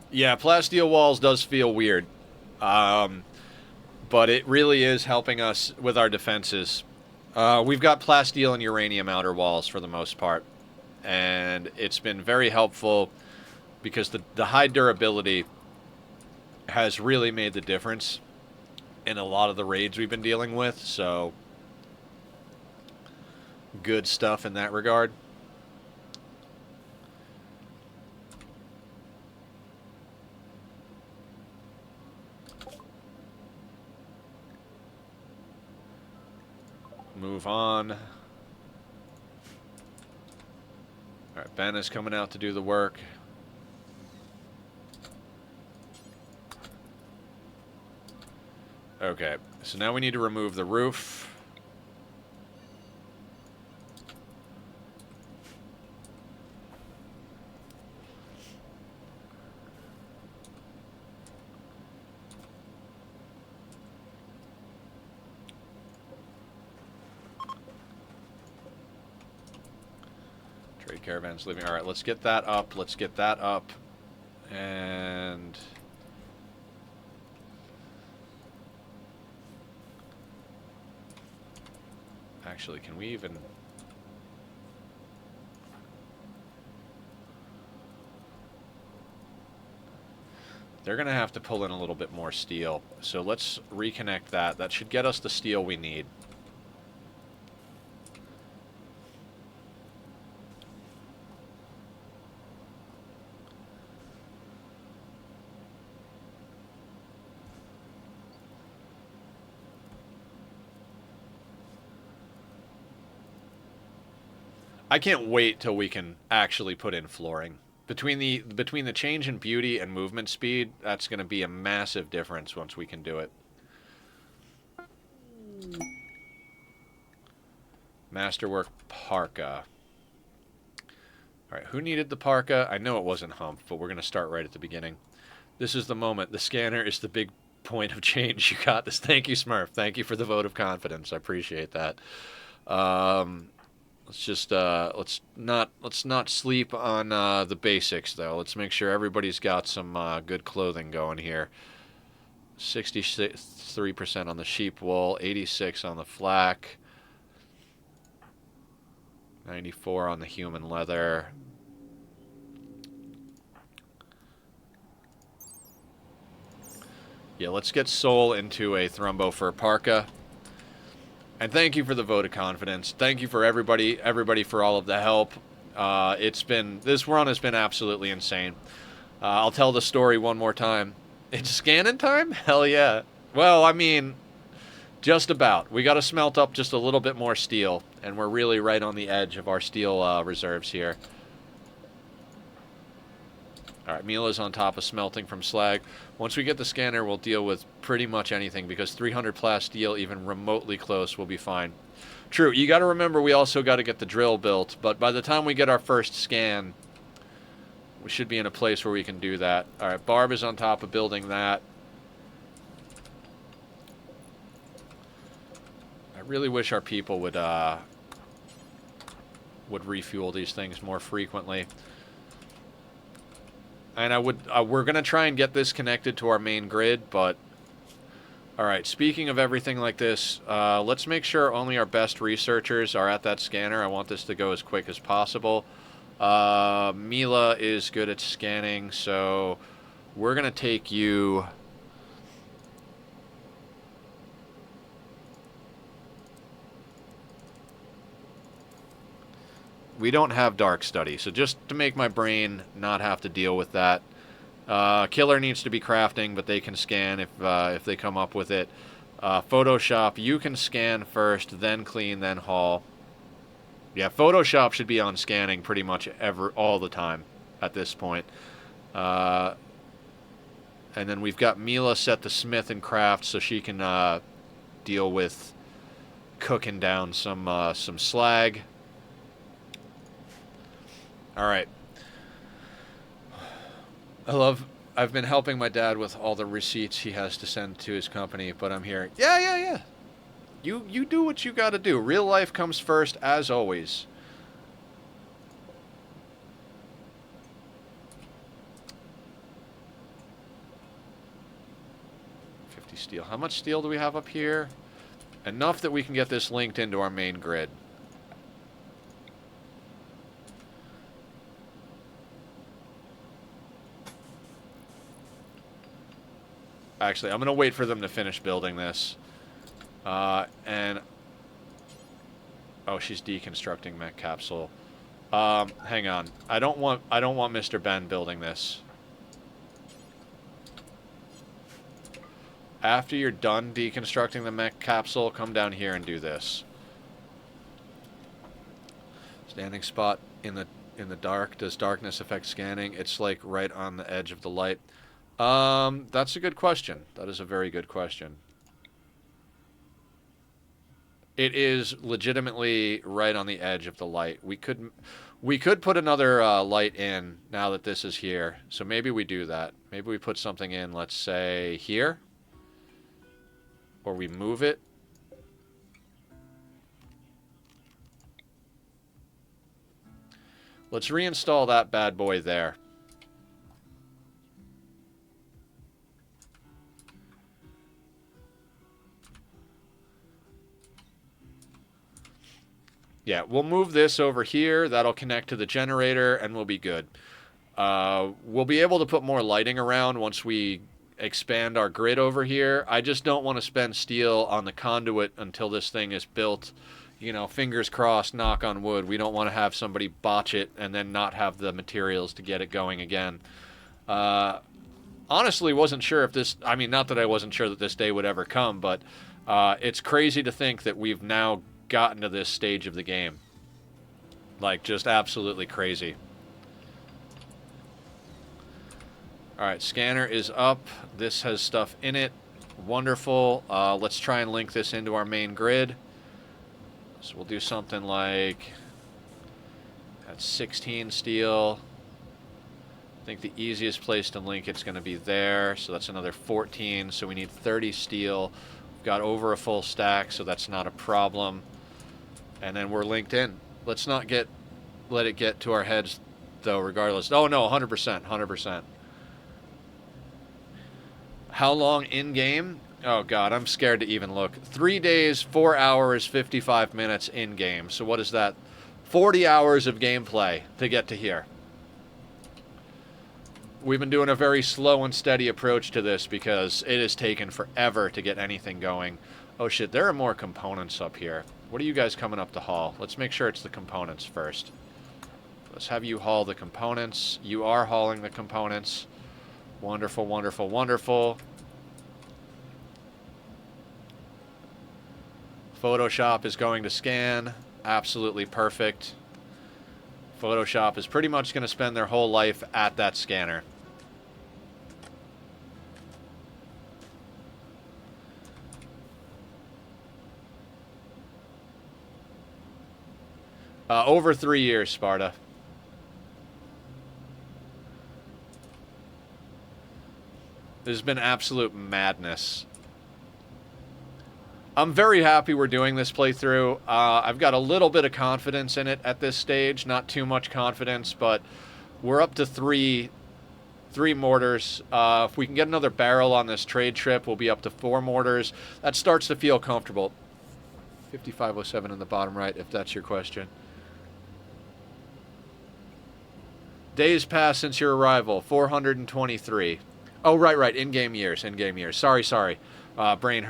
Yeah, plasteel walls does feel weird. But it really is helping us with our defenses. We've got plasteel and uranium outer walls for the most part, and it's been very helpful because the high durability has really made the difference in a lot of the raids we've been dealing with, so good stuff in that regard. Move on. All right, Ben is coming out to do the work. Okay, so now we need to remove the roof. Caravan's leaving. All right, let's get that up. And actually, can we even... They're going to have to pull in a little bit more steel. So let's reconnect that. That should get us the steel we need. I can't wait till we can actually put in flooring. Between the change in beauty and movement speed, that's going to be a massive difference once we can do it. Masterwork parka. All right, who needed the parka? I know it wasn't Hump, but we're going to start right at the beginning. This is the moment. The scanner is the big point of change. You got this. Thank you, Smurf. Thank you for the vote of confidence. I appreciate that. Let's just let's not sleep on the basics though. Let's make sure everybody's got some good clothing going here. 63% on the sheep wool, 86 on the flack, 94 on the human leather. Yeah, let's get Soul into a Thrumbo fur parka. And thank you for the vote of confidence. Thank you for everybody for all of the help. This run has been absolutely insane. I'll tell the story one more time. It's scanning time? Hell yeah. Well, I mean, just about. We got to smelt up just a little bit more steel, and we're really right on the edge of our steel reserves here. All right, Mila's on top of smelting from slag. Once we get the scanner, we'll deal with pretty much anything, because 300 plas steel, even remotely close, will be fine. True, you got to remember we also got to get the drill built, but by the time we get our first scan, we should be in a place where we can do that. All right, Barb is on top of building that. I really wish our people would refuel these things more frequently. And we're going to try and get this connected to our main grid, but... Alright, speaking of everything like this, let's make sure only our best researchers are at that scanner. I want this to go as quick as possible. Mila is good at scanning, so we're going to take you... We don't have Dark Study, so just to make my brain not have to deal with that. Killer needs to be crafting, but they can scan if they come up with it. Photoshop, you can scan first, then clean, then haul. Yeah, Photoshop should be on scanning pretty much all the time at this point. And then we've got Mila set to smith and craft, so she can deal with cooking down some slag. All right. I've been helping my dad with all the receipts he has to send to his company, but I'm here. Yeah. You do what you got to do. Real life comes first, as always. Steel. How much steel do we have up here? Enough that we can get this linked into our main grid. Actually, I'm going to wait for them to finish building this. And... Oh, she's deconstructing mech capsule. Hang on. I don't want Mr. Ben building this. After you're done deconstructing the mech capsule, come down here and do this. Standing spot in the dark. Does darkness affect scanning? It's like right on the edge of the light. That's a good question. That is a very good question. It is legitimately right on the edge of the light. We could put another light in now that this is here. So maybe we do that. Maybe we put something in, let's say, here. Or we move it. Let's reinstall that bad boy there. Yeah, we'll move this over here. That'll connect to the generator, and we'll be good. We'll be able to put more lighting around once we expand our grid over here. I just don't want to spend steel on the conduit until this thing is built. You know, fingers crossed, knock on wood. We don't want to have somebody botch it and then not have the materials to get it going again. Honestly, wasn't sure if this... I mean, not that I wasn't sure that this day would ever come, but it's crazy to think that we've now gotten to this stage of the game. Like, just absolutely crazy. Alright, scanner is up. This has stuff in it. Wonderful. Let's try and link this into our main grid. So we'll do something like... That's 16 steel. I think the easiest place to link it's going to be there, so that's another 14, so we need 30 steel. We've got over a full stack, so that's not a problem. And then we're linked in. Let's not let it get to our heads, though, regardless. Oh, no, 100%, 100%. How long in-game? Oh, God, I'm scared to even look. 3 days, 4 hours, 55 minutes in-game. So what is that? 40 hours of gameplay to get to here. We've been doing a very slow and steady approach to this because it has taken forever to get anything going. Oh, shit, there are more components up here. What are you guys coming up to haul? Let's make sure it's the components first. Let's have you haul the components. You are hauling the components. Wonderful, wonderful, wonderful. Photoshop is going to scan. Absolutely perfect. Photoshop is pretty much going to spend their whole life at that scanner. Over 3 years, Sparta. This has been absolute madness. I'm very happy we're doing this playthrough. I've got a little bit of confidence in it at this stage. Not too much confidence, but we're up to three mortars. If we can get another barrel on this trade trip, we'll be up to 4 mortars. That starts to feel comfortable. 5507 in the bottom right, if that's your question. Days passed since your arrival, 423. Oh, right, in-game years, in-game years. Sorry. Brain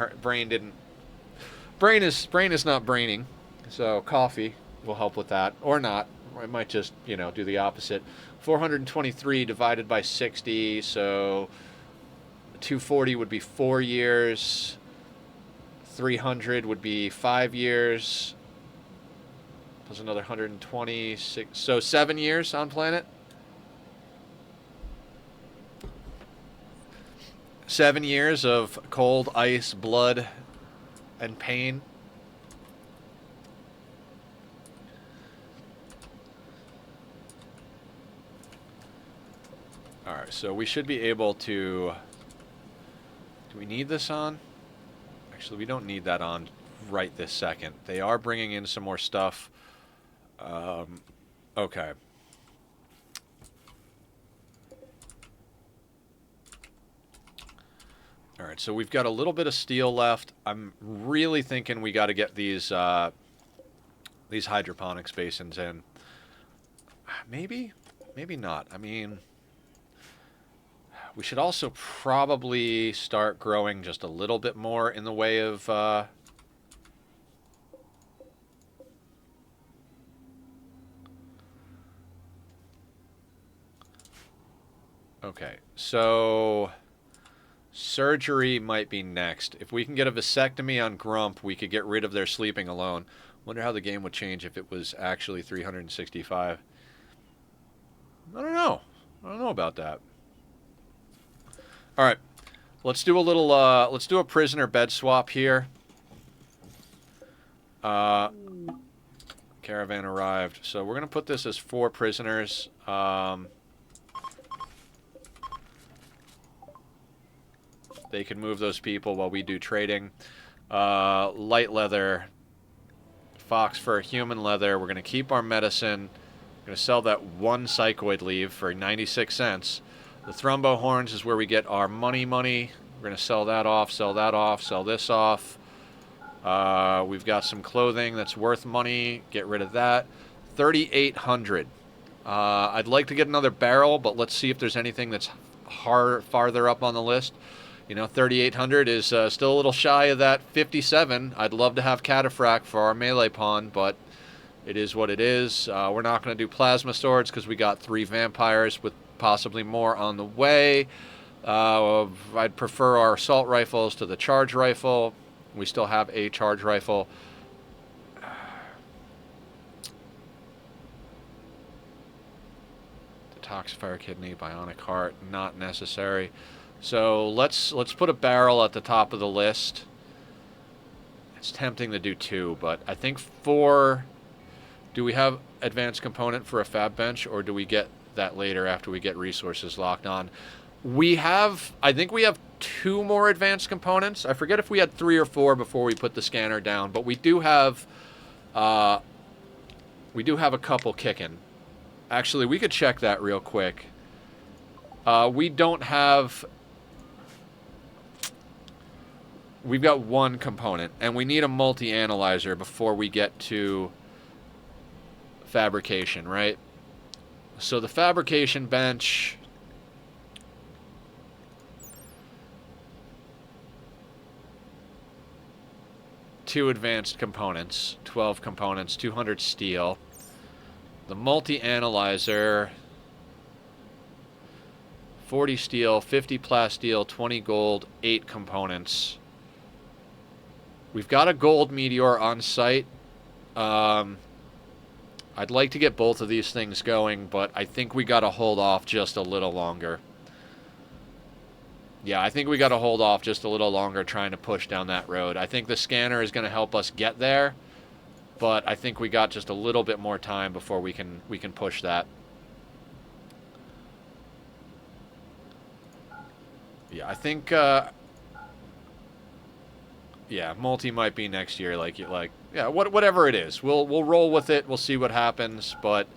is not braining, so coffee will help with that, or not. I might just, do the opposite. 423 divided by 60, so 240 would be 4 years. 300 would be 5 years. Plus another 126, so 7 years on planet. 7 years of cold, ice, blood, and pain. Alright, so we should be able to... Do we need this on? Actually, we don't need that on right this second. They are bringing in some more stuff. Okay. Alright, so we've got a little bit of steel left. I'm really thinking we got to get these hydroponics basins in. Maybe not. I mean, we should also probably start growing just a little bit more in the way of... Okay, so... Surgery might be next. If we can get a vasectomy on Grump, we could get rid of their sleeping alone. Wonder how the game would change if it was actually 365. I don't know about that. All right, let's do a little. Let's do a prisoner bed swap here. Caravan arrived, so we're gonna put this as 4 prisoners. They can move those people while we do trading. Light leather, fox fur, human leather. We're going to keep our medicine. We're going to sell that 1 psychoid leaf for 96 cents. The thrombo horns is where we get our money. We're going to sell that off, sell this off. We've got some clothing that's worth money. Get rid of that. 3,800. I'd like to get another barrel, but let's see if there's anything that's farther up on the list. 3,800 is still a little shy of that 57. I'd love to have Cataphract for our melee pawn, but it is what it is. We're not going to do plasma swords because we got 3 vampires with possibly more on the way. I'd prefer our assault rifles to the charge rifle. We still have a charge rifle. Detoxifier kidney, bionic heart, not necessary. So let's put a barrel at the top of the list. It's tempting to do 2, but I think 4 Do we have advanced component for a fab bench, or do we get that later after we get resources locked on? We have, I think we have 2 more advanced components. I forget if we had 3 or 4 before we put the scanner down, but we do have a couple kicking. Actually, we could check that real quick. We don't have... We've got 1 component, and we need a multi-analyzer before we get to fabrication, right? So the fabrication bench... 2 advanced components, 12 components, 200 steel. The multi-analyzer, 40 steel, 50 plasteel, 20 gold, 8 components. We've got a gold meteor on site. I'd like to get both of these things going, but I think we got to hold off just a little longer. Yeah, I think we got to hold off just a little longer trying to push down that road. I think the scanner is going to help us get there, but I think we got just a little bit more time before we can push that. Yeah, I think yeah, multi might be next year yeah, whatever it is. We'll roll with it. We'll see what happens, but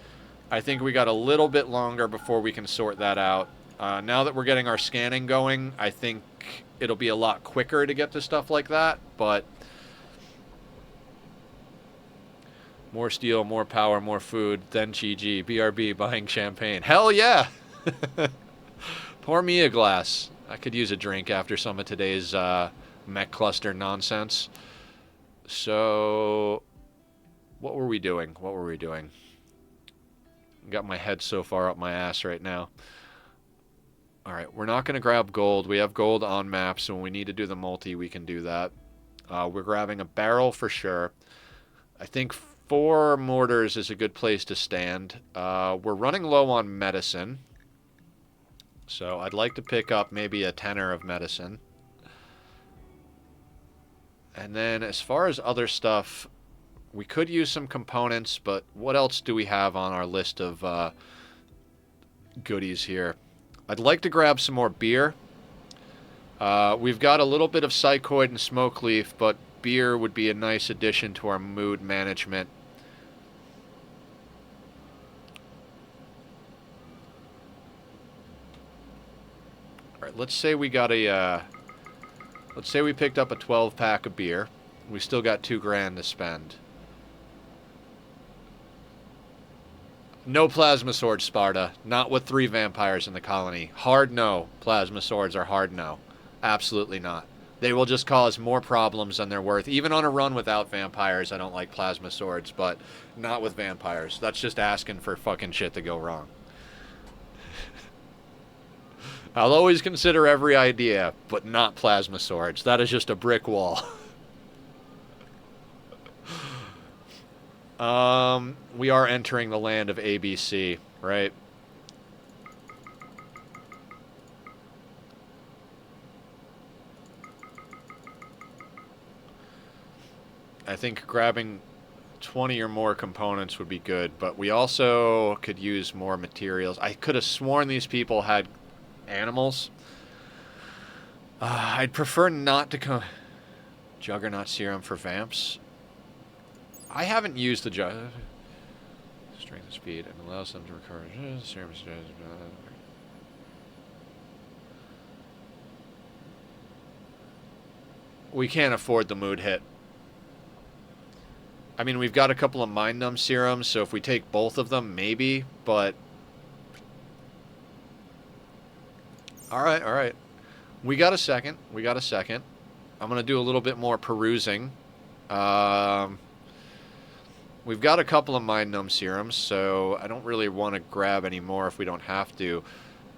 I think we got a little bit longer before we can sort that out. Now that we're getting our scanning going, I think it'll be a lot quicker to get to stuff like that, but more steel, more power, more food, then GG, BRB, buying champagne. Hell yeah! Pour me a glass. I could use a drink after some of today's mech cluster nonsense. So, what were we doing? Got my head so far up my ass right now. Alright, we're not going to grab gold. We have gold on map, so when we need to do the multi, we can do that. We're grabbing a barrel for sure. I think 4 mortars is a good place to stand. We're running low on medicine, so I'd like to pick up maybe a tenner of medicine. And then as far as other stuff, we could use some components, but what else do we have on our list of goodies here? I'd like to grab some more beer. We've got a little bit of psychoid and smoke leaf, but beer would be a nice addition to our mood management. Alright, let's say we got a... let's say we picked up a 12-pack of beer. We still got $2,000 to spend. No plasma swords, Sparta. Not with 3 vampires in the colony. Hard no. Plasma swords are hard no. Absolutely not. They will just cause more problems than they're worth. Even on a run without vampires, I don't like plasma swords, but not with vampires. That's just asking for fucking shit to go wrong. I'll always consider every idea, but not plasma swords. That is just a brick wall. We are entering the land of ABC, right? I think grabbing 20 or more components would be good, but we also could use more materials. I could have sworn these people had animals. I'd prefer not to Juggernaut serum for vamps. I haven't used the strength and speed and allows them to recover serum. We can't afford the mood hit. I mean, we've got a couple of mind numb serums, so if we take both of them, maybe, but alright, alright. We got a second. I'm going to do a little bit more perusing. We've got a couple of mind numb serums, so I don't really want to grab any more if we don't have to.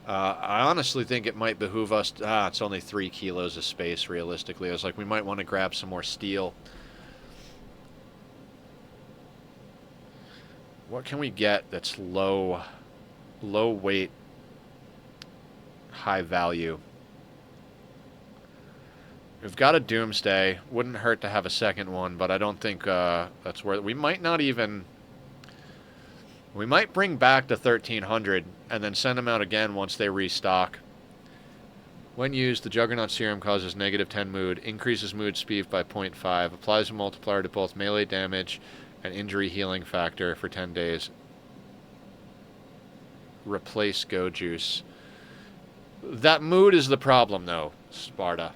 I honestly think it might behoove us to, it's only 3 kilos of space, realistically. I was like, we might want to grab some more steel. What can we get that's low weight, high value? We've got a Doomsday. Wouldn't hurt to have a second one, but I don't think that's worth it. We might not even... We might bring back the 1300 and then send them out again once they restock. When used, the Juggernaut Serum causes negative 10 mood, increases mood speed by 0.5, applies a multiplier to both melee damage and injury healing factor for 10 days. Replace Go Juice. That mood is the problem, though, Sparta.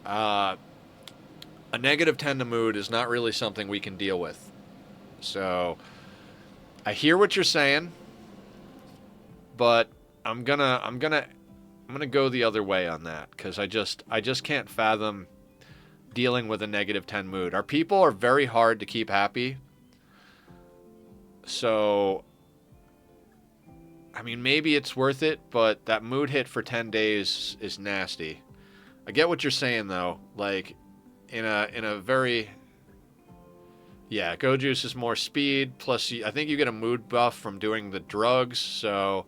A negative 10 to mood is not really something we can deal with. So, I hear what you're saying, but I'm gonna go the other way on that, because I just can't fathom dealing with a negative 10 mood. Our people are very hard to keep happy. So, I mean, maybe it's worth it, but that mood hit for 10 days is nasty. I get what you're saying, though. Like, in a very... Yeah, Go Juice is more speed, plus I think you get a mood buff from doing the drugs, so...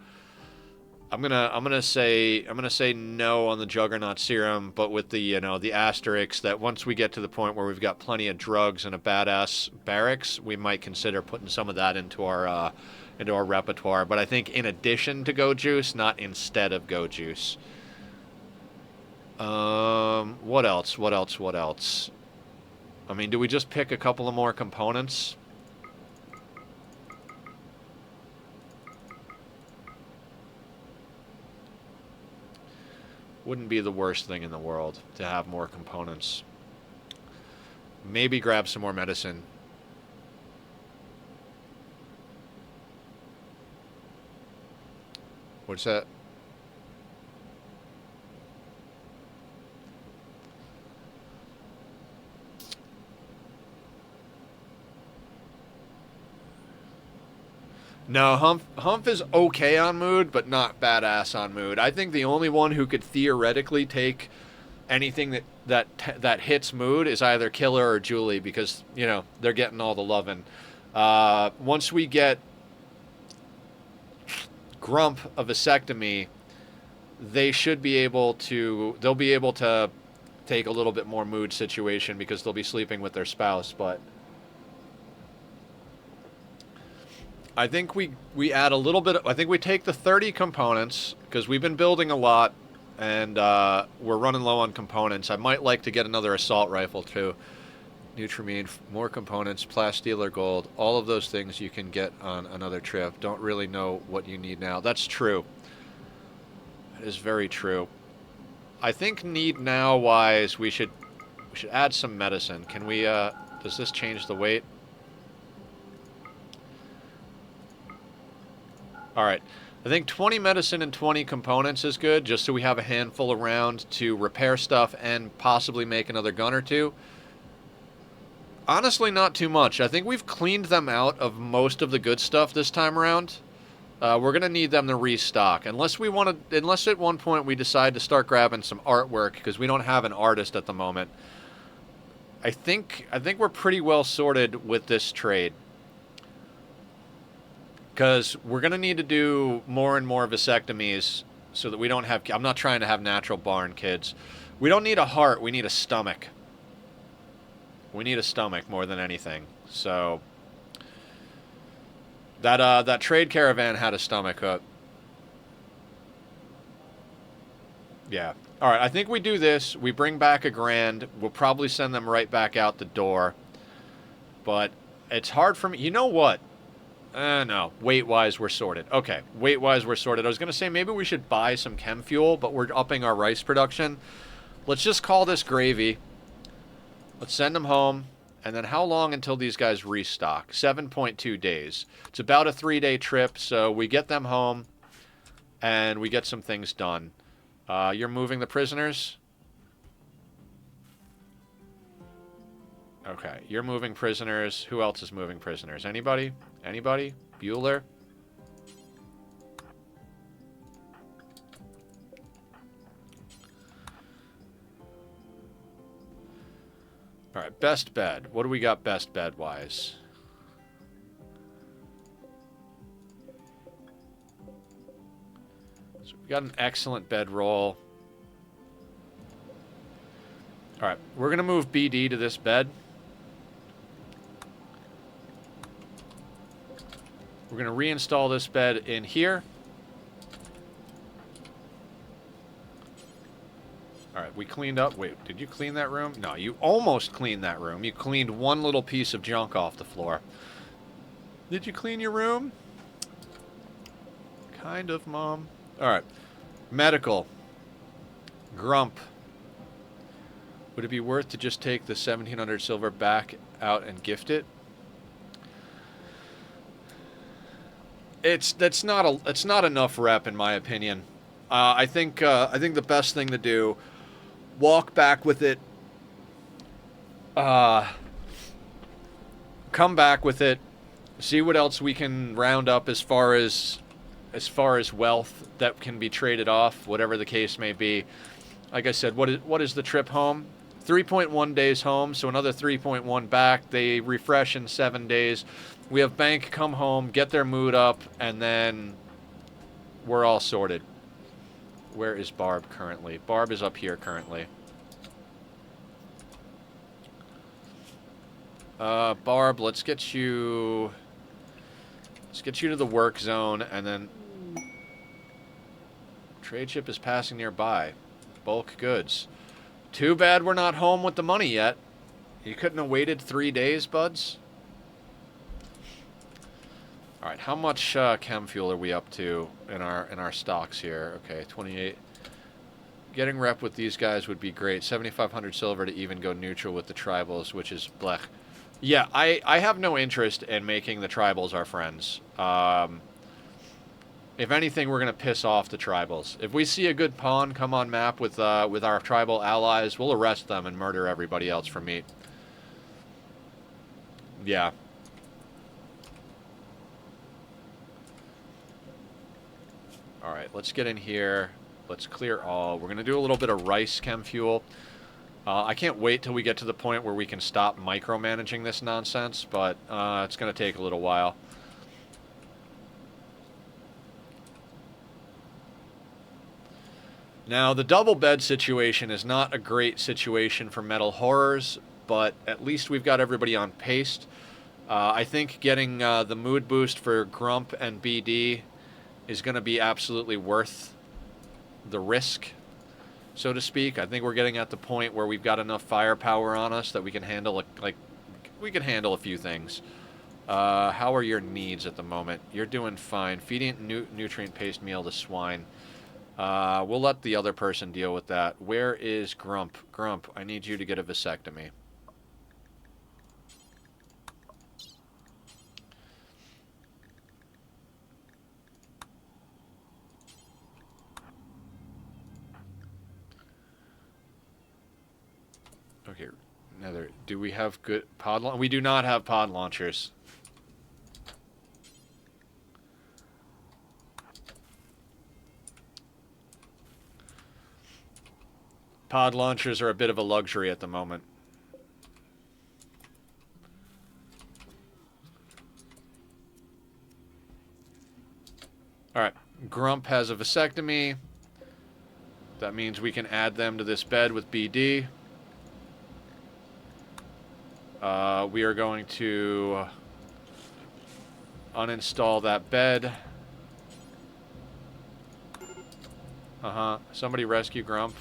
I'm gonna say no on the Juggernaut Serum, but with the the asterisk that once we get to the point where we've got plenty of drugs and a badass barracks, we might consider putting some of that into our repertoire. But I think in addition to Go Juice, not instead of Go Juice. What else? What else? What else? I mean, do we just pick a couple of more components? Wouldn't be the worst thing in the world to have more components. Maybe grab some more medicine. What's that? No, Humph is okay on mood, but not badass on mood. I think the only one who could theoretically take anything that hits mood is either Killer or Julie, because, you know, they're getting all the lovin'. Once we get Grump a vasectomy, they'll be able to take a little bit more mood situation because they'll be sleeping with their spouse, but... I think we add a little bit. I think we take the 30 components, because we've been building a lot, and we're running low on components. I might like to get another assault rifle too. Nutramine, more components, plasteel gold, all of those things you can get on another trip. Don't really know what you need now. That's true. That is very true. I think need now wise we should add some medicine. Can we? Does this change the weight? Alright, I think 20 medicine and 20 components is good, just so we have a handful around to repair stuff and possibly make another gun or two. Honestly, not too much. I think we've cleaned them out of most of the good stuff this time around. We're going to need them to restock. Unless at one point we decide to start grabbing some artwork, because we don't have an artist at the moment. I think we're pretty well sorted with this trade. Because we're going to need to do more and more vasectomies so that we don't have... I'm not trying to have natural born kids. We don't need a heart, we need a stomach. We need a stomach more than anything. So... That trade caravan had a stomach hook. Yeah. Alright, I think we do this. We bring back $1,000. We'll probably send them right back out the door. But it's hard for me... You know what? No. Weight-wise, we're sorted. Okay. Weight-wise, we're sorted. I was going to say maybe we should buy some chem fuel, but we're upping our rice production. Let's just call this gravy. Let's send them home. And then how long until these guys restock? 7.2 days. It's about a 3-day trip, so we get them home, and we get some things done. You're moving the prisoners? Okay, you're moving prisoners. Who else is moving prisoners? Anybody? Anybody? Bueller? Alright, best bed. What do we got best bed-wise? So we got an excellent bedroll. Alright, we're going to move BD to this bed. We're going to reinstall this bed in here. All right, we cleaned up. Wait, did you clean that room? No, you almost cleaned that room. You cleaned one little piece of junk off the floor. Did you clean your room? Kind of, Mom. All right. Medical. Grump. Would it be worth to just take the 1,700 silver back out and gift it? It's not enough rep in my opinion. I think the best thing to do, walk back with it. Come back with it. See what else we can round up as far as wealth that can be traded off, whatever the case may be. Like I said, what is the trip home? 3.1 days home, so another 3.1 back. They refresh in 7 days. We have bank come home, get their mood up, and then we're all sorted. Where is Barb currently? Barb is up here currently. Barb, let's get you to the work zone, and then trade ship is passing nearby. Bulk goods. Too bad we're not home with the money yet. You couldn't have waited 3 days, buds? All right, how much chem fuel are we up to in our stocks here? Okay, 28. Getting rep with these guys would be great. 7,500 silver to even go neutral with the tribals, which is blech. Yeah, I have no interest in making the tribals our friends. If anything, we're going to piss off the tribals. If we see a good pawn come on map with our tribal allies, we'll arrest them and murder everybody else for meat. Yeah. All right, let's get in here. Let's clear all. We're going to do a little bit of rice chem fuel. I can't wait till we get to the point where we can stop micromanaging this nonsense, but it's going to take a little while. Now, the double bed situation is not a great situation for metal horrors, but at least we've got everybody on paste. I think getting the mood boost for Grump and BD is going to be absolutely worth the risk, so to speak. I think we're getting at the point where we've got enough firepower on us that we can handle we can handle a few things. How are your needs at the moment? You're doing fine. Feeding nutrient paste meal to swine. We'll let the other person deal with that. Where is Grump? Grump, I need you to get a vasectomy. Okay, Nether, do we have good pod launchers? We do not have pod launchers. Pod launchers are a bit of a luxury at the moment. Alright, Grump has a vasectomy. That means we can add them to this bed with BD. We are going to uninstall that bed. Somebody rescue Grump.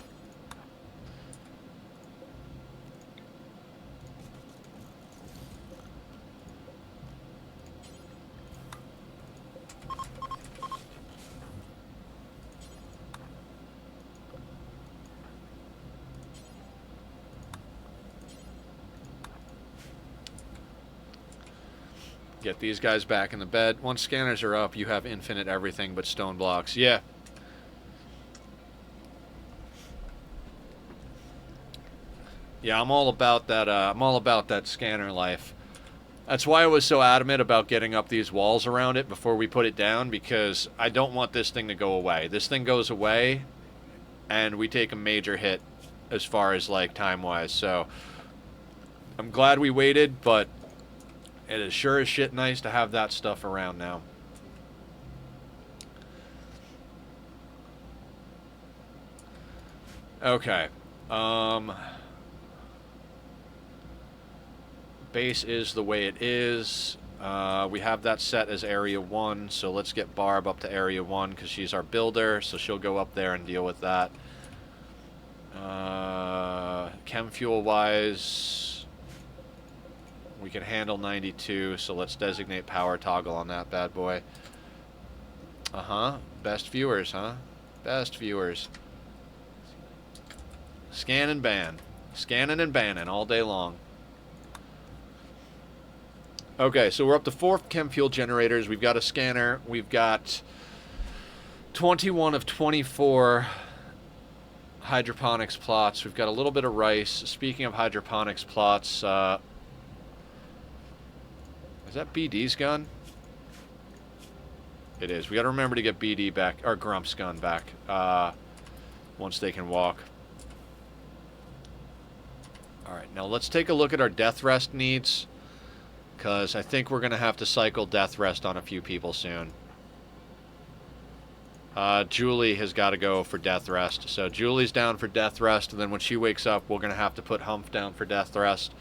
Get these guys back in the bed. Once scanners are up, you have infinite everything but stone blocks. Yeah. Yeah, I'm all about that. I'm all about that scanner life. That's why I was so adamant about getting up these walls around it before we put it down, because I don't want this thing to go away. This thing goes away, and we take a major hit as far as, like, time-wise. So, I'm glad we waited, but it is sure as shit nice to have that stuff around now. Okay. Base is the way it is. We have that set as Area 1, so let's get Barb up to Area 1 because she's our builder, so she'll go up there and deal with that. Chem fuel-wise, we can handle 92, so let's designate power toggle on that bad boy. Uh-huh. Best viewers, huh? Best viewers. Scan and ban. Scanning and banning all day long. Okay, so we're up to 4 chem fuel generators. We've got a scanner. We've got 21 of 24 hydroponics plots. We've got a little bit of rice. Speaking of hydroponics plots, is that BD's gun? It is. We got to remember to get BD back, or Grump's gun back, once they can walk. Alright, now let's take a look at our death rest needs, because I think we're going to have to cycle death rest on a few people soon. Julie has got to go for death rest. So Julie's down for death rest, and then when she wakes up, we're going to have to put Humph down for death rest.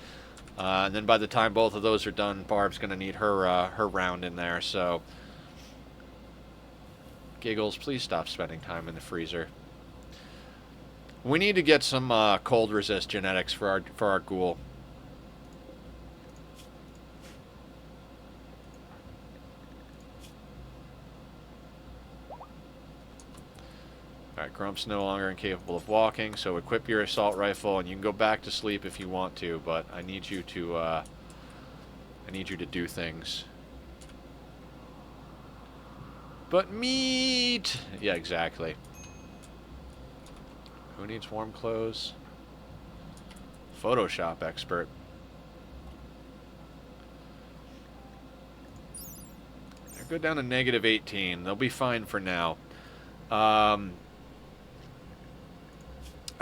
And then by the time both of those are done, Barb's going to need her her round in there. So, Giggles, please stop spending time in the freezer. We need to get some cold resist genetics for our ghoul. Alright, Grump's no longer incapable of walking, so equip your assault rifle, and you can go back to sleep if you want to, but I need you to do things. But meat! Yeah, exactly. Who needs warm clothes? Photoshop expert. They're good down to negative 18. They'll be fine for now.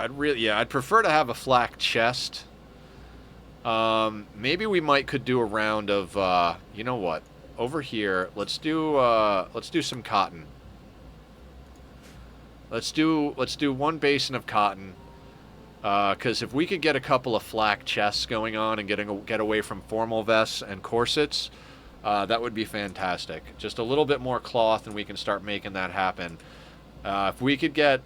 I'd prefer to have a flak chest. Maybe we could do a round of, you know what? Over here, let's do some cotton. Let's do one basin of cotton. Because if we could get a couple of flak chests going on and get away from formal vests and corsets, that would be fantastic. Just a little bit more cloth, and we can start making that happen. If we could get,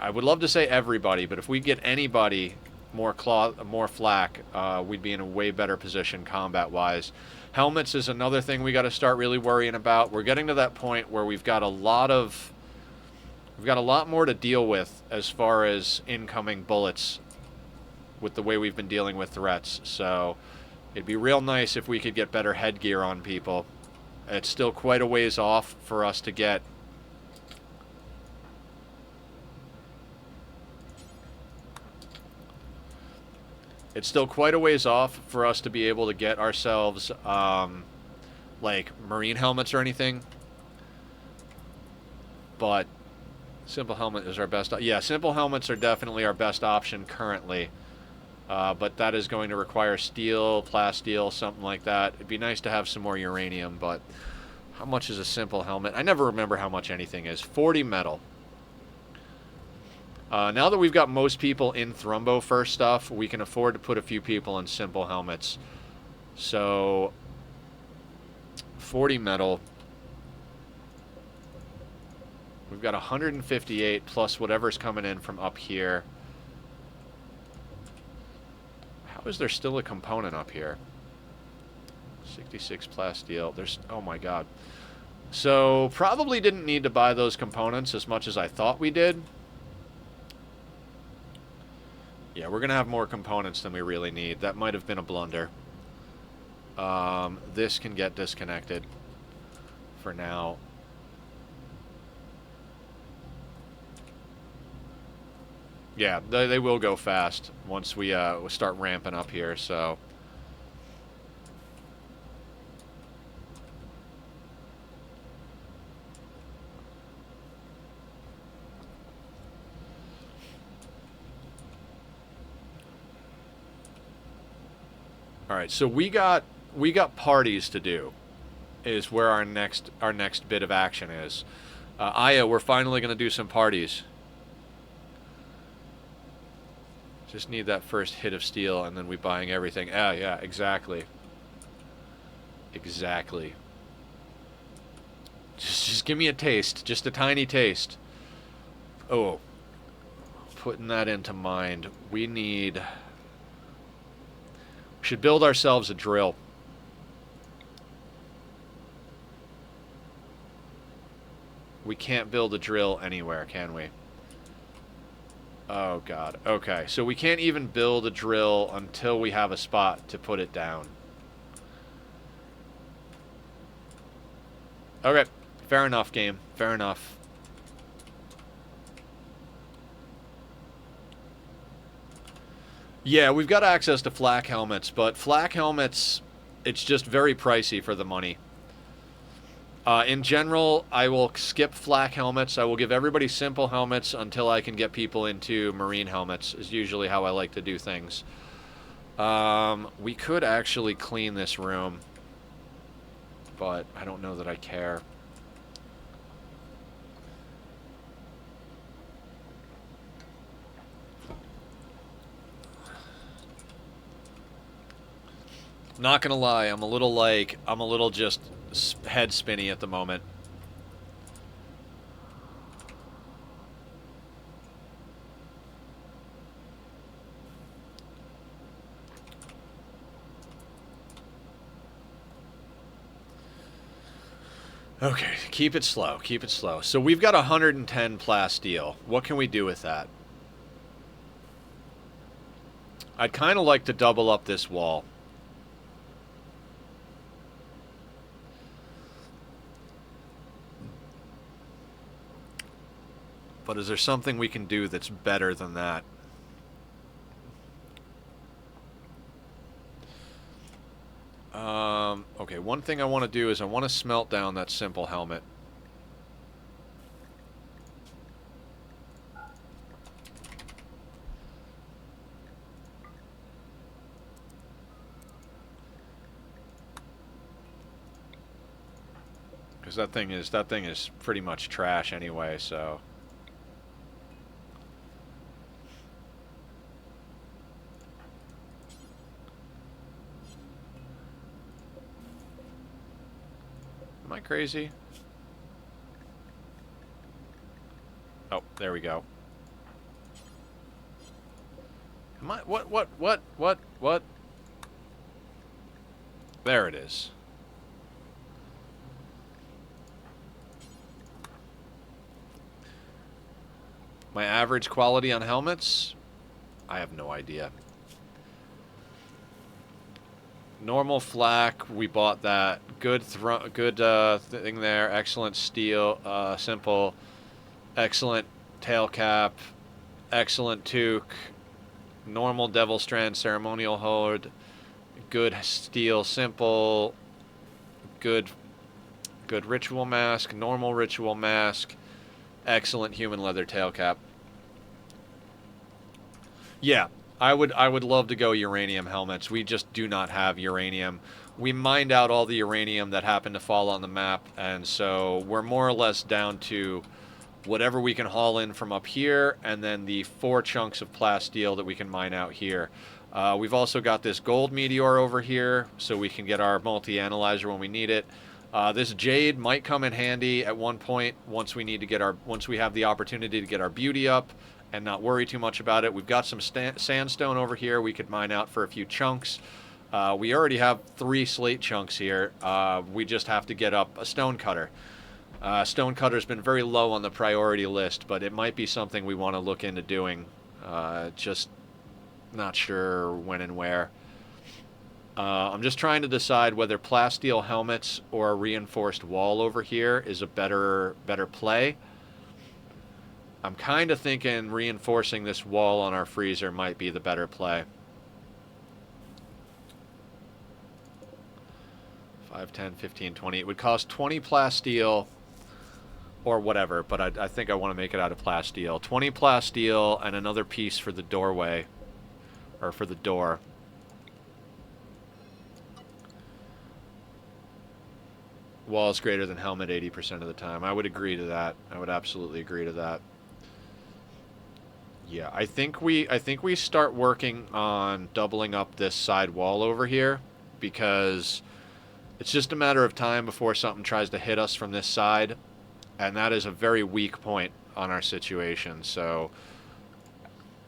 I would love to say everybody, but if we get anybody more cloth, more flak, we'd be in a way better position combat-wise. Helmets is another thing we got to start really worrying about. We're getting to that point where we've got a lot more to deal with as far as incoming bullets with the way we've been dealing with threats. So it'd be real nice if we could get better headgear on people. It's still quite a ways off for us to get be able to get ourselves, like, marine helmets or anything. But simple helmet is our best. Yeah, simple helmets are definitely our best option currently. But that is going to require steel, plasteel, something like that. It'd be nice to have some more uranium, but how much is a simple helmet? I never remember how much anything is. 40 metal. Now that we've got most people in Thrumbo first stuff, we can afford to put a few people in simple helmets. So, 40 metal. We've got 158 plus whatever's coming in from up here. How is there still a component up here? 66 plasteel. There's, oh my god. So, probably didn't need to buy those components as much as I thought we did. Yeah, we're going to have more components than we really need. That might have been a blunder. This can get disconnected for now. Yeah, they will go fast once we start ramping up here, so... Alright, so we got parties to do, is where our next bit of action is. Aya, we're finally going to do some parties. Just need that first hit of steel, and then we buying everything. Ah, yeah, exactly. Exactly. Just give me a taste. Just a tiny taste. Oh. Putting that into mind. We should build ourselves a drill. We can't build a drill anywhere, can we? Oh, God. Okay, so we can't even build a drill until we have a spot to put it down. Okay, fair enough, game. Fair enough. Yeah, we've got access to flak helmets, but flak helmets, it's just very pricey for the money. In general, I will skip flak helmets. I will give everybody simple helmets until I can get people into marine helmets, is usually how I like to do things. We could actually clean this room, but I don't know that I care. Not gonna lie, I'm a little just head spinny at the moment. Okay, keep it slow, keep it slow. So we've got 110 plasteel. What can we do with that? I'd kind of like to double up this wall. But is there something we can do that's better than that? Okay, one thing I want to do is I want to smelt down that simple helmet. Because that thing is pretty much trash anyway, so... Am I crazy? Oh, there we go. Am I... What? There it is. My average quality on helmets? I have no idea. Normal flak, we bought that. Good thing there. Excellent steel. Simple. Excellent tail cap. Excellent toque. Normal devil strand ceremonial hood. Good steel simple. Good ritual mask. Normal ritual mask. Excellent human leather tail cap. Yeah, I would love to go uranium helmets. We just do not have uranium. We mined out all the uranium that happened to fall on the map, and so we're more or less down to whatever we can haul in from up here, and then the 4 chunks of plasteel that we can mine out here. We've also got this gold meteor over here, so we can get our multi-analyzer when we need it. This jade might come in handy at one point once we have the opportunity to get our beauty up and not worry too much about it. We've got some sandstone over here we could mine out for a few chunks. We already have 3 slate chunks here. We just have to get up a stone cutter. Stone cutter's been very low on the priority list, but it might be something we want to look into doing. Just not sure when and where. I'm just trying to decide whether plasteel helmets or a reinforced wall over here is a better play. I'm kind of thinking reinforcing this wall on our freezer might be the better play. 5, 10, 15, 20. It would cost 20 plasteel or whatever, but I think I want to make it out of plasteel. 20 plasteel and another piece for the doorway, or for the door. Wall's greater than helmet 80% of the time. I would agree to that. I would absolutely agree to that. Yeah, I think we start working on doubling up this side wall over here, because It's just a matter of time before something tries to hit us from this side, and that is a very weak point on our situation. So,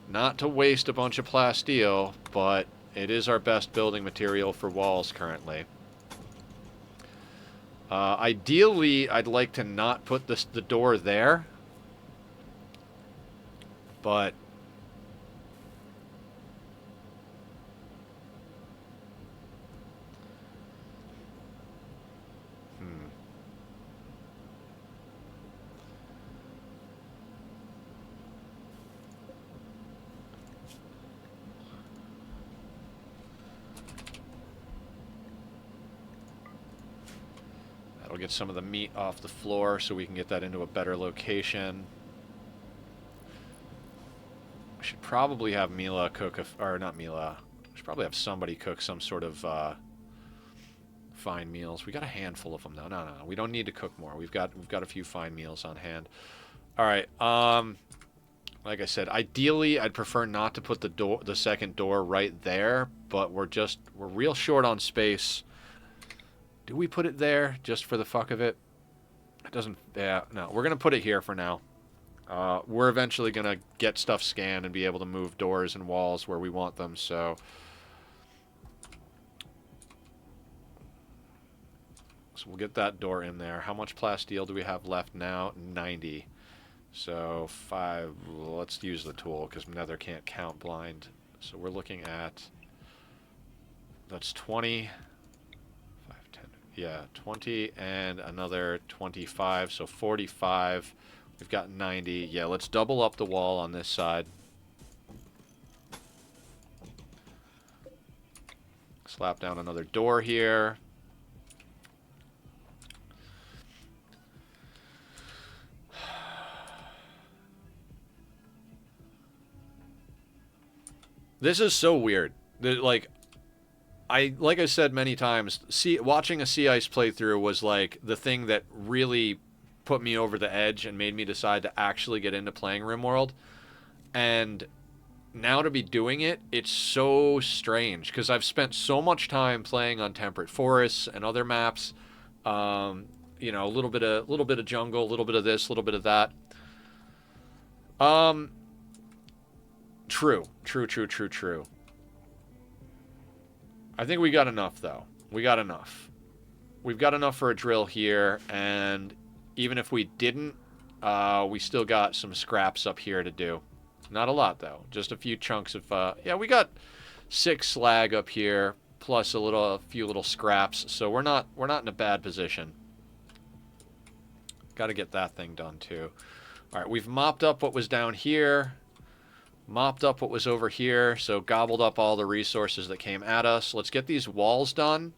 not to waste a bunch of plasteel, but it is our best building material for walls currently. Ideally, I'd like to not put the door there, but that'll get some of the meat off the floor so we can get that into a better location. I should probably have Mila cook, or not Mila. I should probably have somebody cook some sort of fine meals. We got a handful of them though. No, we don't need to cook more. We've got a few fine meals on hand. All right. Like I said, ideally I'd prefer not to put the second door right there, but we're real short on space. Do we put it there just for the fuck of it? It doesn't. Yeah, no. We're gonna put it here for now. We're eventually going to get stuff scanned and be able to move doors and walls where we want them, so we'll get that door in there. How much plasteel do we have left now? 90. So 5, let's use the tool because Nether can't count blind. So we're looking at, that's 20, 5, 10, yeah, 20 and another 25, so 45. We've got 90. Yeah, let's double up the wall on this side. Slap down another door here. This is so weird. Like I said many times, watching a Sea Ice playthrough was like the thing that really put me over the edge and made me decide to actually get into playing Rimworld. And now to be doing it, it's so strange because I've spent so much time playing on temperate forests and other maps. You know, a little bit of jungle, a little bit of this, a little bit of that. True. I think we got enough though. We got enough. We've got enough for a drill here, and even if we didn't, we still got some scraps up here to do. Not a lot, though. Just a few chunks of... yeah, we got 6 slag up here, plus a few little scraps, so we're not in a bad position. Got to get that thing done, too. All right, we've mopped up what was down here. Mopped up what was over here, so gobbled up all the resources that came at us. Let's get these walls done.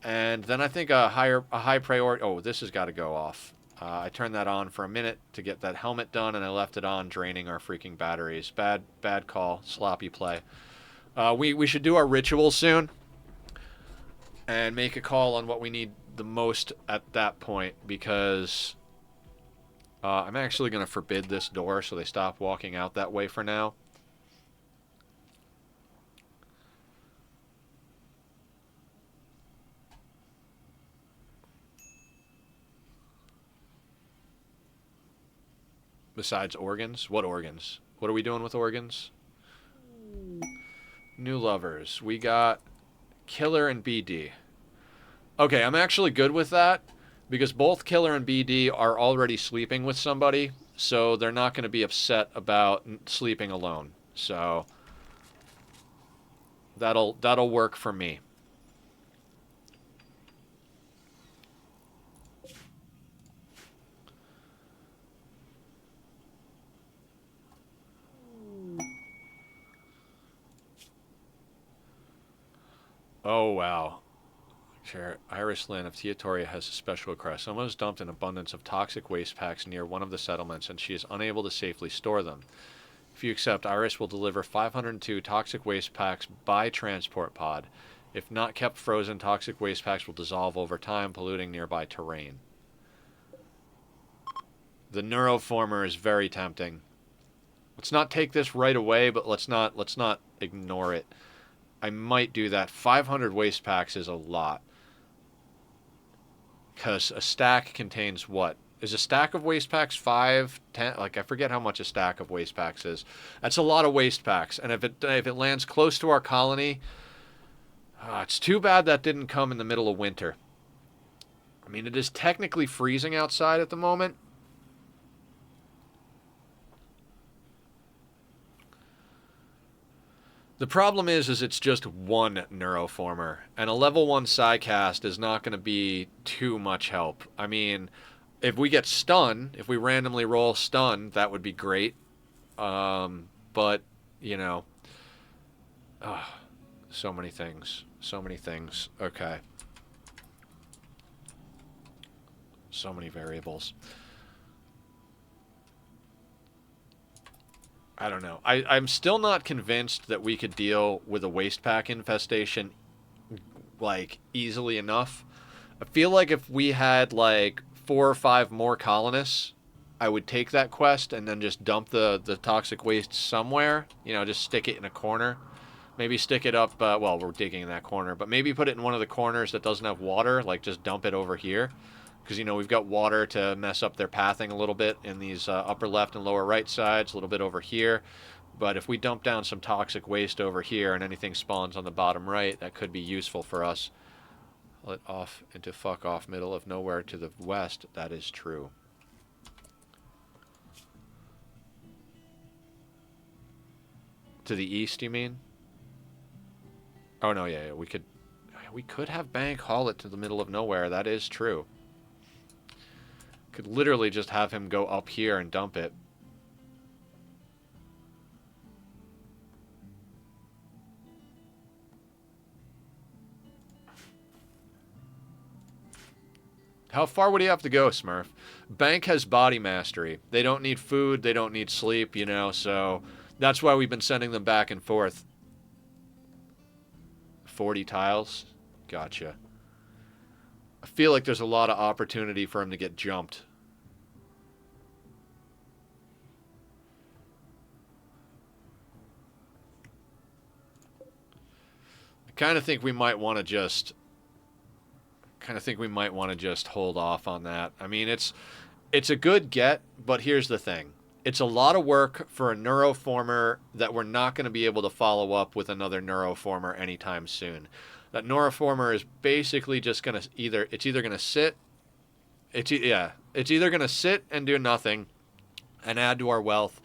And then I think a high priority... Oh, this has got to go off. I turned that on for a minute to get that helmet done, and I left it on, draining our freaking batteries. Bad call. Sloppy play. We should do our ritual soon and make a call on what we need the most at that point, because I'm actually going to forbid this door so they stop walking out that way for now. Besides organs? What organs? What are we doing with organs? New lovers. We got Killer and BD. Okay, I'm actually good with that because both Killer and BD are already sleeping with somebody, so they're not going to be upset about sleeping alone. So that'll work for me. Oh, wow. Sure. Iris Lynn of Teotoria has a special request. Someone has dumped an abundance of toxic waste packs near one of the settlements, and she is unable to safely store them. If you accept, Iris will deliver 502 toxic waste packs by transport pod. If not kept frozen, toxic waste packs will dissolve over time, polluting nearby terrain. The neuroformer is very tempting. Let's not take this right away, but let's not ignore it. I might do that. 500 waste packs is a lot. Because a stack contains what? Is a stack of waste packs 5, 10? Like, I forget how much a stack of waste packs is. That's a lot of waste packs. And if it lands close to our colony, it's too bad that didn't come in the middle of winter. I mean, it is technically freezing outside at the moment. The problem is it's just one neuroformer, and a level 1 Psycast is not going to be too much help. I mean, if we get stun, if we randomly roll stun, that would be great. But, you know, so many things. So many things. Okay. So many variables. I don't know. I'm still not convinced that we could deal with a waste pack infestation, like, easily enough. I feel like if we had, like, 4 or 5 more colonists, I would take that quest and then just dump the toxic waste somewhere. You know, just stick it in a corner. Maybe stick it up, well, we're digging in that corner, but maybe put it in one of the corners that doesn't have water, like just dump it over here. Because, you know, we've got water to mess up their pathing a little bit in these upper left and lower right sides, a little bit over here. But if we dump down some toxic waste over here and anything spawns on the bottom right, that could be useful for us. Let off into fuck off middle of nowhere to the west. That is true. To the east, you mean? Oh, no, yeah, we could have Bank haul it to the middle of nowhere. That is true. Could literally just have him go up here and dump it. How far would he have to go, Smurf? Bank has body mastery. They don't need food, they don't need sleep, you know, so that's why we've been sending them back and forth. 40 tiles? Gotcha. I feel like there's a lot of opportunity for him to get jumped. I kind of think we might want to just hold off on that. I mean, it's a good get, but here's the thing. It's a lot of work for a neuroformer that we're not going to be able to follow up with another neuroformer anytime soon. That neuroformer is basically just going to either going to sit. It's either going to sit and do nothing and add to our wealth,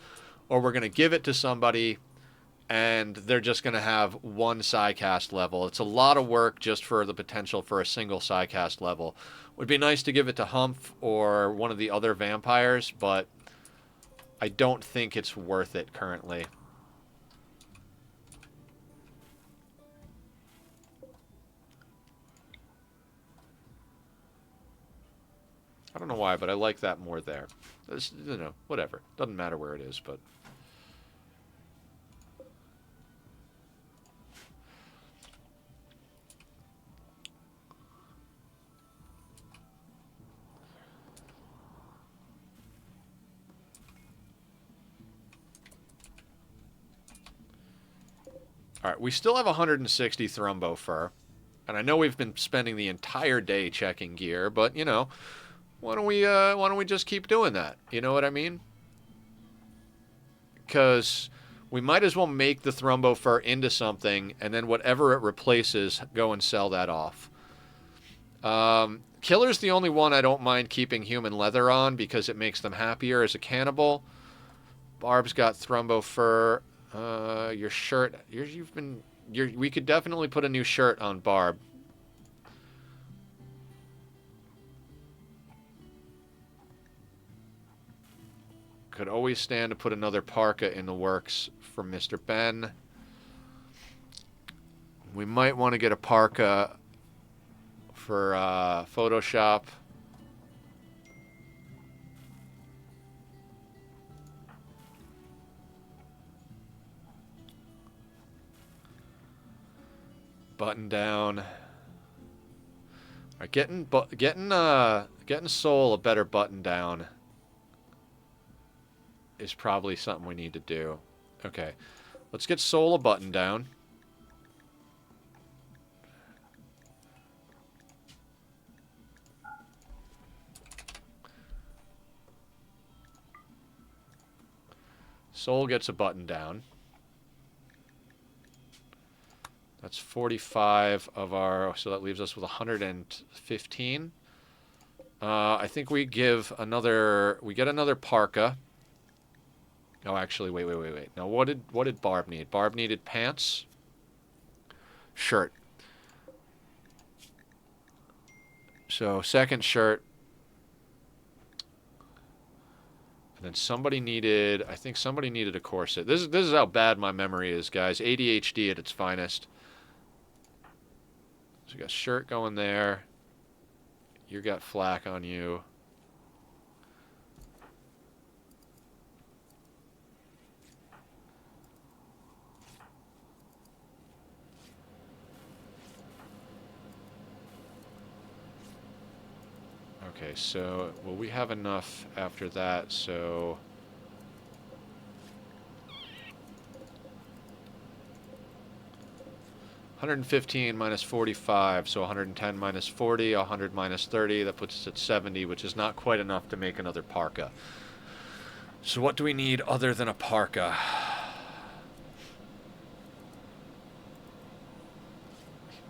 or we're going to give it to somebody and they're just going to have one Psycast level. It's a lot of work just for the potential for a single Psycast level. Would be nice to give it to Humph or one of the other vampires, but I don't think it's worth it currently. I don't know why, but I like that more there. It's, you know, whatever. Doesn't matter where it is, but... Alright, we still have 160 Thrumbo Fur. And I know we've been spending the entire day checking gear, but, you know, why don't we just keep doing that? You know what I mean? Because we might as well make the Thrumbo Fur into something, and then whatever it replaces, go and sell that off. Killer's the only one I don't mind keeping human leather on, because it makes them happier as a cannibal. Barb's got Thrumbo Fur. Your shirt, we could definitely put a new shirt on Barb. Could always stand to put another parka in the works for Mr. Ben. We might want to get a parka for Photoshop. Button down. Alright, getting Soul a better button down is probably something we need to do. Okay. Let's get Soul a button down. Soul gets a button down. That's 45 of our... So that leaves us with 115. I think we give another... We get another parka. Oh, actually, wait. Now, what did Barb need? Barb needed pants. Shirt. So, second shirt. And then somebody needed... I think somebody needed a corset. This is how bad my memory is, guys. ADHD at its finest. So, we got shirt going there. You got flak on you. Okay, so, well, we have enough after that, so... $115 minus 45, so 110 minus 40, 100 minus 30, that puts us at 70, which is not quite enough to make another parka. So what do we need other than a parka?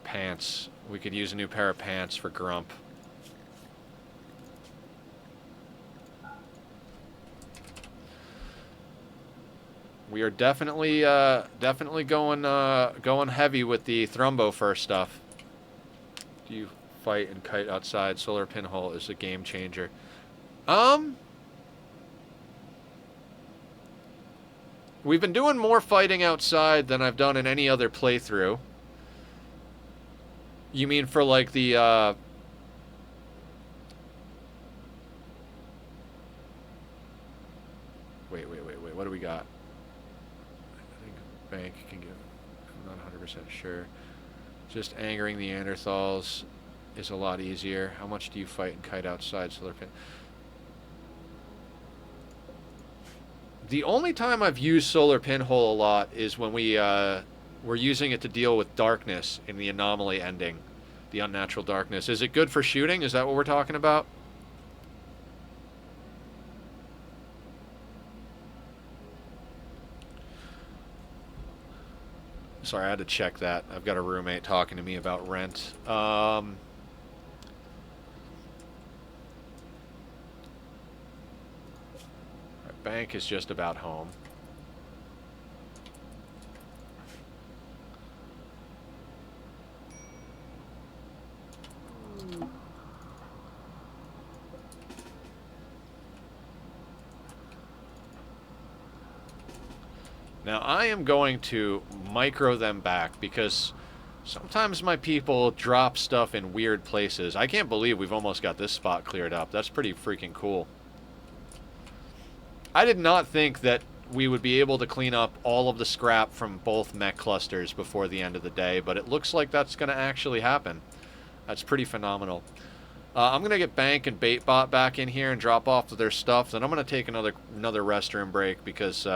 Pants. We could use a new pair of pants for Grump. We are definitely going heavy with the Thrumbo first stuff. Do you fight and kite outside? Solar Pinhole is a game changer. We've been doing more fighting outside than I've done in any other playthrough. You mean for like the Wait, what do we got? Bank can give. I'm not 100% sure. Just angering the Neanderthals is a lot easier. How much do you fight and kite outside Solar Pin? The only time I've used Solar Pinhole a lot is when we're using it to deal with darkness in the anomaly ending. The unnatural darkness. Is it good for shooting? Is that what we're talking about? Sorry, I had to check that. I've got a roommate talking to me about rent. Bank is just about home. Now, I am going to micro them back because sometimes my people drop stuff in weird places. I can't believe we've almost got this spot cleared up. That's pretty freaking cool. I did not think that we would be able to clean up all of the scrap from both mech clusters before the end of the day, but it looks like that's going to actually happen. That's pretty phenomenal. I'm going to get Bank and Baitbot back in here and drop off their stuff. Then I'm going to take another restroom break because...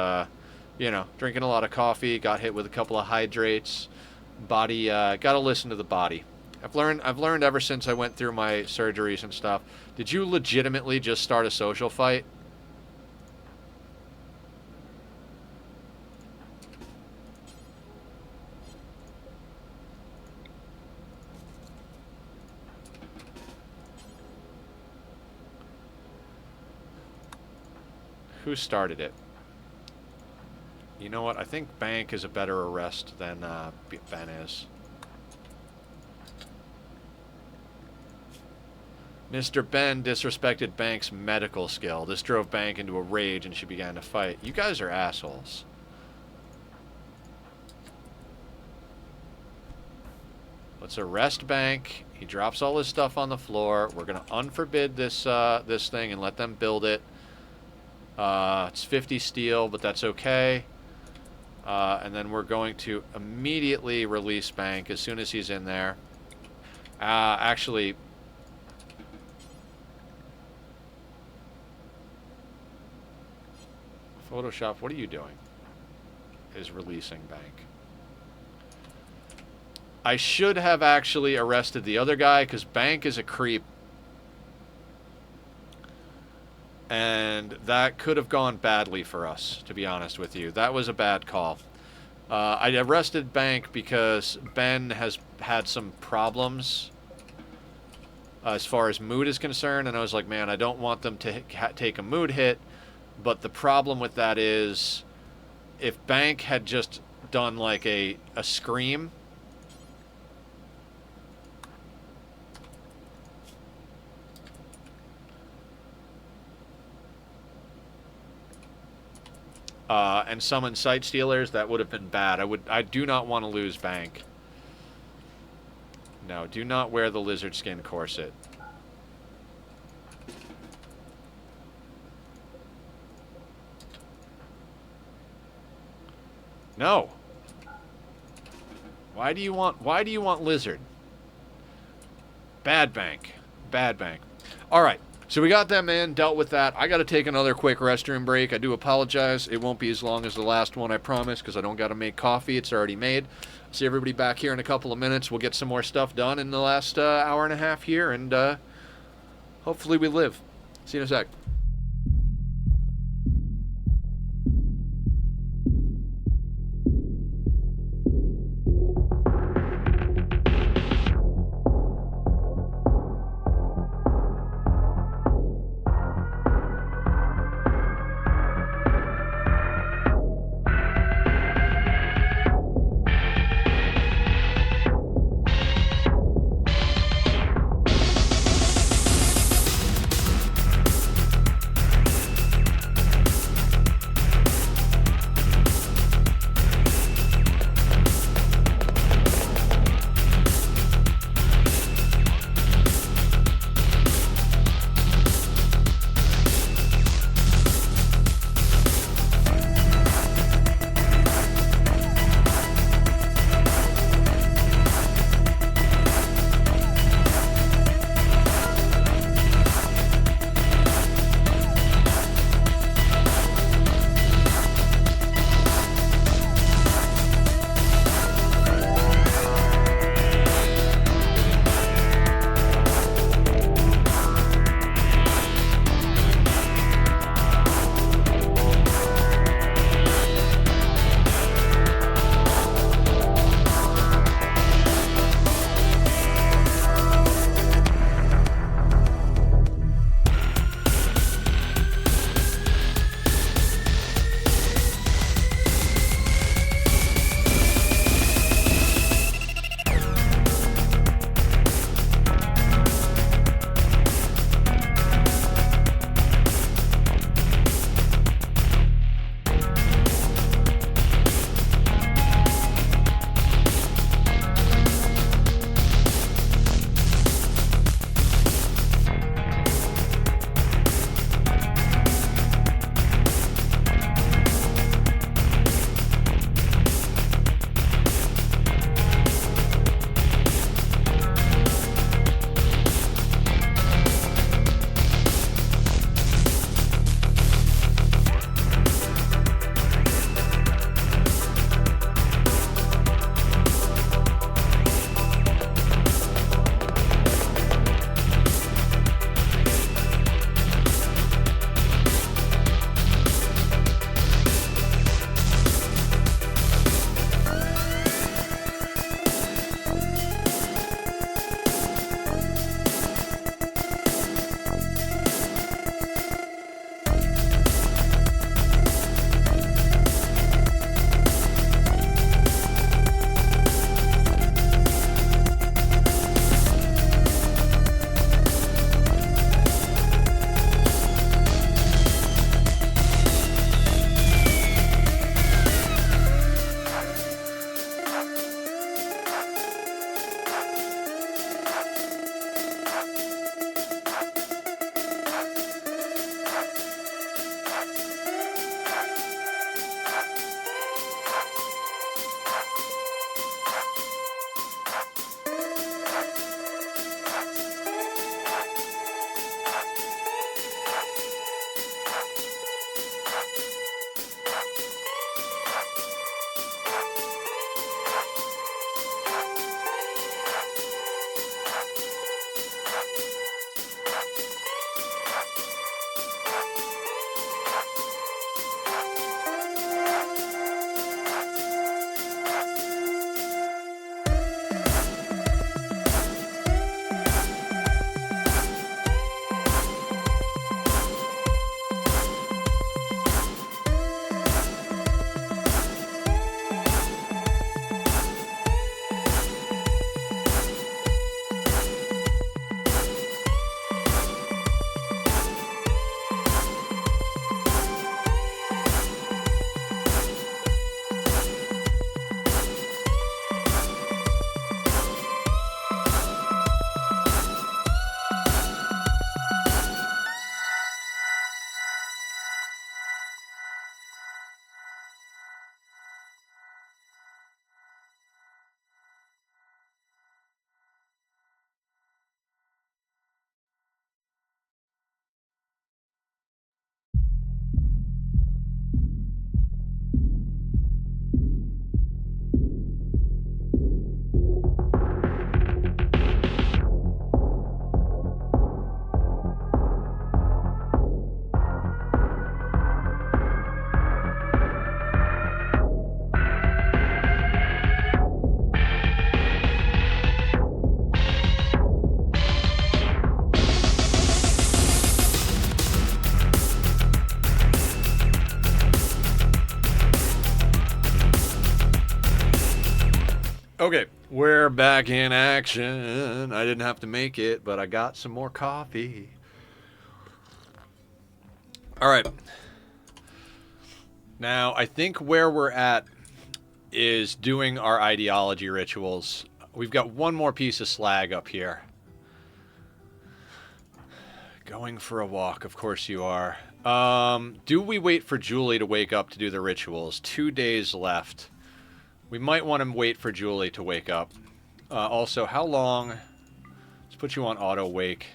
you know, drinking a lot of coffee, got hit with a couple of hydrates. Body, got to listen to the body. I've learned ever since I went through my surgeries and stuff. Did you legitimately just start a social fight? Who started it? You know what? I think Bank is a better arrest than Ben is. Mr. Ben disrespected Bank's medical skill. This drove Bank into a rage and she began to fight. You guys are assholes. Let's arrest Bank. He drops all his stuff on the floor. We're going to unforbid this this thing and let them build it. It's 50 steel, but that's okay. And then we're going to immediately release Bank as soon as he's in there. Actually... Photoshop, what are you doing? Is releasing Bank. I should have actually arrested the other guy, because Bank is a creep. And that could have gone badly for us, to be honest with you. That was a bad call. I arrested Bank because Ben has had some problems as far as mood is concerned, and I was like, man, I don't want them to take a mood hit, but the problem with that is if Bank had just done like a scream, and summon Sight Stealers, that would have been bad. I do not want to lose Bank. No, do not wear the lizard skin corset. No. Why do you want lizard? Bad Bank. Bad Bank. All right. So we got that man, dealt with that. I got to take another quick restroom break. I do apologize. It won't be as long as the last one, I promise, because I don't got to make coffee. It's already made. See everybody back here in a couple of minutes. We'll get some more stuff done in the last hour and a half here, and hopefully we live. See you in a sec. Okay, we're back in action. I didn't have to make it, but I got some more coffee. All right. Now, I think where we're at is doing our ideology rituals. We've got one more piece of slag up here. Going for a walk, of course you are. Do we wait for Julie to wake up to do the rituals? 2 days left. We might want to wait for Julie to wake up. Also, how long... Let's put you on auto wake.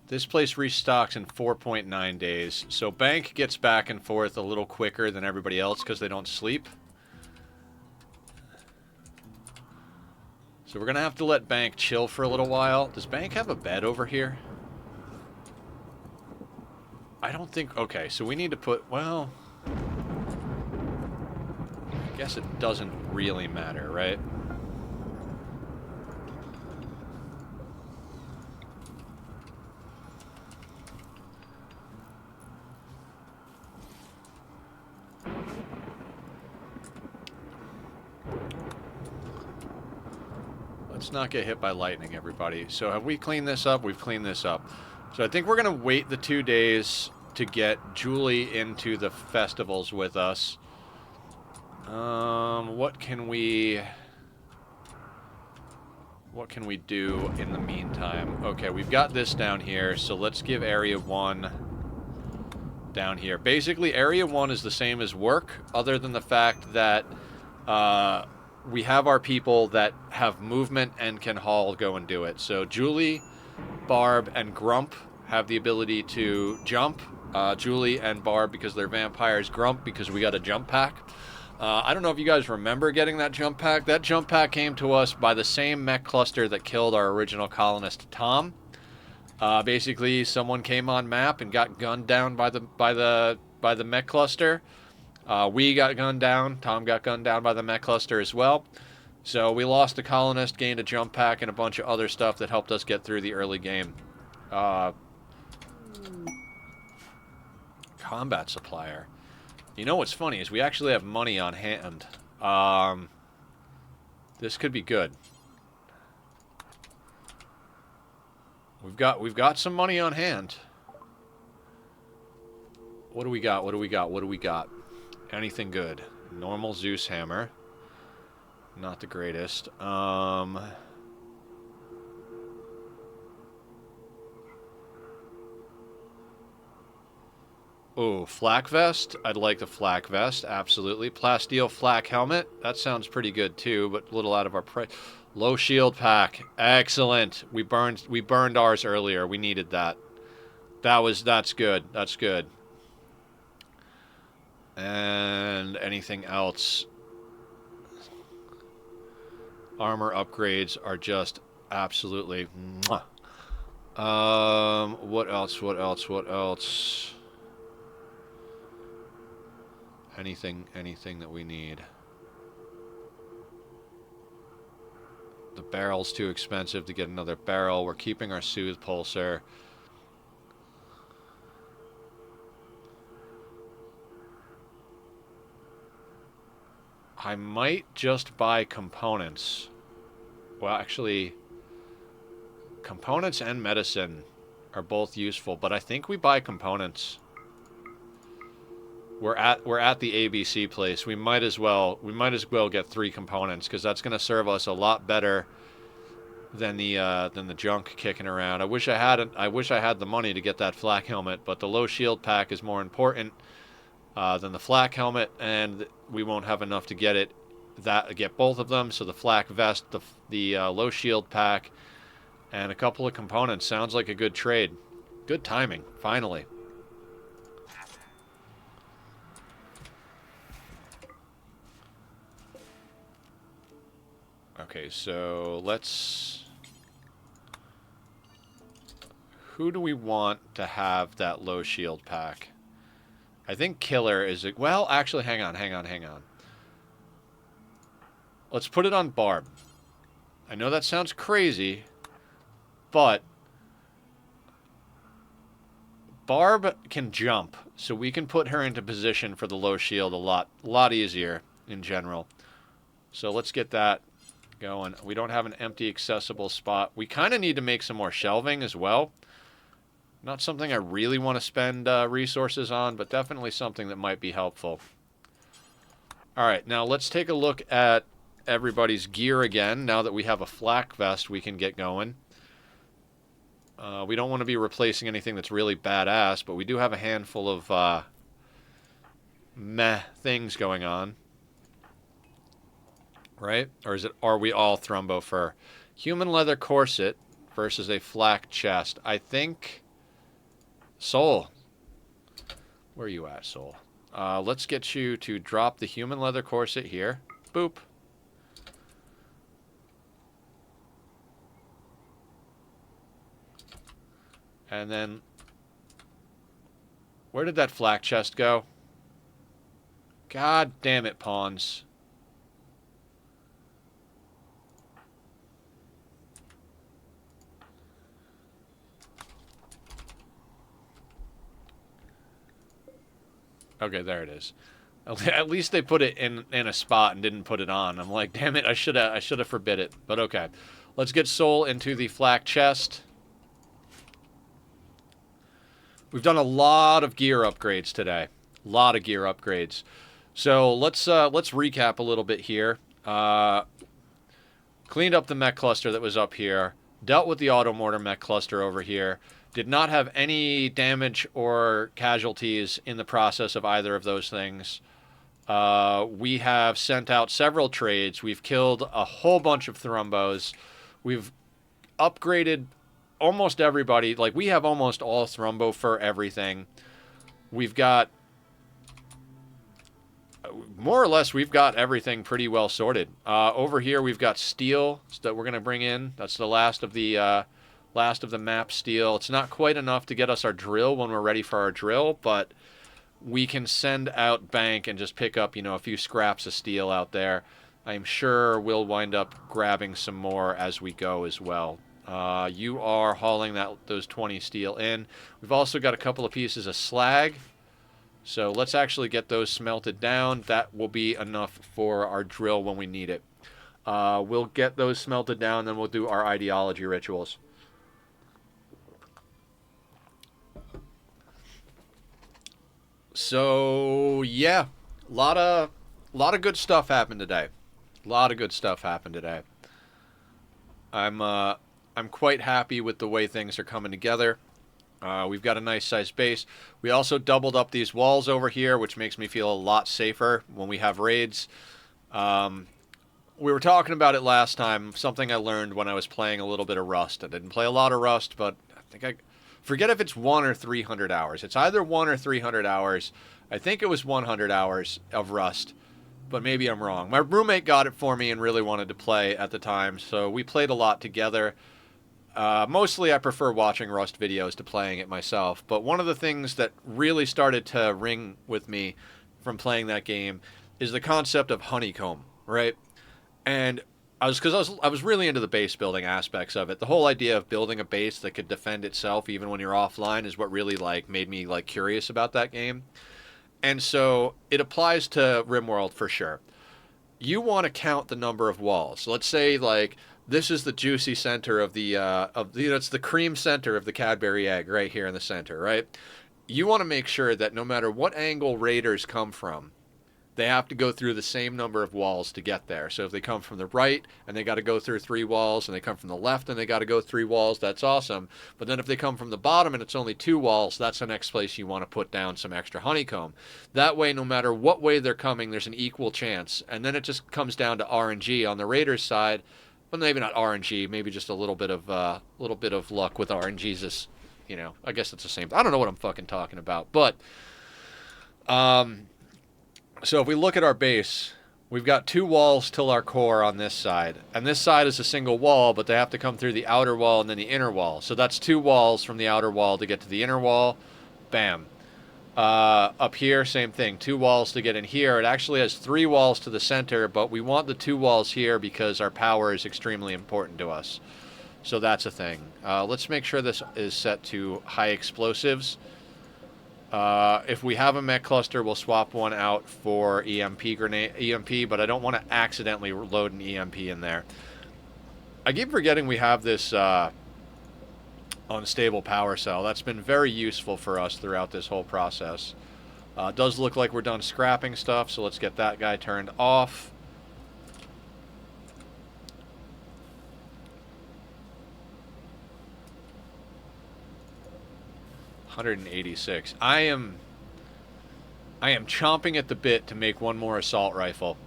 This place restocks in 4.9 days. So Bank gets back and forth a little quicker than everybody else because they don't sleep. So we're going to have to let Bank chill for a little while. Does Bank have a bed over here? I don't think... Okay, so we need to put... Well... I guess it doesn't really matter, right? Let's not get hit by lightning, everybody. So have we cleaned this up? We've cleaned this up. So I think we're going to wait the 2 days to get Julie into the festivals with us. What can we do in the meantime? Okay, we've got this down here, so let's give Area 1 down here. Basically, Area 1 is the same as work, other than the fact that we have our people that have movement and can haul go and do it. So Julie, Barb, and Grump have the ability to jump. Julie and Barb because they're vampires. Grump because we got a jump pack. I don't know if you guys remember getting that jump pack. That jump pack came to us by the same mech cluster that killed our original colonist, Tom. Basically, someone came on map and got gunned down by the mech cluster. We got gunned down. Tom got gunned down by the mech cluster as well. So we lost the colonist, gained a jump pack, and a bunch of other stuff that helped us get through the early game. Combat supplier. You know what's funny is we actually have money on hand. This could be good. We've got some money on hand. What do we got? What do we got? What do we got? Anything good? Normal Zeus hammer. Not the greatest. Oh, flak vest. I'd like the flak vest, absolutely. Plasteel flak helmet. That sounds pretty good too, but a little out of our price. Low shield pack. Excellent. We burned ours earlier. We needed that. That's good. That's good. And anything else? Armor upgrades are just absolutely mwah. What else? What else? What else? Anything that we need. The barrel's too expensive to get another barrel. We're keeping our soothe pulsar. I might just buy components. Well, actually, components and medicine are both useful, but I think we buy components. We're at the ABC place. We might as well get 3 components because that's going to serve us a lot better than the junk kicking around. I wish I had the money to get that flak helmet, but the low shield pack is more important than the flak helmet, and we won't have enough to get both of them. So the flak vest, the low shield pack, and a couple of components sounds like a good trade. Good timing, finally. Okay, so let's... Who do we want to have that low shield pack? I think Killer is... Well, actually, hang on. Let's put it on Barb. I know that sounds crazy, but... Barb can jump, so we can put her into position for the low shield a lot easier in general. So let's get that going. We don't have an empty accessible spot. We kind of need to make some more shelving as well. Not something I really want to spend resources on, but definitely something that might be helpful. All right, now let's take a look at everybody's gear again. Now that we have a flak vest, we can get going. We don't want to be replacing anything that's really badass, but we do have a handful of meh things going on. Right? Or are we all Thrumbo fur? Human leather corset versus a flak chest. I think... Soul. Where are you at, Soul? Let's get you to drop the human leather corset here. Boop. And then... Where did that flak chest go? God damn it, pawns. Okay, there it is. At least they put it in a spot and didn't put it on. I'm like, damn it, I should have forbid it. But okay. Let's get Soul into the flak chest. We've done a lot of gear upgrades today. A lot of gear upgrades. So let's recap a little bit here. Cleaned up the mech cluster that was up here. Dealt with the auto mortar mech cluster over here. Did not have any damage or casualties in the process of either of those things. We have sent out several trades. We've killed a whole bunch of Thrumbos. We've upgraded almost everybody. Like, we have almost all Thrumbo for everything. We've got... More or less, we've got everything pretty well sorted. Over here, we've got steel that we're going to bring in. That's the last of the map steel. It's not quite enough to get us our drill when we're ready for our drill, but we can send out bank and just pick up, a few scraps of steel out there. I'm sure we'll wind up grabbing some more as we go as well. You are hauling those 20 steel in. We've also got a couple of pieces of slag. So let's actually get those smelted down. That will be enough for our drill when we need it. We'll get those smelted down, then we'll do our ideology rituals. So yeah, a lot of good stuff happened today. A lot of good stuff happened today. I'm quite happy with the way things are coming together. We've got a nice sized base. We also doubled up these walls over here, which makes me feel a lot safer when we have raids. We were talking about it last time, something I learned when I was playing a little bit of Rust. I didn't play a lot of Rust, but I think I forget if it's 1 or 300 hours. It's either 1 or 300 hours. I think it was 100 hours of Rust, but maybe I'm wrong. My roommate got it for me and really wanted to play at the time, so we played a lot together. Mostly I prefer watching Rust videos to playing it myself, but one of the things that really started to ring with me from playing that game is the concept of honeycomb, right? And I was really into the base building aspects of it. The whole idea of building a base that could defend itself even when you're offline is what really made me curious about that game. And so it applies to Rimworld for sure. You want to count the number of walls. Let's say this is the juicy center of the it's the cream center of the Cadbury egg right here in the center, right? You want to make sure that no matter what angle raiders come from, they have to go through the same number of walls to get there. So if they come from the right and they got to go through 3 walls, and they come from the left and they got to go 3 walls, that's awesome. But then if they come from the bottom and it's only 2 walls, that's the next place you want to put down some extra honeycomb. That way, no matter what way they're coming, there's an equal chance. And then it just comes down to RNG on the raiders' side. Well, maybe not RNG, maybe just a little bit of luck with RNGs. I guess it's the same. I don't know what I'm fucking talking about, but so if we look at our base, we've got 2 walls till our core on this side, and this side is a single wall, but they have to come through the outer wall and then the inner wall. So that's 2 walls from the outer wall to get to the inner wall. Bam. Up here, same thing. 2 walls to get in here. It actually has 3 walls to the center, but we want the 2 walls here because our power is extremely important to us. So that's a thing. Let's make sure this is set to high explosives. If we have a mech cluster, we'll swap one out for EMP, but I don't want to accidentally load an EMP in there. I keep forgetting we have this unstable power cell. That's been very useful for us throughout this whole process. Does look like we're done scrapping stuff, so let's get that guy turned off. $186. I am chomping at the bit to make one more assault rifle.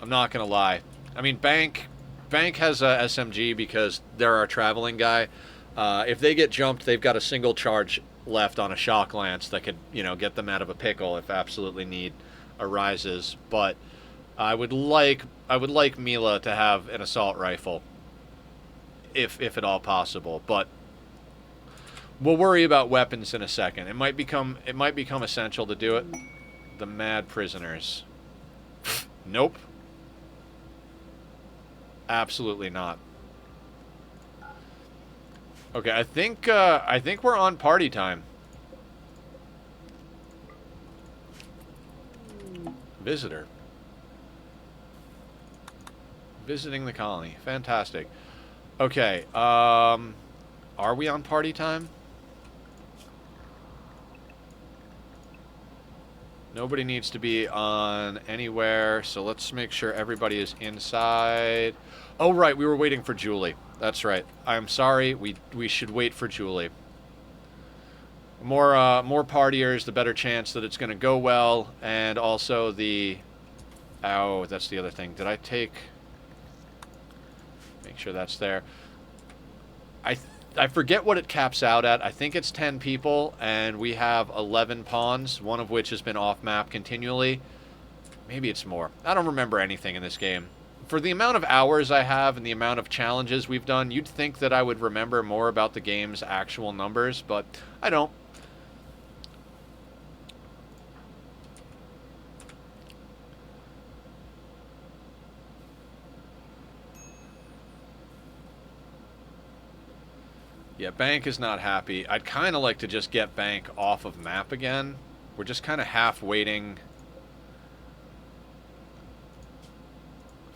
I'm not gonna lie. I mean, Bank has a SMG because they're our traveling guy. If they get jumped, they've got a single charge left on a shock lance that could, you know, get them out of a pickle if absolutely need arises. But I would like Mila to have an assault rifle, if at all possible. But we'll worry about weapons in a second. It might become essential to do it. The mad prisoners. Nope. Absolutely not. Okay, I think we're on party time. Visitor. Visiting the colony. Fantastic. Okay, are we on party time? Nobody needs to be on anywhere, so let's make sure everybody is inside. Oh, right, we were waiting for Julie. That's right. I'm sorry, we should wait for Julie. More partiers, the better chance that it's going to go well, and also the... Oh, that's the other thing. Did I take... Make sure that's there. I forget what it caps out at. I think it's 10 people, and we have 11 pawns, one of which has been off-map continually. Maybe it's more. I don't remember anything in this game. For the amount of hours I have and the amount of challenges we've done, you'd think that I would remember more about the game's actual numbers, but I don't. Yeah, Bank is not happy. I'd kind of like to just get Bank off of map again. We're just kind of half waiting.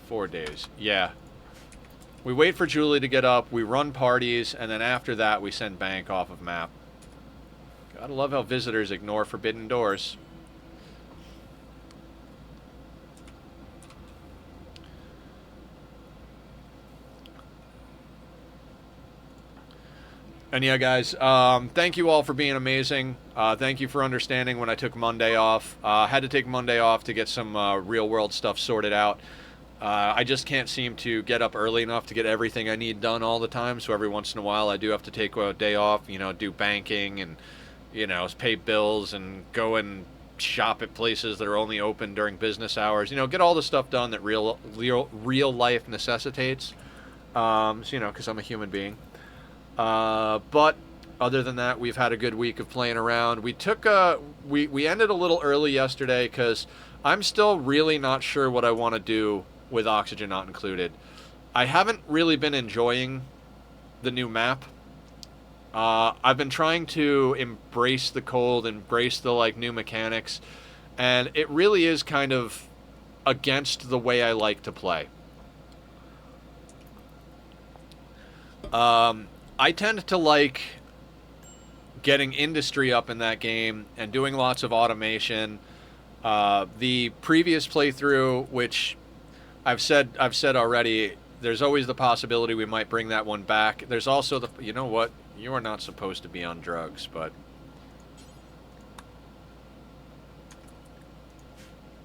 4 days. Yeah. We wait for Julie to get up, we run parties, and then after that we send Bank off of map. Gotta love how visitors ignore forbidden doors. And yeah, guys, thank you all for being amazing. Thank you for understanding when I took Monday off. Had to take Monday off to get some real world stuff sorted out. I just can't seem to get up early enough to get everything I need done all the time, so every once in a while I do have to take a day off, you know, do banking and, you know, pay bills and go and shop at places that are only open during business hours. You know, get all the stuff done that real life necessitates. So, you know, because I'm a human being. But other than that, we've had a good week of playing around. We took we ended a little early yesterday because I'm still really not sure what I want to do with Oxygen Not Included. I haven't really been enjoying the new map. I've been trying to embrace the cold, embrace the like new mechanics, and it really is kind of against the way I like to play. I tend to like getting industry up in that game and doing lots of automation. The previous playthrough, which I've said already, there's always the possibility we might bring that one back. There's also the, you know what? You are not supposed to be on drugs, but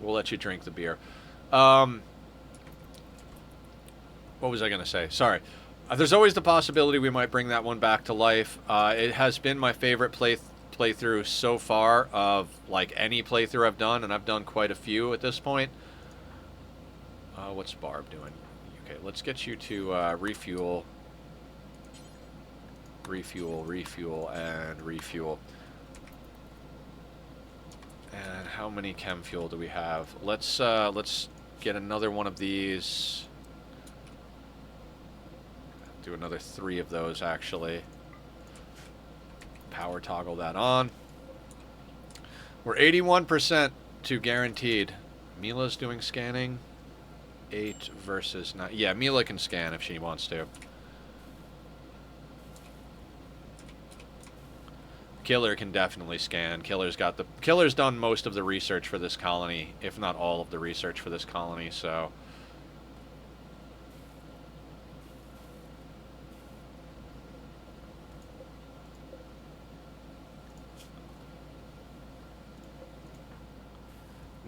we'll let you drink the beer. What was I going to say? Sorry. There's always the possibility we might bring that one back to life. It has been my favorite playthrough so far of like any playthrough I've done, and I've done quite a few at this point. What's Barb doing? Okay, let's get you to refuel, and refuel. And how many chem fuel do we have? Let's get another one of these. Do another 3 of those, actually. Power toggle that on. We're 81% to guaranteed. Mila's doing scanning. 8 versus 9. Yeah, Mila can scan if she wants to. Killer can definitely scan. Killer's done most of the research for this colony, if not all of the research for this colony, so...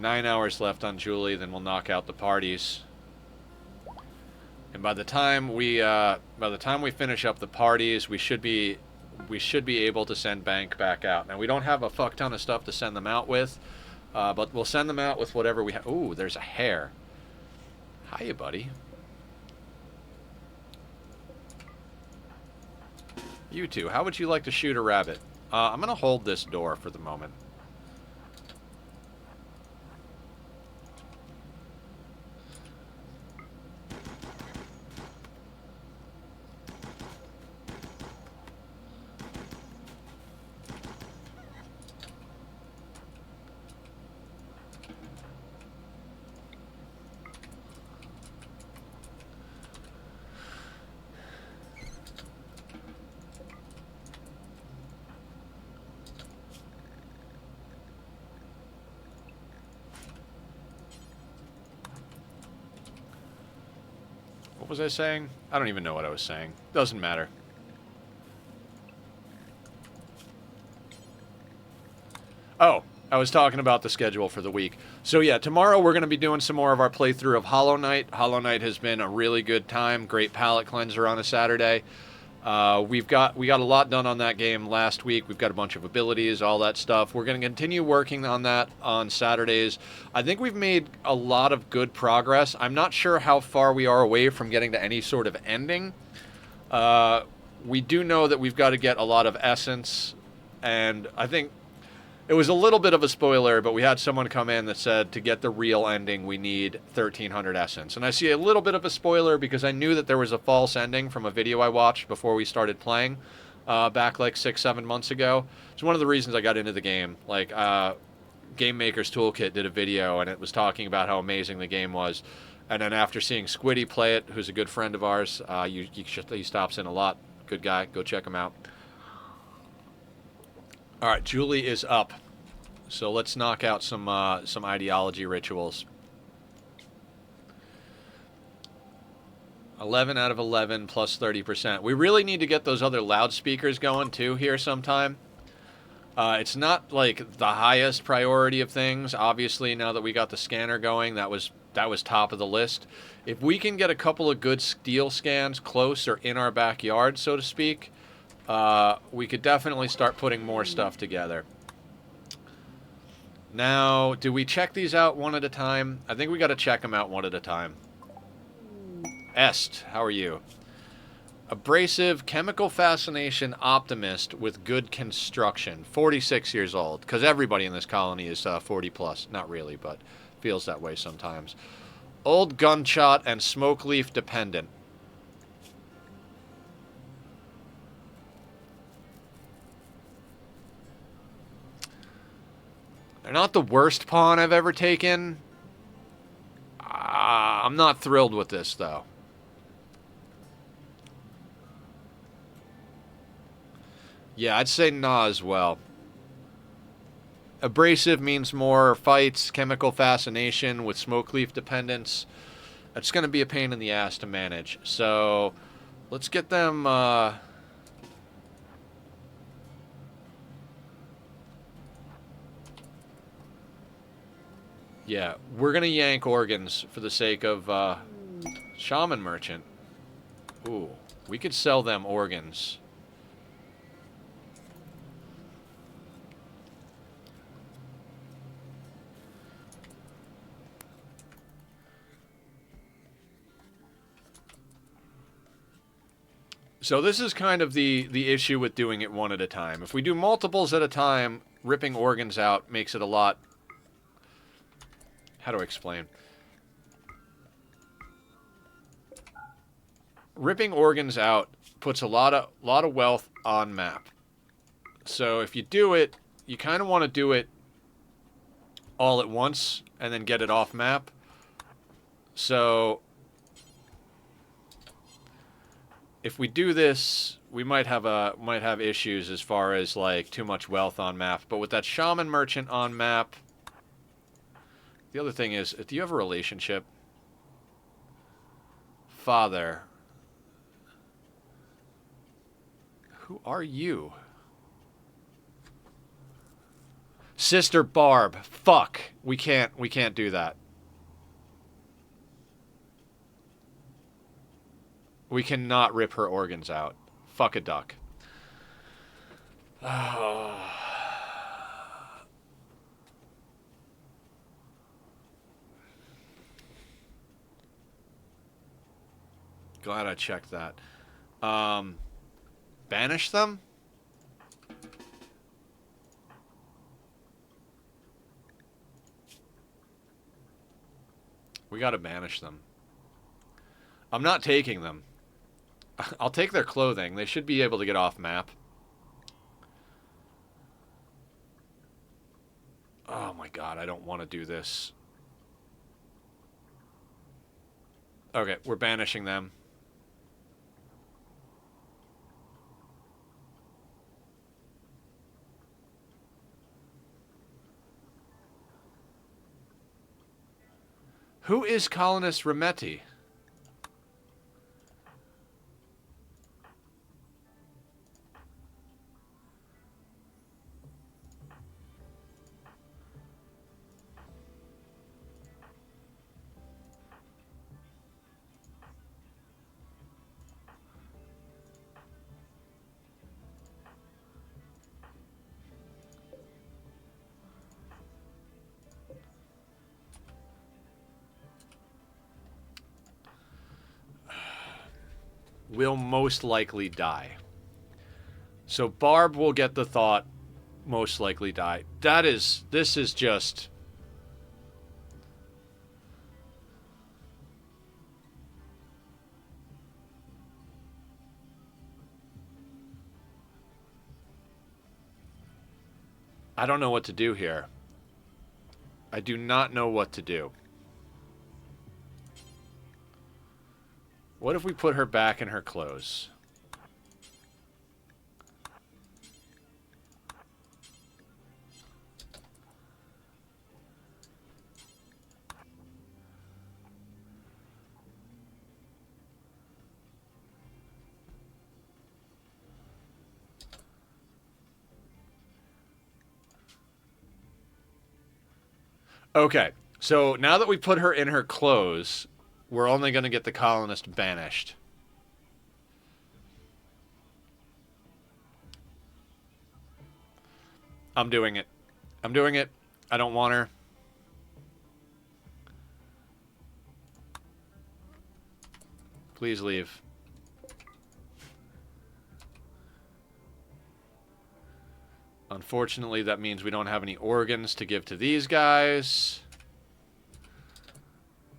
Nine hours left on Julie, then we'll knock out the parties. And by the time we finish up the parties, we should be able to send Bank back out. Now, we don't have a fuck ton of stuff to send them out with, but we'll send them out with whatever we have. Ooh, there's a hare. Hiya, buddy. You two, how would you like to shoot a rabbit? I'm going to hold this door for the moment. What was I saying? I don't even know what I was saying. Doesn't matter. Oh, I was talking about the schedule for the week. So yeah, tomorrow we're going to be doing some more of our playthrough of Hollow Knight. Hollow Knight has been a really good time. Great palate cleanser on a Saturday. We got a lot done on that game last week. We've got a bunch of abilities, all that stuff. We're going to continue working on that on Saturdays. I think we've made a lot of good progress. I'm not sure how far we are away from getting to any sort of ending. We do know that we've got to get a lot of essence, and I think it was a little bit of a spoiler, but we had someone come in that said to get the real ending, we need 1,300 essence. And I see a little bit of a spoiler because I knew that there was a false ending from a video I watched before we started playing back like 6-7 months ago. It's one of the reasons I got into the game. Like, Game Maker's Toolkit did a video, and it was talking about how amazing the game was. And then after seeing Squiddy play it, who's a good friend of ours, he stops in a lot. Good guy. Go check him out. All right, Julie is up. So let's knock out some ideology rituals. 11 out of 11 plus 30%. We really need to get those other loudspeakers going too here sometime. It's not like the highest priority of things. Obviously, now that we got the scanner going, that was top of the list. If we can get a couple of good steel scans close or in our backyard, so to speak, we could definitely start putting more stuff together. Now, do we check these out one at a time? I think we got to check them out one at a time. Est, how are you? Abrasive, chemical fascination optimist with good construction. 46 years old, because everybody in this colony is 40 plus. Not really, but feels that way sometimes. Old gunshot and smoke leaf dependent. They're not the worst pawn I've ever taken. I'm not thrilled with this, though. Yeah, I'd say nah as well. Abrasive means more fights, chemical fascination with smoke leaf dependence. It's going to be a pain in the ass to manage. So, let's get them... Yeah, we're going to yank organs for the sake of Shaman Merchant. Ooh, we could sell them organs. So this is kind of the issue with doing it one at a time. If we do multiples at a time, ripping organs out makes it a lot... How do I explain? Ripping organs out puts a lot of wealth on map. So if you do it, you kind of want to do it all at once and then get it off map. So if we do this, we might have issues as far as like too much wealth on map. But with that shaman merchant on map, the other thing is, do you have a relationship? Father. Who are you? Sister Barb. Fuck. We can't do that. We cannot rip her organs out. Fuck a duck. Glad I checked that. Banish them? We gotta banish them. I'm not taking them. I'll take their clothing. They should be able to get off map. Oh my god, I don't want to do this. Okay, we're banishing them. Who is colonist Remetti? Will most likely die. So Barb will get the thought, most likely die. This is just... I don't know what to do here. I do not know what to do. What if we put her back in her clothes? Okay, so now that we put her in her clothes, we're only going to get the colonist banished. I'm doing it. I'm doing it. I don't want her. Please leave. Unfortunately, that means we don't have any organs to give to these guys.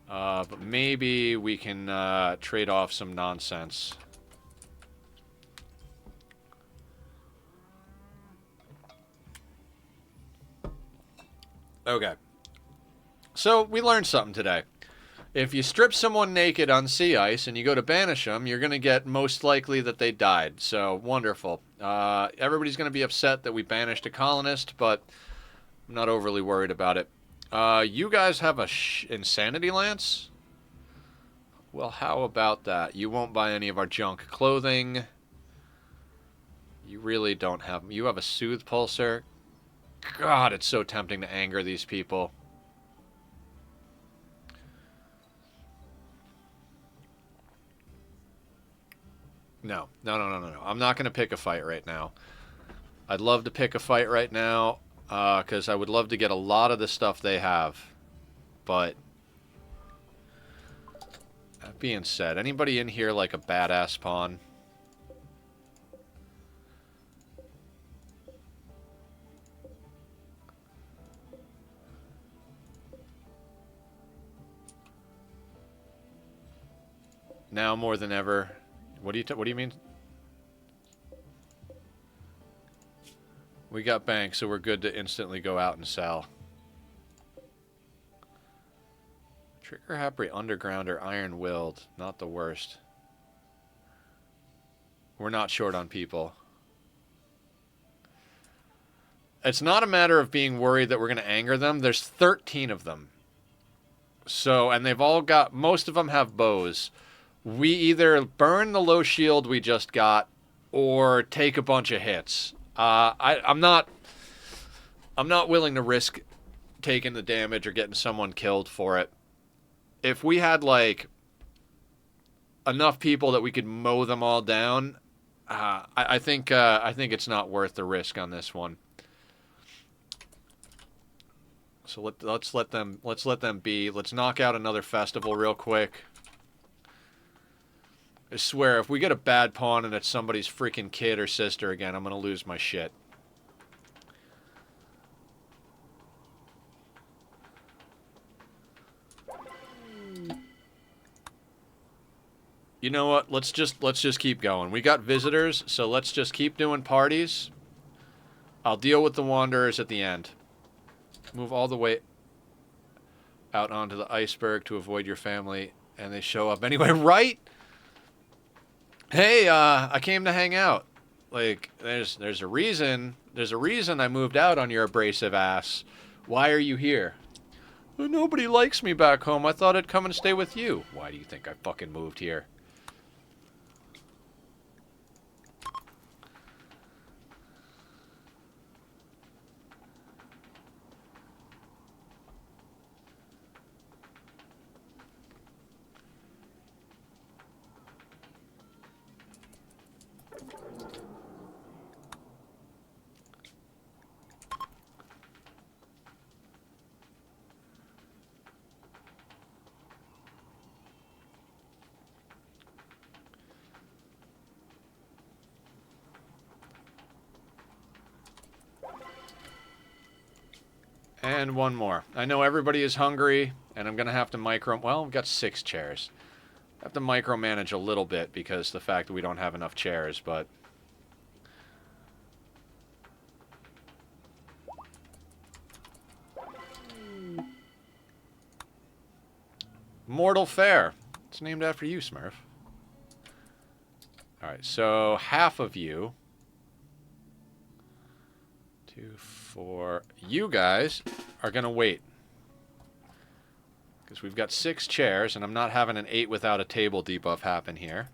But maybe we can trade off some nonsense. Okay. So, we learned something today. If you strip someone naked on sea ice and you go to banish them, you're going to get most likely that they died. So, wonderful. Everybody's going to be upset that we banished a colonist, but I'm not overly worried about it. You guys have a insanity lance? Well, how about that? You won't buy any of our junk clothing. You really don't have... You have a soothe pulsar? God, it's so tempting to anger these people. No. I'm not going to pick a fight right now. I'd love to pick a fight right now, because I would love to get a lot of the stuff they have. But, that being said, anybody in here like a badass pawn? Now more than ever. What do you mean? We got bank, so we're good to instantly go out and sell. Trigger happy underground or iron-willed. Not the worst. We're not short on people. It's not a matter of being worried that we're going to anger them. There's 13 of them. So, and they've all got, most of them have bows. We either burn the low shield we just got or take a bunch of hits. I'm not willing to risk taking the damage or getting someone killed for it. If we had, like, enough people that we could mow them all down, I think it's not worth the risk on this one. So let's let them be. Let's knock out another festival real quick. I swear, if we get a bad pawn and it's somebody's freaking kid or sister again, I'm gonna lose my shit. You know what? Let's just keep going. We got visitors, so let's just keep doing parties. I'll deal with the wanderers at the end. Move all the way out onto the iceberg to avoid your family, and they show up anyway, right? Hey, I came to hang out. Like, there's a reason I moved out on your abrasive ass. Why are you here? Well, nobody likes me back home. I thought I'd come and stay with you. Why do you think I fucking moved here? And one more. I know everybody is hungry, and I'm going to have to well, we've got 6 chairs. I have to micromanage a little bit because the fact that we don't have enough chairs, but... Mortal Fair. It's named after you, Smurf. Alright, so half of you... 2, 4... You guys are going to wait. Because we've got 6 chairs, and I'm not having an 8 without a table debuff happen here.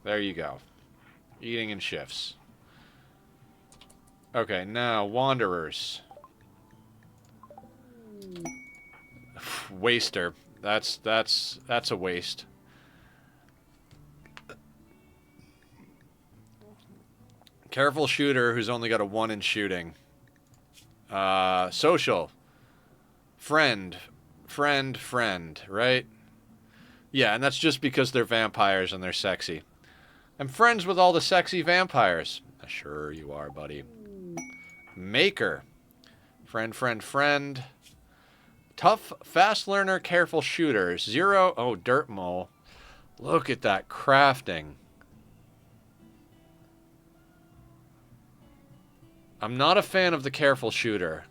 There you go. Eating in shifts. Okay, now, Wanderers. Waster. That's a waste. Careful shooter who's only got a 1 in shooting. Social. Friend, right? Yeah, and that's just because they're vampires and they're sexy. I'm friends with all the sexy vampires. Sure you are, buddy. Maker. Friend. Tough, fast learner, careful shooter. 0. Oh, dirt mole. Look at that crafting. I'm not a fan of the careful shooter,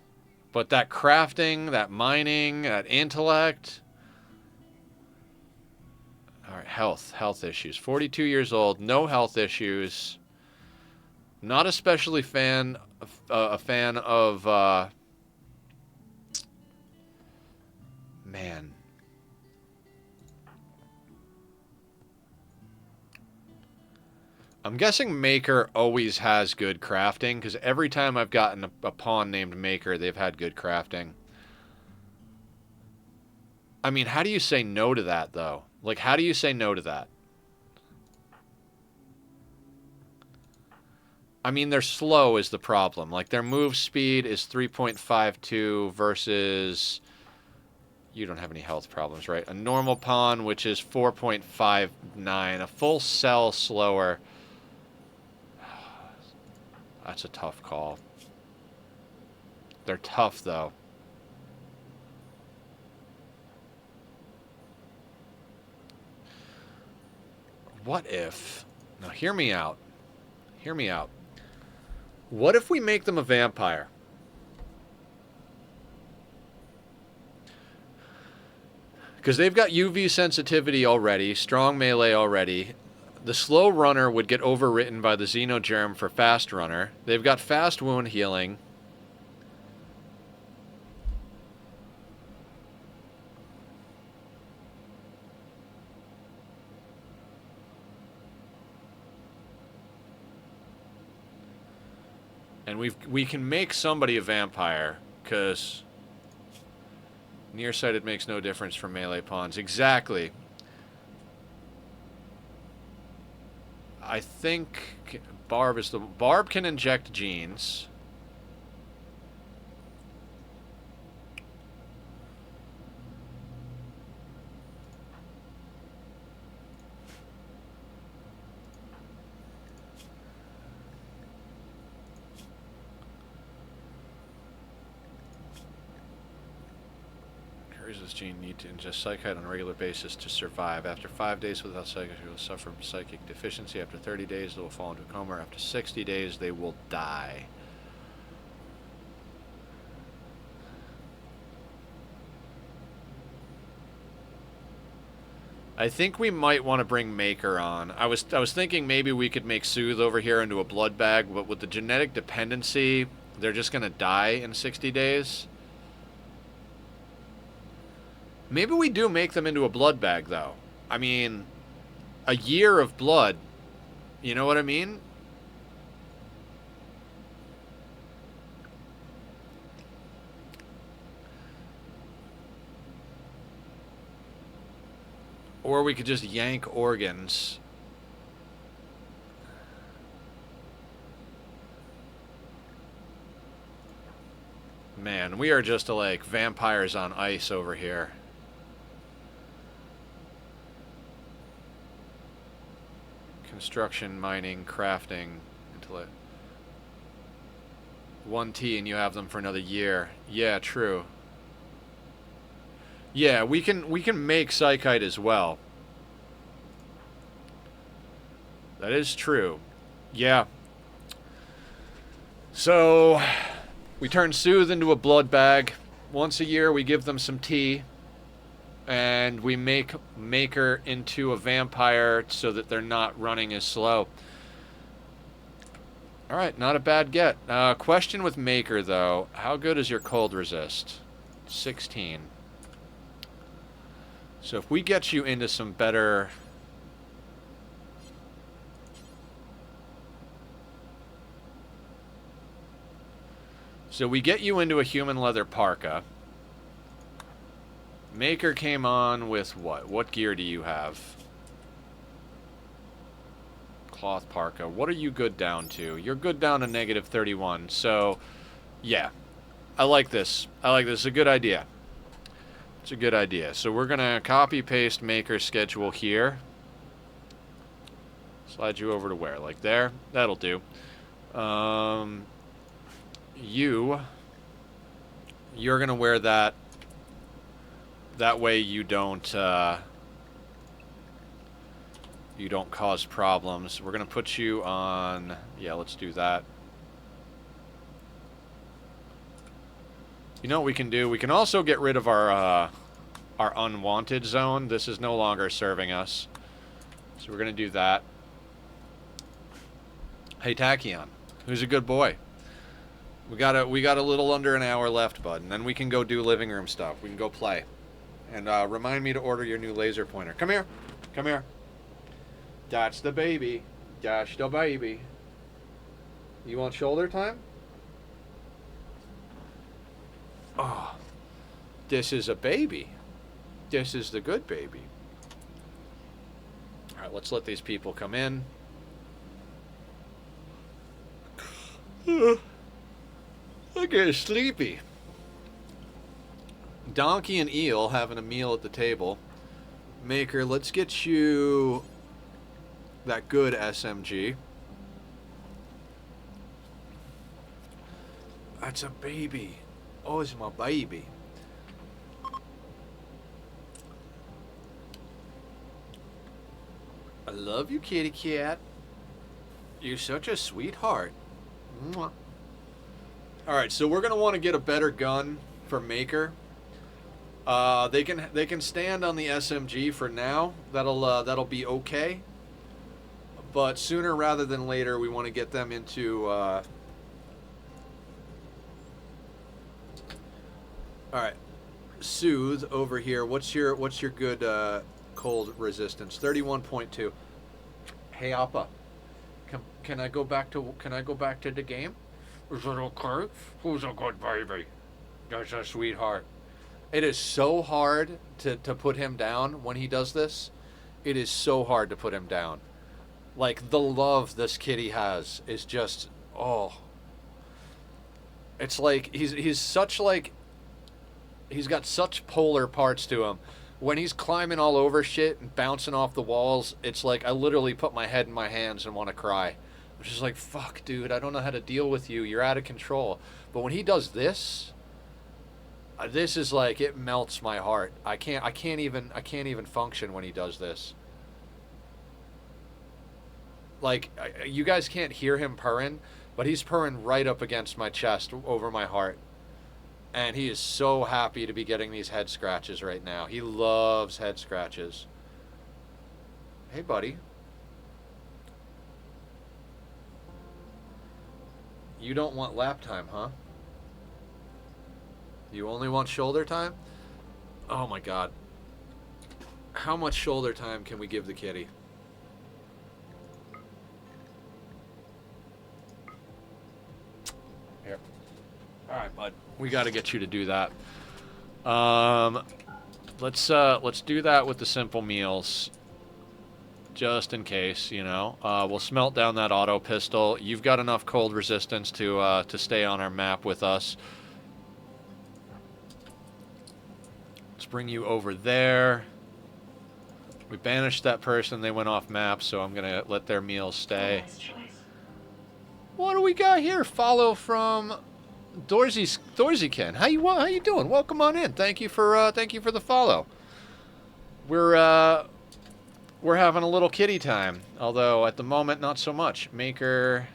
but that crafting, that mining, that intellect. All right, health issues. 42 years old, no health issues. Not especially a fan of man. I'm guessing Maker always has good crafting, because every time I've gotten a pawn named Maker, they've had good crafting. I mean, how do you say no to that, though? Like, how do you say no to that? I mean, they're slow is the problem. Like, their move speed is 3.52 versus... You don't have any health problems, right? A normal pawn, which is 4.59. A full cell slower... That's a tough call. They're tough, though. What if... Now, hear me out. Hear me out. What if we make them a vampire? Because they've got UV sensitivity already, strong melee already. The slow runner would get overwritten by the Xenogerm for fast runner. They've got fast wound healing. And we can make somebody a vampire, because nearsighted makes no difference for melee pawns. Exactly. I think Barb can inject genes. This gene need to ingest psychite on a regular basis to survive. After 5 days without psychite, they will suffer from psychic deficiency. After 30 days, they will fall into a coma. After 60 days, they will die. I think we might want to bring Maker on. I was thinking maybe we could make Soothe over here into a blood bag, but with the genetic dependency, they're just going to die in 60 days. Maybe we do make them into a blood bag, though. I mean, a year of blood. You know what I mean? Or we could just yank organs. Man, we are just like vampires on ice over here. Construction, mining, crafting, intellect. 1T and you have them for another year. Yeah, true. Yeah, we can make psychite as well. That is true. Yeah. So we turn Soothe into a blood bag. Once a year we give them some tea. And we make Maker into a vampire so that they're not running as slow. Alright, not a bad get. Question with Maker, though. How good is your cold resist? 16. So if we get you into some better... So we get you into a human leather parka. Maker came on with what? What gear do you have? Cloth parka. What are you good down to? You're good down to negative 31. So, yeah. I like this. I like this. It's a good idea. It's a good idea. So we're going to copy-paste Maker's schedule here. Slide you over to where? Like there? That'll do. You're going to wear that. That way you don't cause problems. We're going to put you on... Yeah, let's do that. You know what we can do? We can also get rid of our unwanted zone. This is no longer serving us. So we're going to do that. Hey, Tachyon, who's a good boy? We got a little under an hour left, bud, and then we can go do living room stuff. We can go play. And remind me to order your new laser pointer. Come here. Come here. That's the baby. That's the baby. You want shoulder time? Oh. This is a baby. This is the good baby. Alright, let's let these people come in. I get sleepy. Donkey and Eel having a meal at the table. Maker, let's get you that good SMG. That's a baby. Oh, it's my baby. I love you, kitty cat. You're such a sweetheart. Alright, so we're going to want to get a better gun for Maker. They can stand on the SMG for now. That'll be okay. But sooner rather than later, we want to get them into. All right, Soothe over here. What's your good cold resistance? 31.2. Hey Appa, can I go back to the game? Is it okay? Who's a good baby? That's a sweetheart. It is so hard to put him down when he does this. It is so hard to put him down. Like, the love this kitty has is just, oh. It's like, he's such, like, he's got such polar parts to him. When he's climbing all over shit and bouncing off the walls, it's like I literally put my head in my hands and want to cry. I'm just like, fuck, dude, I don't know how to deal with you. You're out of control. But when he does this, this is like, it melts my heart. I can't even function when he does this. Like, you guys can't hear him purring, but he's purring right up against my chest over my heart. And he is so happy to be getting these head scratches right now. He loves head scratches. Hey, buddy. You don't want lap time, huh? You only want shoulder time? Oh my god. How much shoulder time can we give the kitty? Here. Alright, bud. We gotta get you to do that. Let's do that with the simple meals. Just in case, you know. We'll smelt down that auto pistol. You've got enough cold resistance to stay on our map with us. Let's bring you over there. We banished that person. They went off map, so I'm gonna let their meals stay. What do we got here? Follow from Dorseykin. How you doing? Welcome on in. Thank you for the follow. We're having a little kitty time, although at the moment not so much. Maker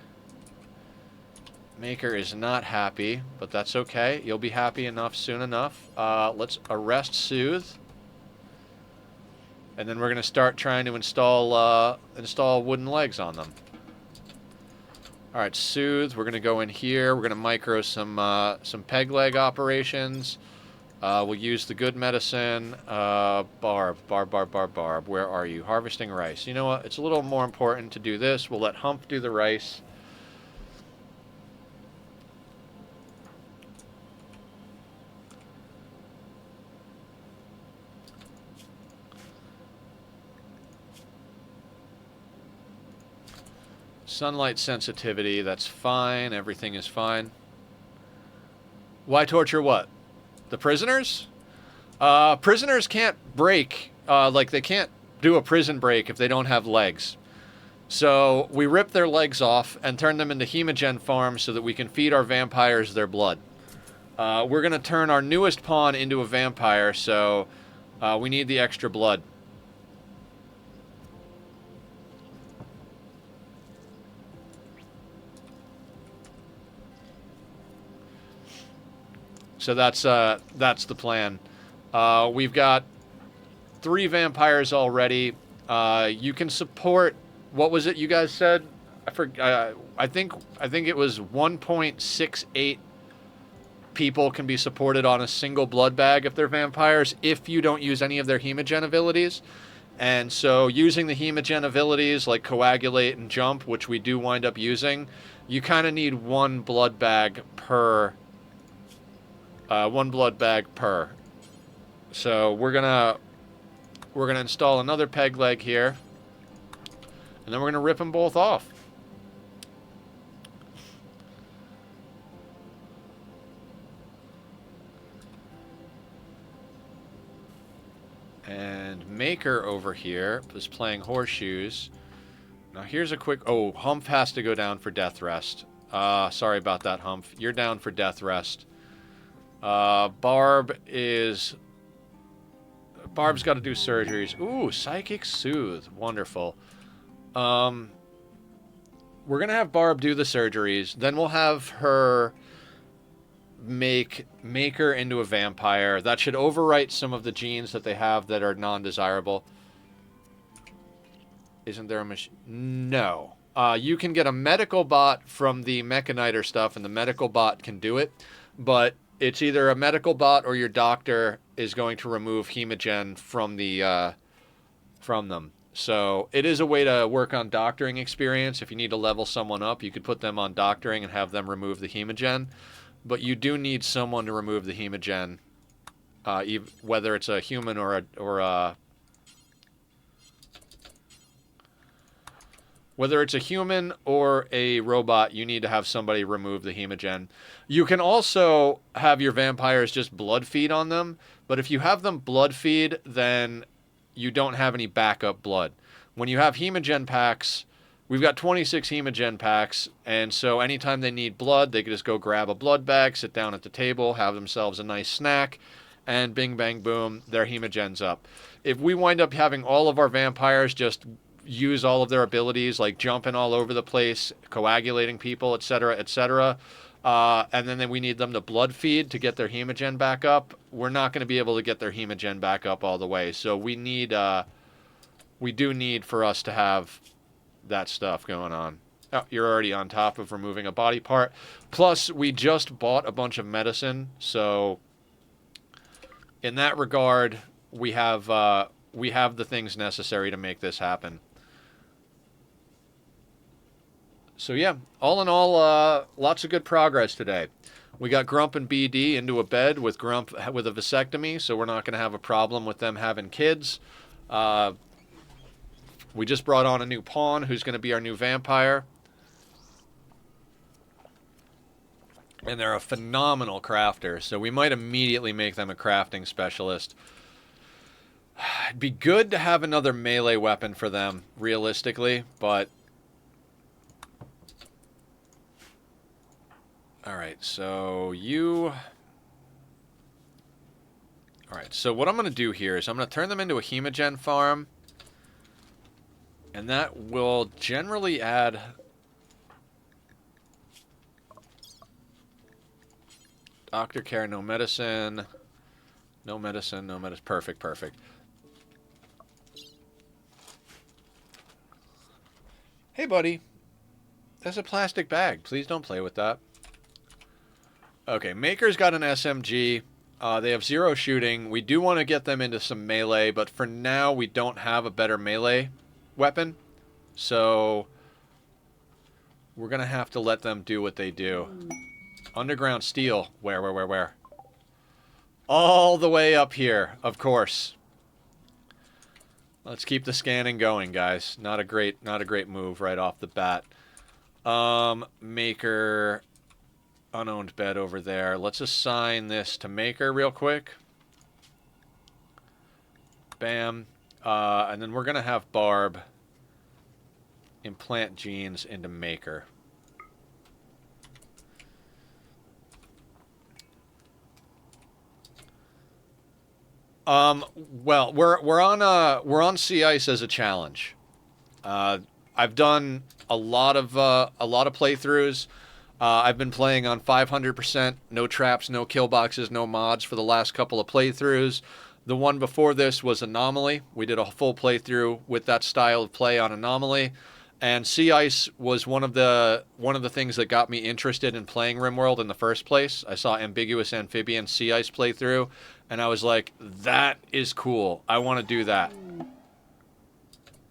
is not happy, but that's okay. You'll be happy enough soon enough. Let's arrest Soothe. And then we're going to start trying to install wooden legs on them. Alright, Soothe. We're going to go in here. We're going to micro some peg leg operations. We'll use the good medicine. Barb. Where are you? Harvesting rice. You know what? It's a little more important to do this. We'll let Hump do the rice. Sunlight sensitivity, that's fine. Everything is fine. Why torture what? The prisoners? Prisoners can't break. Like, they can't do a prison break if they don't have legs. So we rip their legs off and turn them into hemogen farms so that we can feed our vampires their blood. We're going to turn our newest pawn into a vampire, so we need the extra blood. So that's the plan. We've got 3 vampires already. You can support. What was it you guys said? I think it was 1.68 people can be supported on a single blood bag if they're vampires, if you don't use any of their hemogen abilities. And so using the hemogen abilities like coagulate and jump, which we do wind up using, you kind of need one blood bag per. So we're gonna install another peg leg here, and then we're gonna rip them both off. And Maker over here is playing horseshoes. Now here's a quick. Oh, Humph has to go down for death rest. Sorry about that, Humph. You're down for death rest. Barb's got to do surgeries. Ooh, Psychic Soothe. Wonderful. We're going to have Barb do the surgeries. Then we'll have her make Maker into a vampire. That should overwrite some of the genes that they have that are non-desirable. Isn't there a machine? No. You can get a medical bot from the Mechaniter stuff, and the medical bot can do it. But it's either a medical bot or your doctor is going to remove hemogen from the from them. So it is a way to work on doctoring experience. If you need to level someone up, you could put them on doctoring and have them remove the hemogen. But you do need someone to remove the hemogen, whether it's a human or a whether it's a human or a robot, you need to have somebody remove the hemogen. You can also have your vampires just blood feed on them, but if you have them blood feed, then you don't have any backup blood. When you have hemogen packs, we've got 26 hemogen packs, and so anytime they need blood, they can just go grab a blood bag, sit down at the table, have themselves a nice snack, and bing, bang, boom, their hemogen's up. If we wind up having all of our vampires just use all of their abilities, like jumping all over the place, coagulating people, etc., etc., and then we need them to blood feed to get their hemogen back up, we're not going to be able to get their hemogen back up all the way. So we do need for us to have that stuff going on. Oh, you're already on top of removing a body part. Plus, we just bought a bunch of medicine, so in that regard, we have the things necessary to make this happen. So yeah, all in all, lots of good progress today. We got Grump and BD into a bed with Grump with a vasectomy, so we're not going to have a problem with them having kids. We just brought on a new pawn who's going to be our new vampire. And they're a phenomenal crafter, so we might immediately make them a crafting specialist. It'd be good to have another melee weapon for them, realistically, but... Alright, so you... Alright, so what I'm going to do here is I'm going to turn them into a hemogen farm. And that will generally add... Doctor care, no medicine. No medicine, no medicine. Perfect, perfect. Hey, buddy. That's a plastic bag. Please don't play with that. Okay, Maker's got an SMG. They have 0 shooting. We do want to get them into some melee, but for now we don't have a better melee weapon. So we're going to have to let them do what they do. Underground steel. Where? All the way up here, of course. Let's keep the scanning going, guys. Not a great move right off the bat. Maker... Unowned bed over there. Let's assign this to Maker real quick. Bam. And then we're going to have Barb implant genes into Maker. Well, we're on sea ice as a challenge. I've done a lot of playthroughs. I've been playing on 500%, no traps, no kill boxes, no mods for the last couple of playthroughs. The one before this was Anomaly. We did a full playthrough with that style of play on Anomaly. And Sea Ice was one of the things that got me interested in playing Rimworld in the first place. I saw Ambiguous Amphibian Sea Ice playthrough, and I was like, that is cool. I want to do that.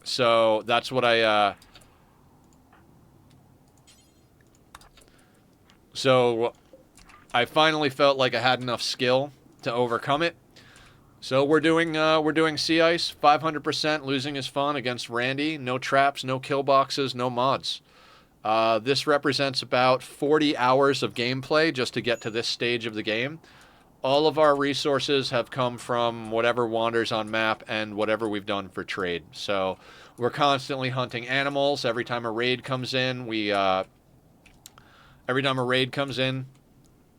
So that's what I... So I finally felt like I had enough skill to overcome it. So we're doing Sea Ice, 500%, losing is fun against Randy. No traps, no kill boxes, no mods. This represents about 40 hours of gameplay just to get to this stage of the game. All of our resources have come from whatever wanders on map and whatever we've done for trade. So we're constantly hunting animals. Every time a raid comes in,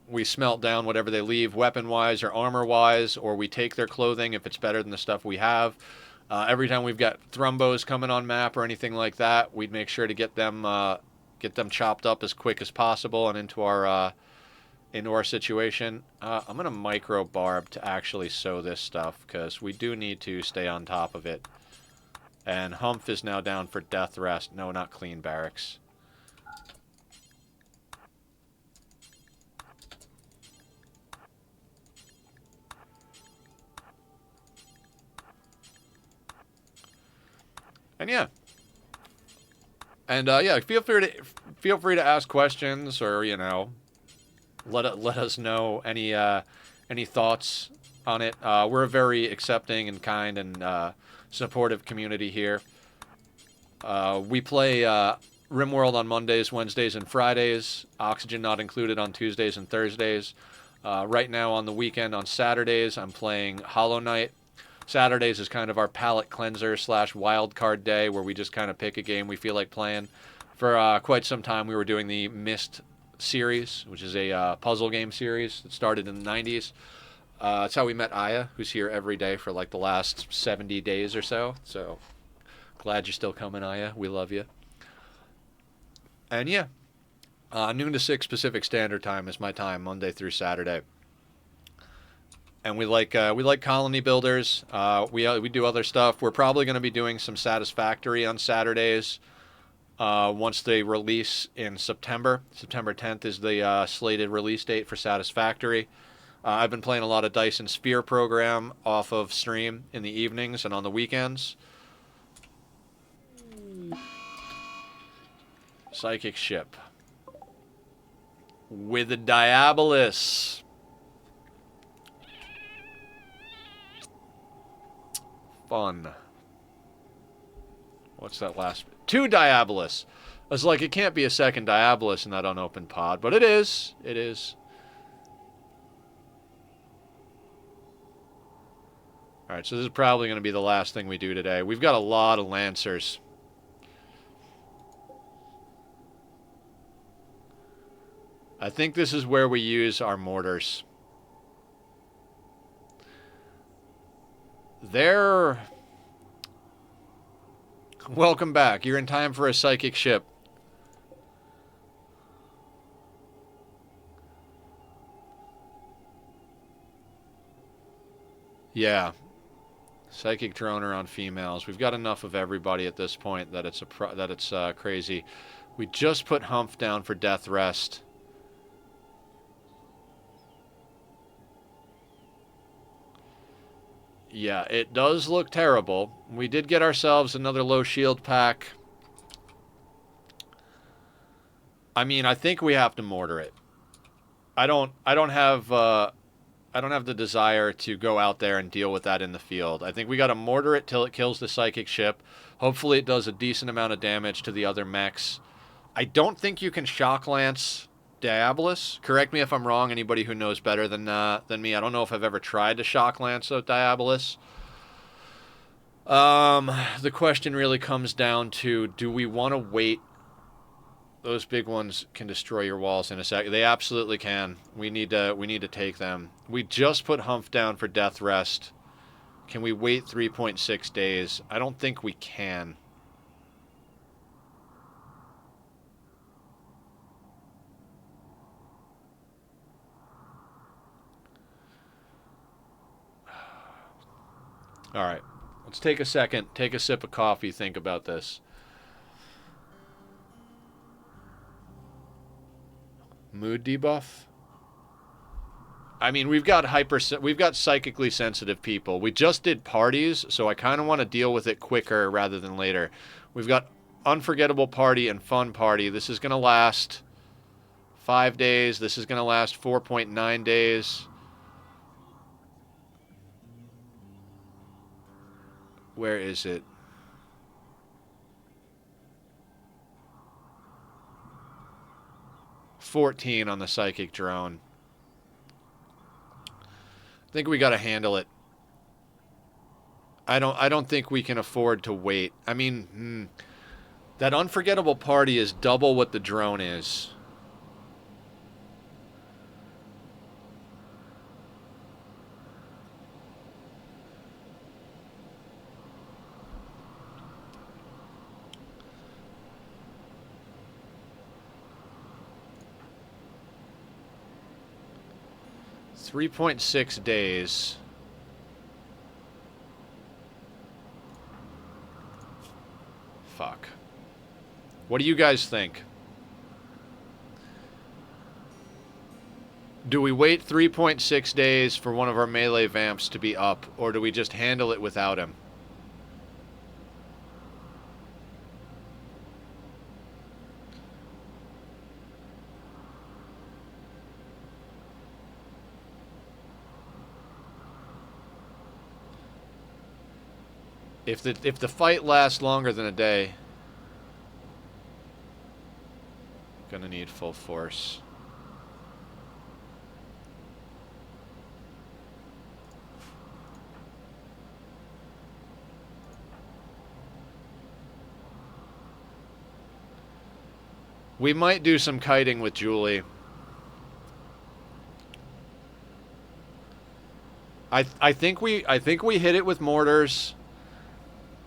we smelt down whatever they leave, weapon-wise or armor-wise, or we take their clothing if it's better than the stuff we have. Every time we've got thrumbos coming on map or anything like that, we'd make sure to get them chopped up as quick as possible and into our into our situation. I'm going to micro barb to actually sow this stuff, because we do need to stay on top of it. And Humph is now down for death rest. No, not clean barracks. And yeah. And yeah, feel free to ask questions, or let us know any thoughts on it. We're a very accepting and kind and supportive community here. We play Rimworld on Mondays, Wednesdays, and Fridays. Oxygen not included on Tuesdays and Thursdays. Right now on the weekend on Saturdays, I'm playing Hollow Knight. Saturdays is kind of our palate cleanser / wild card day, where we just kind of pick a game we feel like playing. For quite some time, we were doing the Myst series, which is a puzzle game series that started in the 90s. That's how we met Aya, who's here every day for like the last 70 days or so. So glad you're still coming, Aya. We love you. And yeah, noon to 6 Pacific Standard Time is my time, Monday through Saturday. And we like colony builders. We do other stuff. We're probably going to be doing some Satisfactory on Saturdays once they release in September. September 10th is the slated release date for Satisfactory. I've been playing a lot of Dyson Sphere program off of stream in the evenings and on the weekends. Psychic ship with a Diabolus. Fun. What's that last bit? 2 Diabolus. I was like, it can't be a second Diabolus in that unopened pod, but it is. It is. Alright, so this is probably going to be the last thing we do today. We've got a lot of Lancers. I think this is where we use our mortars. They're... Welcome back. You're in time for a psychic ship. Yeah. Psychic droner on females. We've got enough of everybody at this point that it's crazy. We just put Humph down for death rest. Yeah, it does look terrible. We did get ourselves another low shield pack. I mean, I think we have to mortar it. I don't have the desire to go out there and deal with that in the field. I think we got to mortar it till it kills the psychic ship. Hopefully it does a decent amount of damage to the other mechs. I don't think you can shock lance Diabolus. Correct me if I'm wrong, anybody who knows better than me. I don't know if I've ever tried to shock lance a Diabolus. The question really comes down to, do we want to wait? Those big ones can destroy your walls in a sec. They absolutely can. We need to take them. We just put Humph down for death rest. Can we wait 3.6 days? I don't think we can. All right. Let's take a second, take a sip of coffee, think about this. Mood debuff? I mean, we've got psychically sensitive people. We just did parties, so I kind of want to deal with it quicker rather than later. We've got unforgettable party and fun party. This is going to last 5 days. This is going to last 4.9 days. Where is it? $14 on the psychic drone. I think we got to handle it. I don't think we can afford to wait. I mean, that unforgettable party is double what the drone is. 3.6 days. Fuck. What do you guys think? Do we wait 3.6 days for one of our melee vamps to be up, or do we just handle it without him? If the fight lasts longer than a day, gonna need full force. We might do some kiting with Julie. I think we hit it with mortars.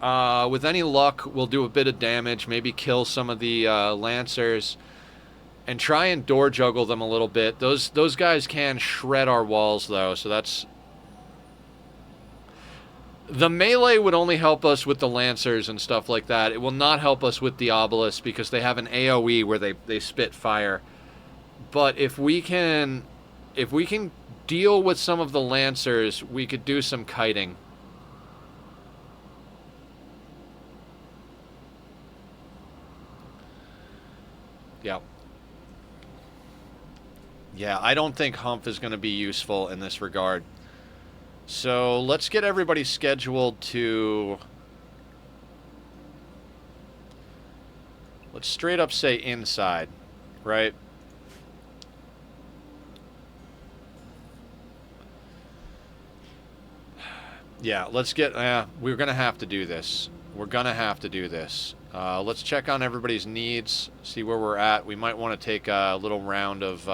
With any luck, we'll do a bit of damage, maybe kill some of the Lancers, and try and door juggle them a little bit. Those guys can shred our walls, though, so that's... The melee would only help us with the Lancers and stuff like that. It will not help us with the Obelisks, because they have an AoE where they spit fire. But if we can deal with some of the Lancers, we could do some kiting. Yeah. Yeah, I don't think Humph is going to be useful in this regard. So let's get everybody scheduled to... Let's straight up say inside, right? Yeah, let's get... we're going to have to do this. We're going to have to do this. Let's check on everybody's needs, see where we're at. We might want to take a little round of...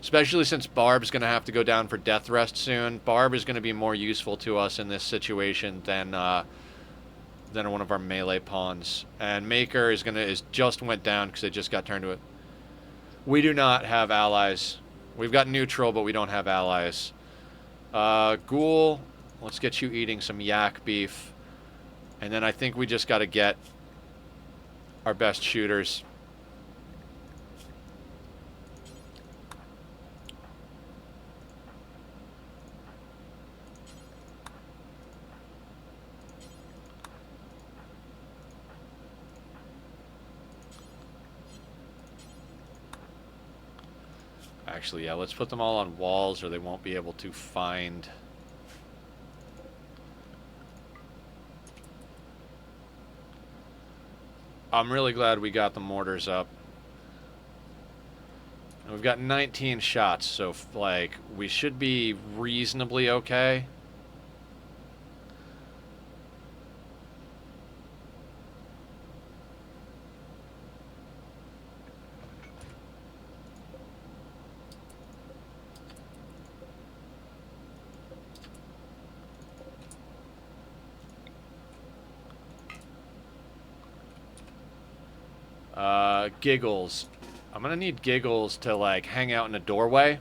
especially since Barb's going to have to go down for death rest soon. Barb is going to be more useful to us in this situation than one of our melee pawns. And Maker is just went down because they just got turned to it. We do not have allies. We've got neutral, but we don't have allies. Ghoul, let's get you eating some yak beef. And then I think we just got to get our best shooters. Actually, yeah, let's put them all on walls or they won't be able to find... I'm really glad we got the mortars up. And we've got 19 shots, so, like, we should be reasonably okay. Giggles. I'm gonna need Giggles to, like, hang out in a doorway.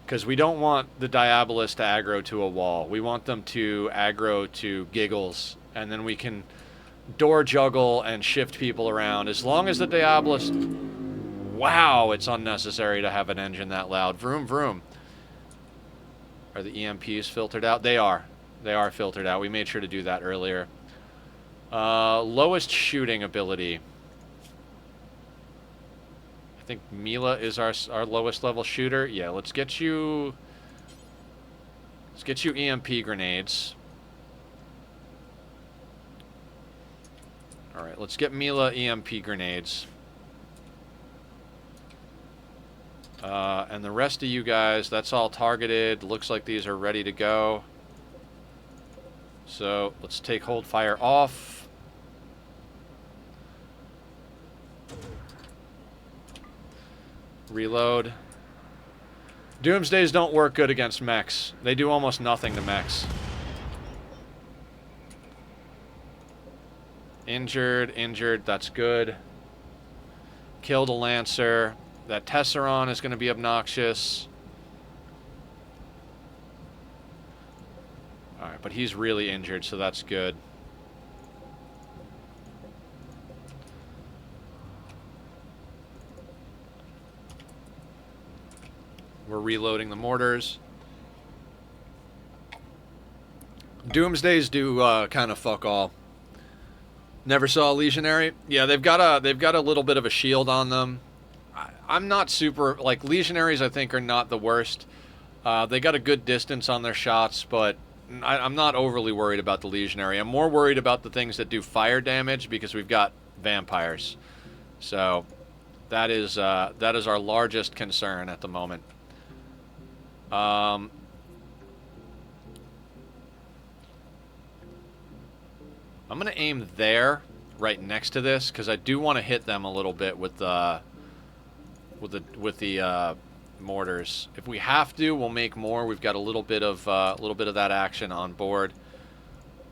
Because we don't want the Diabolist to aggro to a wall. We want them to aggro to Giggles. And then we can door juggle and shift people around. As long as the Diabolist... Wow, it's unnecessary to have an engine that loud. Vroom, vroom. Are the EMPs filtered out? They are. They are filtered out. We made sure to do that earlier. Lowest shooting ability. I think Mila is our lowest level shooter. Yeah, let's get you EMP grenades. All right, let's get Mila EMP grenades. And the rest of you guys, that's all targeted. Looks like these are ready to go. So let's take hold fire off. Reload. Doomsdays don't work good against mechs. They do almost nothing to mechs. Injured, injured, that's good. Killed a Lancer. That Tesseron is going to be obnoxious. Alright, but he's really injured, so that's good. We're reloading the mortars. Doomsdays do kind of fuck all. Never saw a Legionary. Yeah, they've got a little bit of a shield on them. I'm not super like Legionaries. I think are not the worst. They got a good distance on their shots, but I'm not overly worried about the Legionary. I'm more worried about the things that do fire damage because we've got vampires. So that is our largest concern at the moment. I'm going to aim there, right next to this, because I do want to hit them a little bit with the mortars. If we have to, we'll make more. We've got a little bit of that action on board.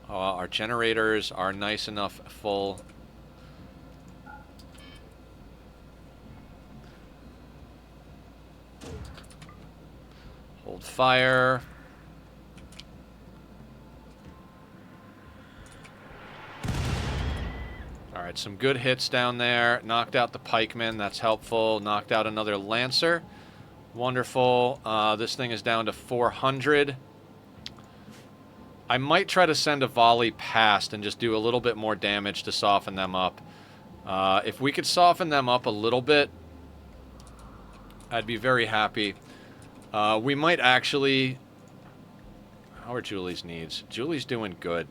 Our generators are nice enough full. Hold fire. Alright, some good hits down there. Knocked out the pikeman, that's helpful. Knocked out another lancer. Wonderful. This thing is down to 400. I might try to send a volley past and just do a little bit more damage to soften them up. If we could soften them up a little bit, I'd be very happy. We might actually... How are Julie's needs? Julie's doing good.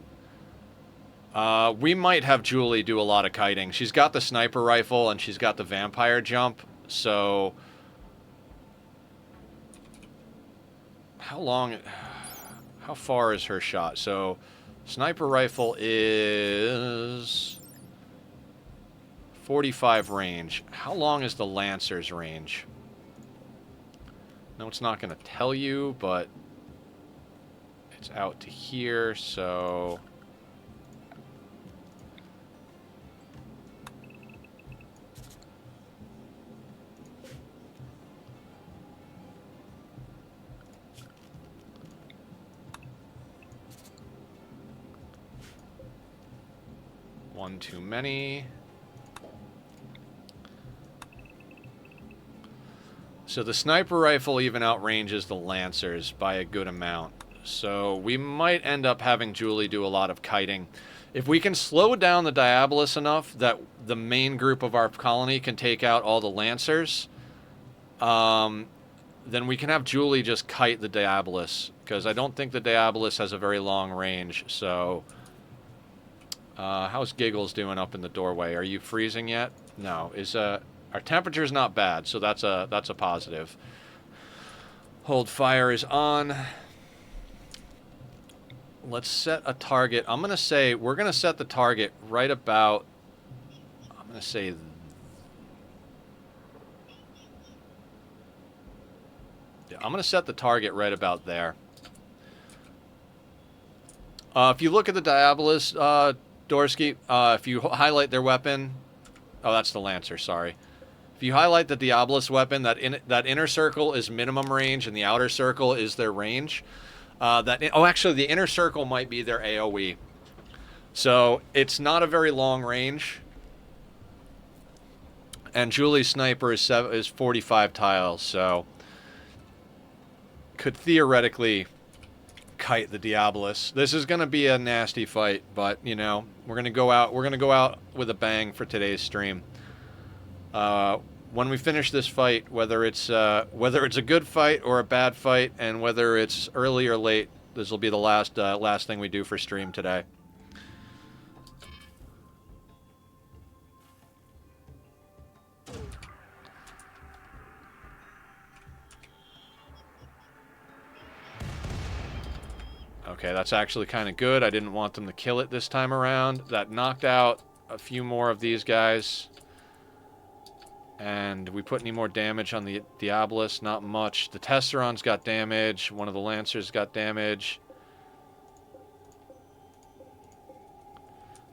We might have Julie do a lot of kiting. She's got the sniper rifle and she's got the vampire jump, so... How far is her shot? So, sniper rifle is... 45 range. How long is the Lancer's range? No, it's not going to tell you, but... It's out to here, so... One too many. So the sniper rifle even outranges the Lancers by a good amount. So we might end up having Julie do a lot of kiting. If we can slow down the Diabolus enough that the main group of our colony can take out all the Lancers, then we can have Julie just kite the Diabolus, because I don't think the Diabolus has a very long range, so... how's Giggles doing up in the doorway? Are you freezing yet? No. Our temperature's not bad, so that's a positive. Hold fire is on. Let's set a target. I'm going to say we're going to set the target right about... I'm going to say... Yeah, I'm going to set the target right about there. If you look at the Diabolus... Dorsky, if you highlight their weapon... Oh, that's the Lancer, sorry. If you highlight the Diabolus weapon, that inner circle is minimum range, and the outer circle is their range. Actually, the inner circle might be their AoE. So, it's not a very long range. And Julie's sniper is 45 tiles, so... Could theoretically... kite the Diabolus. This is going to be a nasty fight, but you know, we're going to go out with a bang for today's stream. When we finish this fight, whether it's a good fight or a bad fight, and whether it's early or late, this will be the last thing we do for stream today. Okay, that's actually kind of good. I didn't want them to kill it this time around. That knocked out a few more of these guys. And we put any more damage on the Diabolus? Not much. The Tesseron's got damage. One of the Lancers got damage.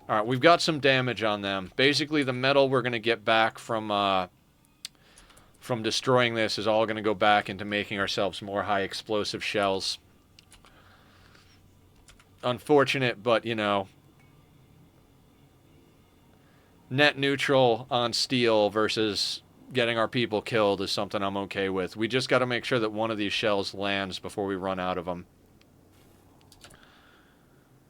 Alright, we've got some damage on them. Basically, the metal we're going to get back from destroying this is all going to go back into making ourselves more high explosive shells. unfortunate, but, you know, net neutral on steel versus getting our people killed is something I'm okay with. We just got to make sure that one of these shells lands before we run out of them.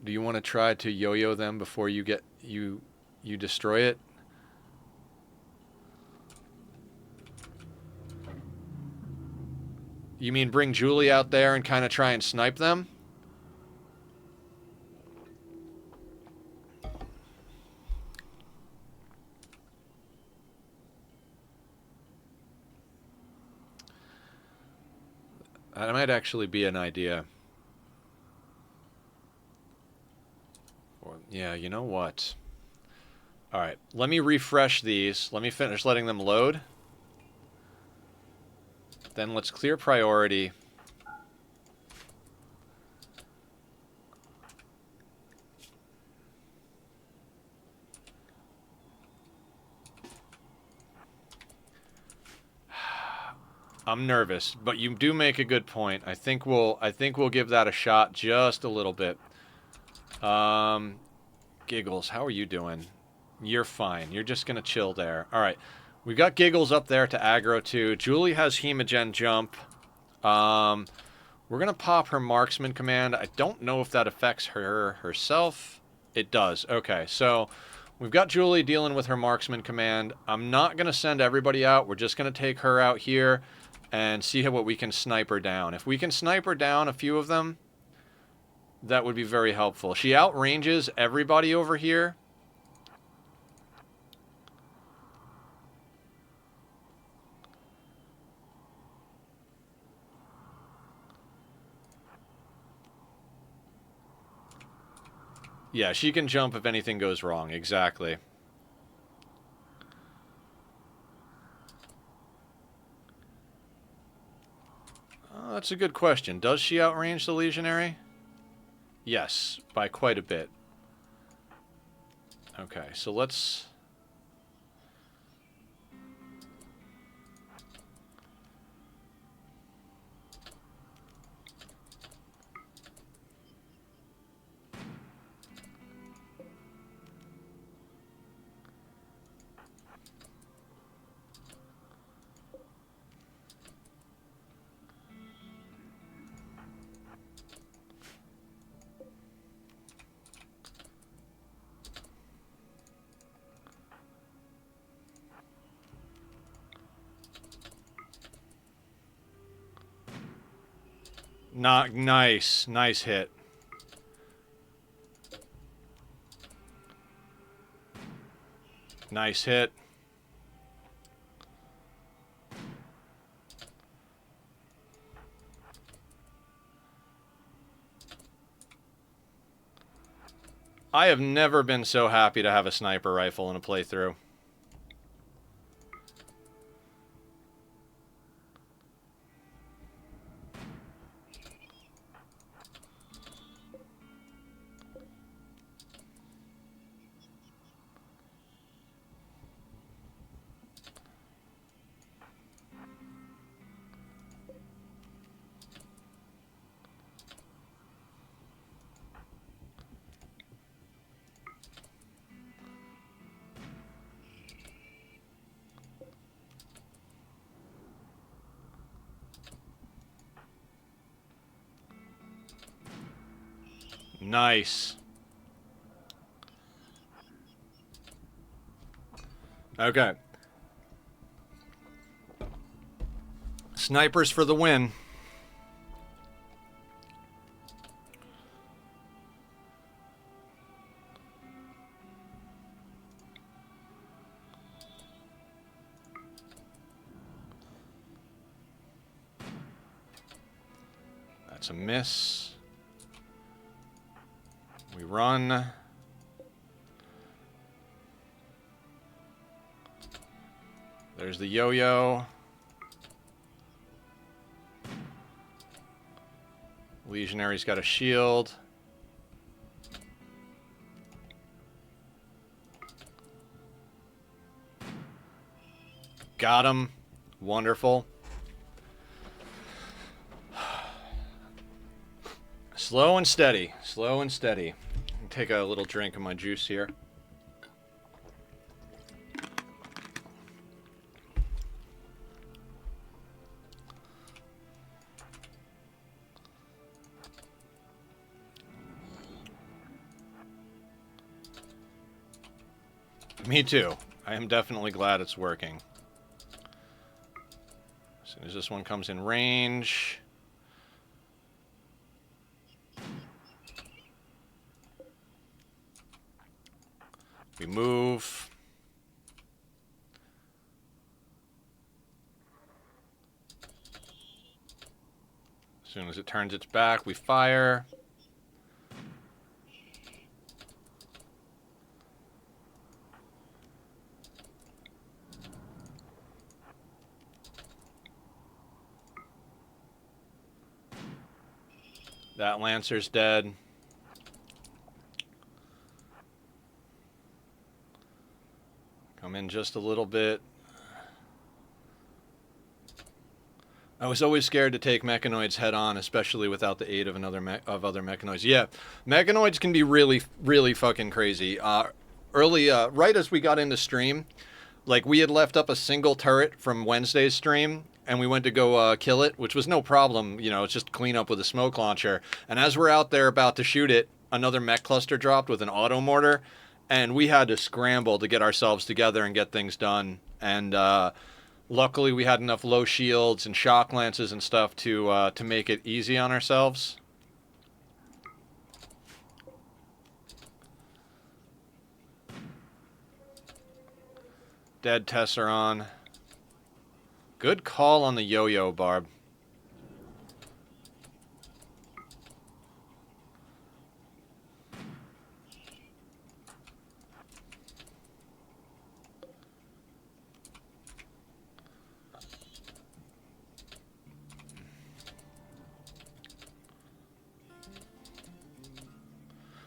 Do you want to try to yo-yo them before you get you destroy it? You mean bring Julie out there and kind of try and snipe them? That might actually be an idea. Or, yeah, you know what? Alright, let me refresh these. Let me finish letting them load. Then let's clear priority. I'm nervous, but you do make a good point. I think we'll give that a shot just a little bit. Giggles, how are you doing? You're fine. You're just gonna chill there. All right, we've got Giggles up there to aggro to. Julie has Hemogen jump. We're gonna pop her marksman command. I don't know if that affects her herself. It does. Okay, so we've got Julie dealing with her marksman command. I'm not gonna send everybody out. We're just gonna take her out here and see what we can snipe her down. If we can snipe her down a few of them, that would be very helpful. She outranges everybody over here. Yeah, she can jump if anything goes wrong. Exactly. That's a good question. Does she outrange the Legionary? Yes, by quite a bit. Okay, so let's... Not nice. Nice hit. Nice hit. I have never been so happy to have a sniper rifle in a playthrough. Nice. Okay. Snipers for the win. That's a miss. We run. There's the yo-yo. Legionary's got a shield. Got him. Wonderful. Slow and steady. Slow and steady. Take a little drink of my juice here. Me too. I am definitely glad it's working. As soon as this one comes in range... we move. As soon as it turns its back, we fire. That Lancer's dead. Come in just a little bit. I was always scared to take mechanoids head on, especially without the aid of other mechanoids. Yeah, mechanoids can be really, really fucking crazy. Right as we got into stream, like we had left up a single turret from Wednesday's stream, and we went to go kill it, which was no problem. You know, it's just clean up with a smoke launcher. And as we're out there about to shoot it, another mech cluster dropped with an auto mortar, and we had to scramble to get ourselves together and get things done. And luckily, we had enough low shields and shock lances and stuff to make it easy on ourselves. Dead Tesseron. Good call on the yo-yo, Barb.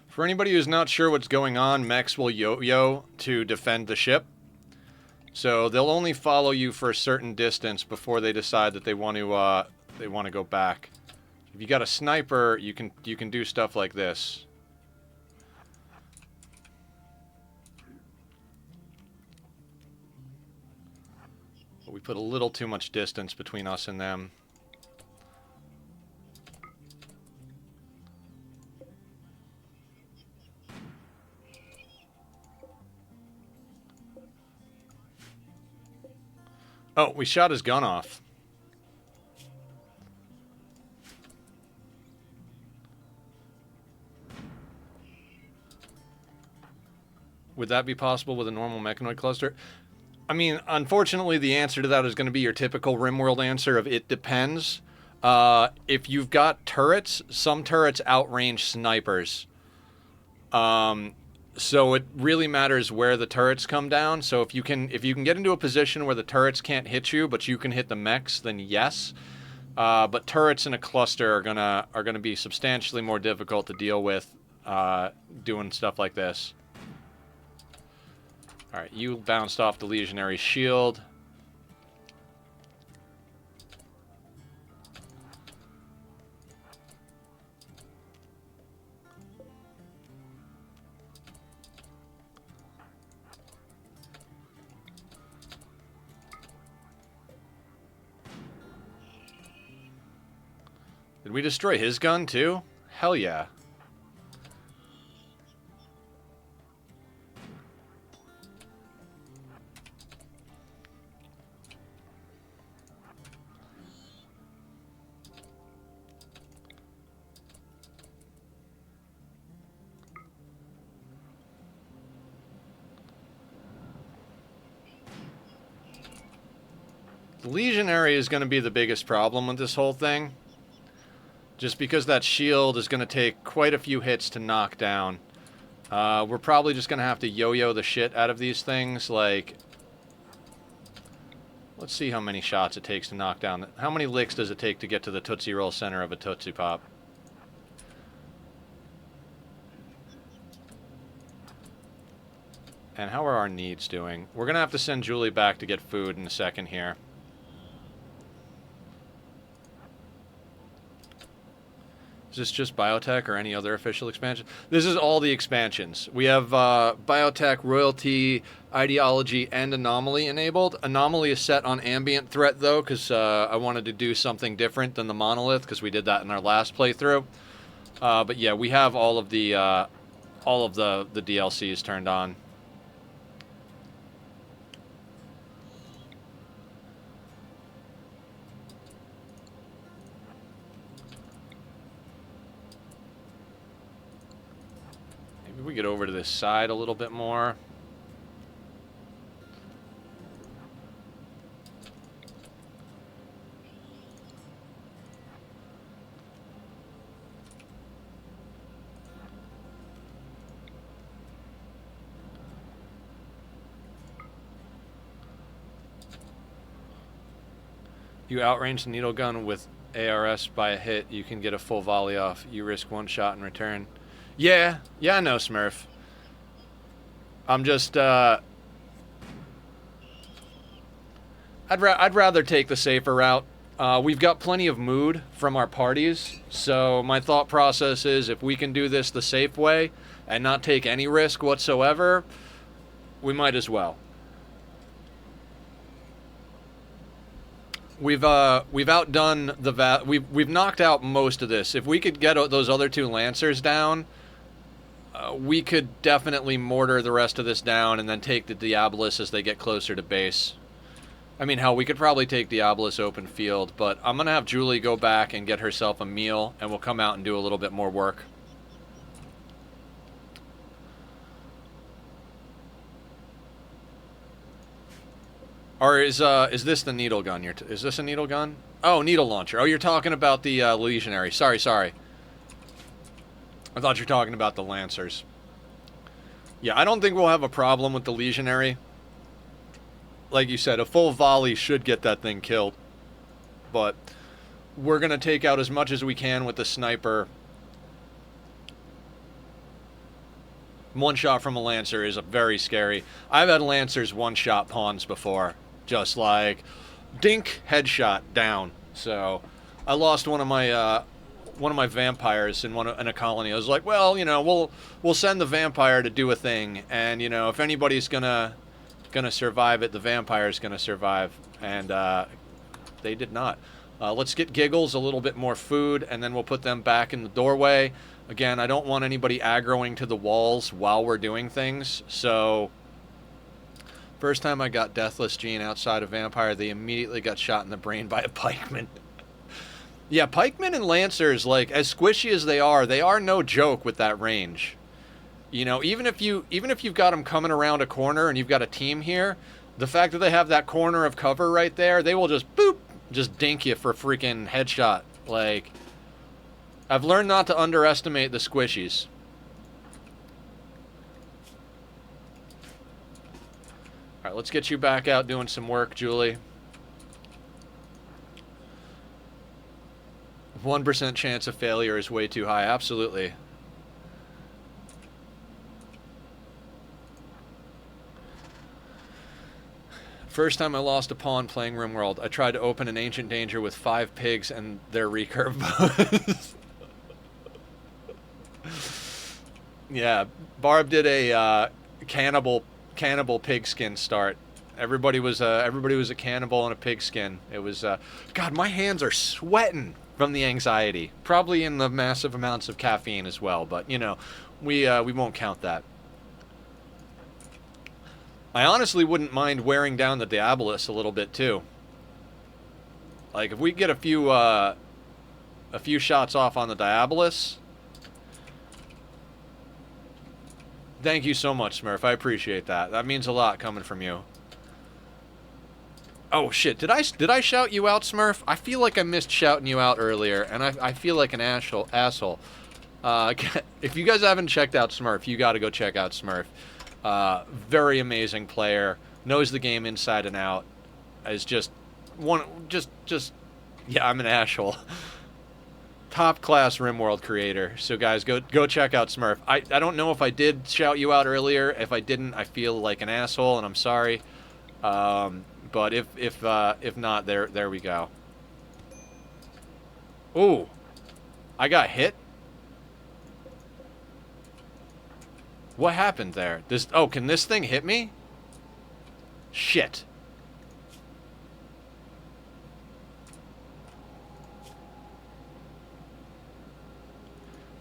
For anybody who's not sure what's going on, mechs will yo-yo to defend the ship. So they'll only follow you for a certain distance before they decide that they want to go back. If you got a sniper, you can do stuff like this. But we put a little too much distance between us and them. Oh, we shot his gun off. Would that be possible with a normal mechanoid cluster? I mean, unfortunately, the answer to that is going to be your typical Rimworld answer of it depends. If you've got turrets, some turrets outrange snipers. So it really matters where the turrets come down. So if you can get into a position where the turrets can't hit you, but you can hit the mechs, then yes. But turrets in a cluster are gonna be substantially more difficult to deal with doing stuff like this. All right, you bounced off the Legionary's shield. Did we destroy his gun, too? Hell yeah. The Legionary is going to be the biggest problem with this whole thing. Just because that shield is going to take quite a few hits to knock down. We're probably just going to have to yo-yo the shit out of these things. Like, let's see how many shots it takes to knock down. How many licks does it take to get to the Tootsie Roll center of a Tootsie Pop? And how are our needs doing? We're going to have to send Julie back to get food in a second here. this just biotech or any other official expansion? This is all the expansions. We have biotech, royalty, ideology, and anomaly enabled. Anomaly is set on ambient threat though, because I wanted to do something different than the monolith, because we did that in our last playthrough. But yeah, we have all of the DLCs turned on. Maybe we get over to this side a little bit more. You outrange the needle gun with ARS by a hit, you can get a full volley off. You risk one shot in return. Yeah, I know, Smurf. I'm just, I'd rather take the safer route. We've got plenty of mood from our parties, so my thought process is if we can do this the safe way and not take any risk whatsoever, we might as well. We've outdone the we've knocked out most of this. If we could get those other two Lancers down, we could definitely mortar the rest of this down and then take the Diabolus as they get closer to base. I mean, hell, we could probably take Diabolus open field, but I'm gonna have Julie go back and get herself a meal, and we'll come out and do a little bit more work. Or is this the needle gun? Is this a needle gun? Oh, needle launcher. Oh, you're talking about the legionary. Sorry. I thought you were talking about the Lancers. Yeah, I don't think we'll have a problem with the legionary. Like you said, a full volley should get that thing killed. But we're going to take out as much as we can with the sniper. One shot from a Lancer is very scary. I've had Lancers one-shot pawns before. Just like, dink, headshot, down. So, I lost one of my vampires in a colony. I was like, well, you know, we'll send the vampire to do a thing, and you know, if anybody's gonna survive it, the vampire's gonna survive, and they did not. Let's get Giggles a little bit more food, and then we'll put them back in the doorway. Again, I don't want anybody aggroing to the walls while we're doing things, so first time I got Deathless Gene outside of Vampire, they immediately got shot in the brain by a pikeman. Yeah, pikemen and Lancers, like, as squishy as they are no joke with that range. You know, even if you've got them coming around a corner and you've got a team here, the fact that they have that corner of cover right there, they will just boop, just dink you for a freaking headshot. Like, I've learned not to underestimate the squishies. Alright, let's get you back out doing some work, Julie. 1% chance of failure is way too high. Absolutely. First time I lost a pawn playing Rimworld, I tried to open an Ancient Danger with 5 pigs and their recurve bows. Yeah, Barb did a cannibal pigskin start. Everybody was a cannibal and a pigskin. It was God, my hands are sweating from the anxiety. Probably in the massive amounts of caffeine as well, but you know, we won't count that. I honestly wouldn't mind wearing down the Diabolus a little bit too. Like if we get a few shots off on the Diabolus. Thank you so much, Smurf. I appreciate that. That means a lot coming from you. Oh shit! Did I shout you out, Smurf? I feel like I missed shouting you out earlier, and I feel like an asshole. If you guys haven't checked out Smurf, you got to go check out Smurf. Very amazing player, knows the game inside and out. Is just yeah, I'm an asshole. Top class Rimworld creator. So guys, go check out Smurf. I don't know if I did shout you out earlier. If I didn't, I feel like an asshole, and I'm sorry. But if not, there we go. Ooh, I got hit. What happened there? This... Oh, can this thing hit me? Shit.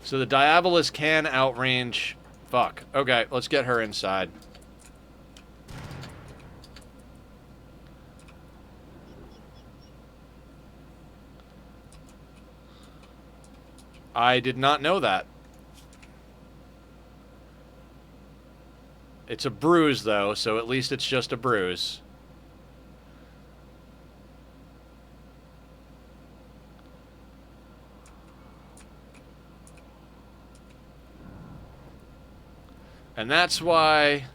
So the Diabolus can outrange... Fuck. Okay, let's get her inside. I did not know that. It's a bruise, though, so at least it's just a bruise. And that's why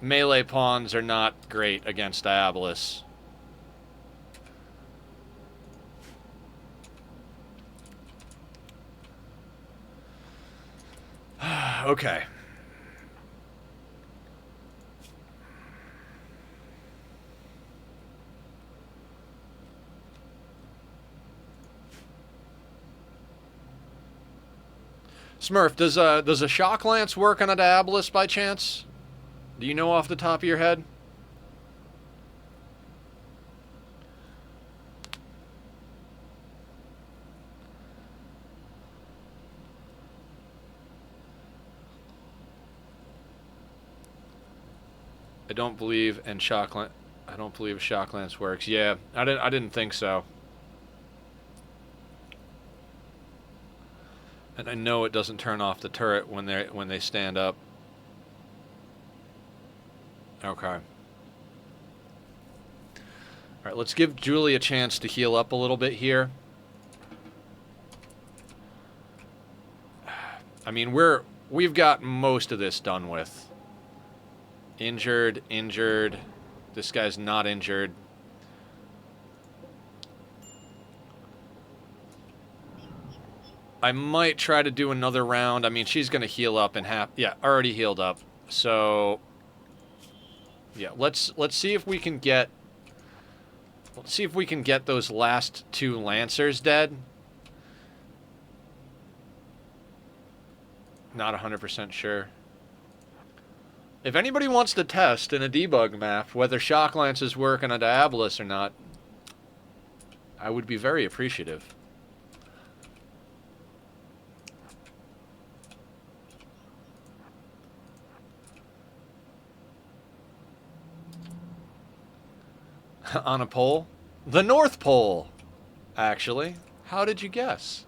melee pawns are not great against Diabolus. Okay. Smurf, does a shock lance work on a Diabolus by chance? Do you know off the top of your head? I don't believe in shock lance. I don't believe a shock lance works. Yeah, I didn't think so. And I know it doesn't turn off the turret when they stand up. Okay. All right, let's give Julie a chance to heal up a little bit here. I mean, we've got most of this done with. Injured, injured. This guy's not injured. I might try to do another round. I mean, she's going to heal up in half. Yeah, already healed up. So, yeah, let's see if we can get... Let's see if we can get those last two Lancers dead. Not 100% sure. If anybody wants to test in a debug map whether shock lances work on a Diabolus or not, I would be very appreciative. On a pole? The North Pole, actually. How did you guess?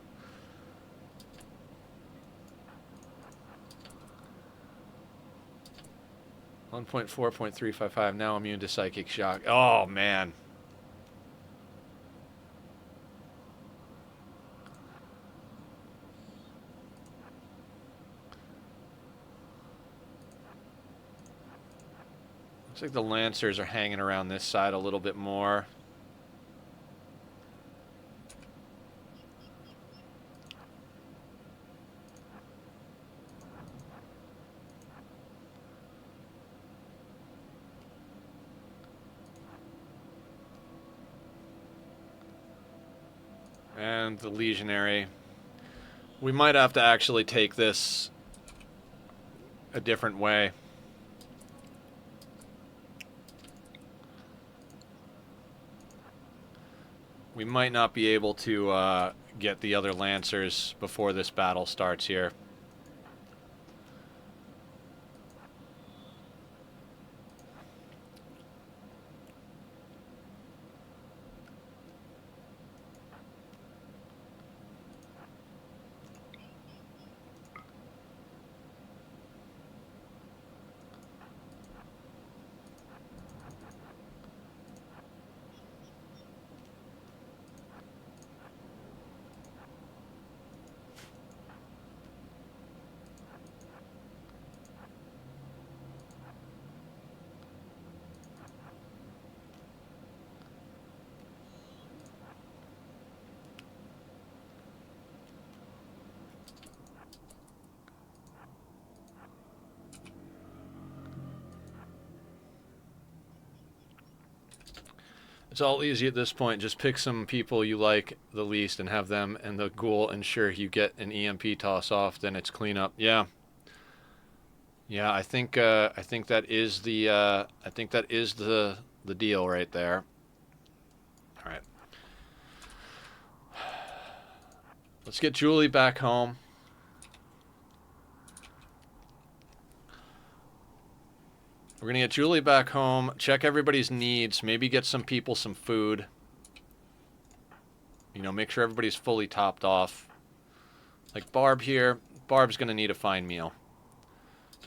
.4.355, now immune to psychic shock. Oh, man. Looks like the Lancers are hanging around this side a little bit more. And the Legionary. We might have to actually take this a different way. We might not be able to get the other Lancers before this battle starts here. It's all easy at this point. Just pick some people you like the least and have them and the ghoul ensure you get an EMP toss off, then it's cleanup. Yeah. Yeah, I think that is the deal right there. All right. Let's get Julie back home. We're going to get Julie back home, check everybody's needs, maybe get some people some food. You know, make sure everybody's fully topped off. Like Barb here, Barb's going to need a fine meal.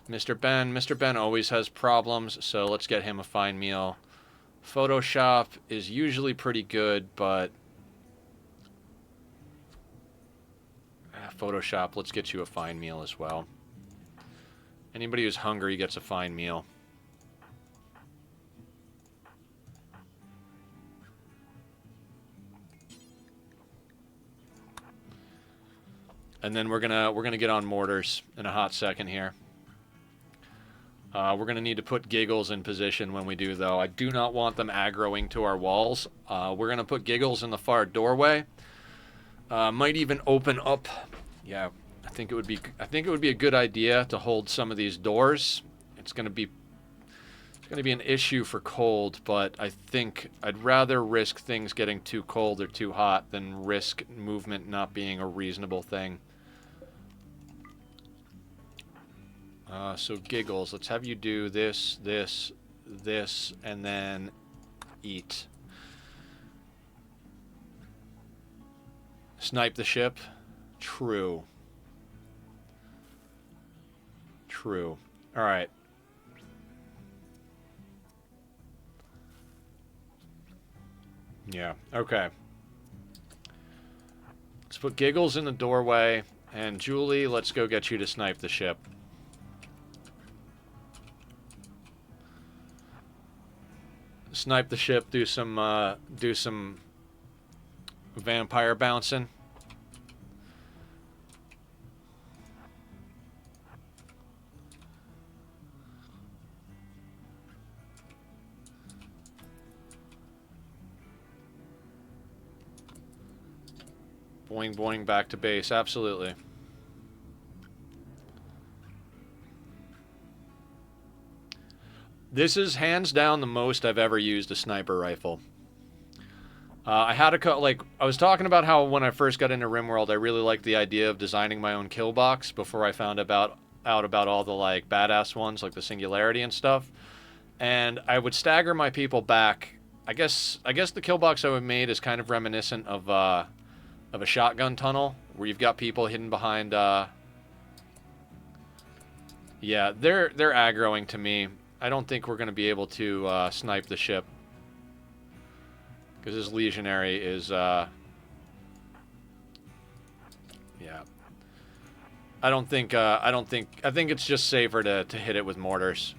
Mr. Ben always has problems, so let's get him a fine meal. Photoshop is usually pretty good, but Photoshop, let's get you a fine meal as well. Anybody who's hungry gets a fine meal. And then we're gonna get on mortars in a hot second here. We're gonna need to put Giggles in position when we do, though. I do not want them aggroing to our walls. We're gonna put Giggles in the far doorway. Might even open up. Yeah, I think it would be a good idea to hold some of these doors. It's gonna be an issue for cold, but I think I'd rather risk things getting too cold or too hot than risk movement not being a reasonable thing. So Giggles, let's have you do this, this, this, and then eat. Snipe the ship. True. True. All right. Yeah, okay. Let's put Giggles in the doorway, and Julie, let's go get you to snipe the ship. Snipe the ship, do some vampire bouncing. Boing boing back to base, absolutely. This is hands down the most I've ever used a sniper rifle. I had I was talking about how when I first got into Rimworld, I really liked the idea of designing my own Killbox before I found out about all the like badass ones like the Singularity and stuff. And I would stagger my people back. I guess the Killbox I made is kind of reminiscent of a shotgun tunnel where you've got people hidden behind. Yeah, they're aggroing to me. I don't think we're going to be able to snipe the ship. Because this legionary is, yeah. I think it's just safer to hit it with mortars.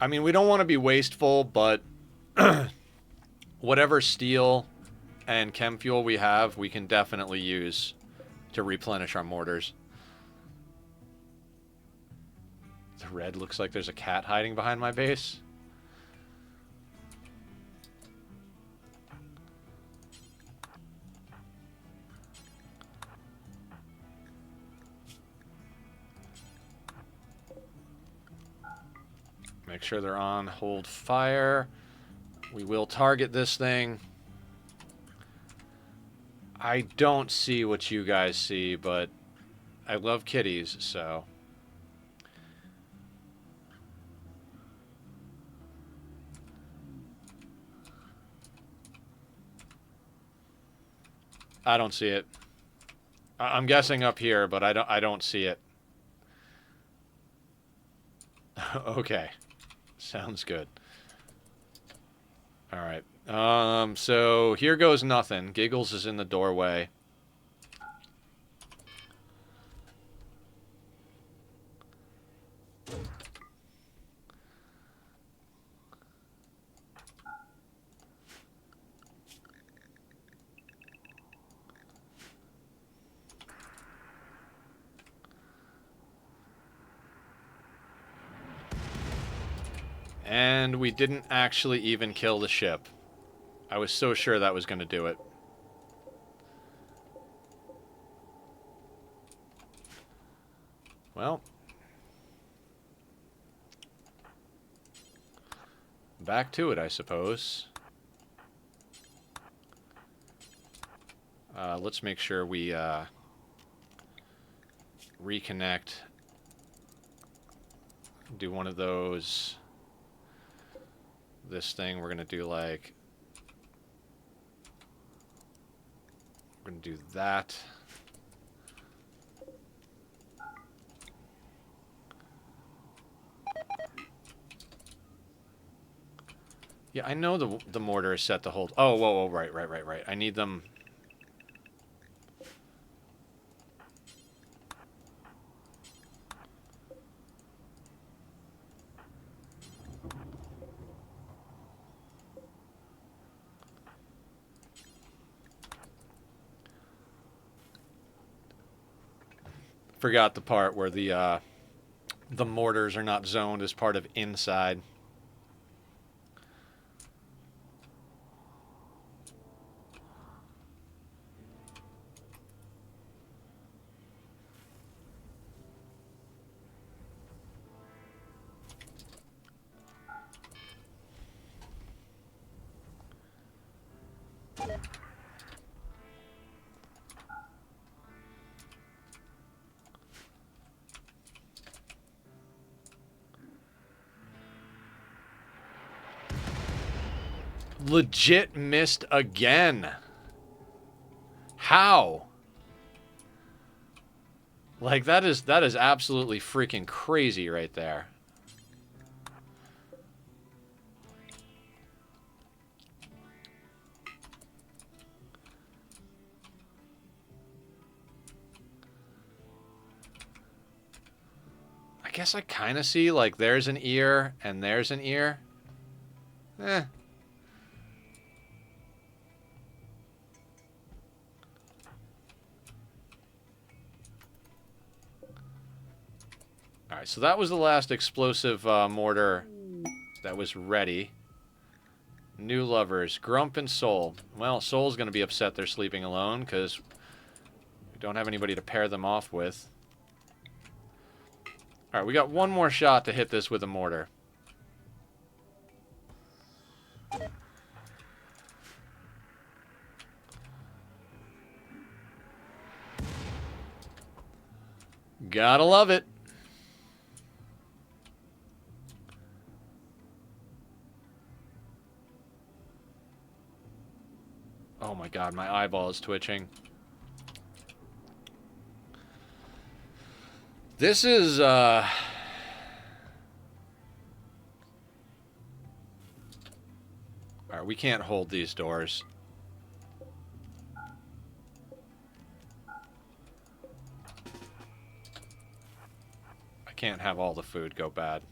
I mean, we don't want to be wasteful, but whatever steel and chem fuel we have, we can definitely use to replenish our mortars. The red looks like there's a cat hiding behind my base. Make sure they're on. Hold fire. We will target this thing. I don't see what you guys see, but I love kitties, so. I don't see it. I'm guessing up here, but I don't see it. Okay. Sounds good. All right. So here goes nothing. Giggles is in the doorway. And we didn't actually even kill the ship. I was so sure that was going to do it. Well. Back to it, I suppose. Let's make sure we reconnect. Do one of those. This thing, we're going to do like... We're going to do that. Yeah, I know the mortar is set to hold. Oh, whoa, right. I need them. Forgot the part where the mortars are not zoned as part of inside. Legit missed again. How? Like, that is absolutely freaking crazy right there. I guess I kind of see, like, there's an ear and there's an ear. Eh. Alright, so that was the last explosive mortar that was ready. New lovers, Grump and Soul. Well, Soul's going to be upset they're sleeping alone because we don't have anybody to pair them off with. Alright, we got one more shot to hit this with a mortar. Gotta love it. Oh my god, my eyeball is twitching. This is, Alright, we can't hold these doors. I can't have all the food go bad.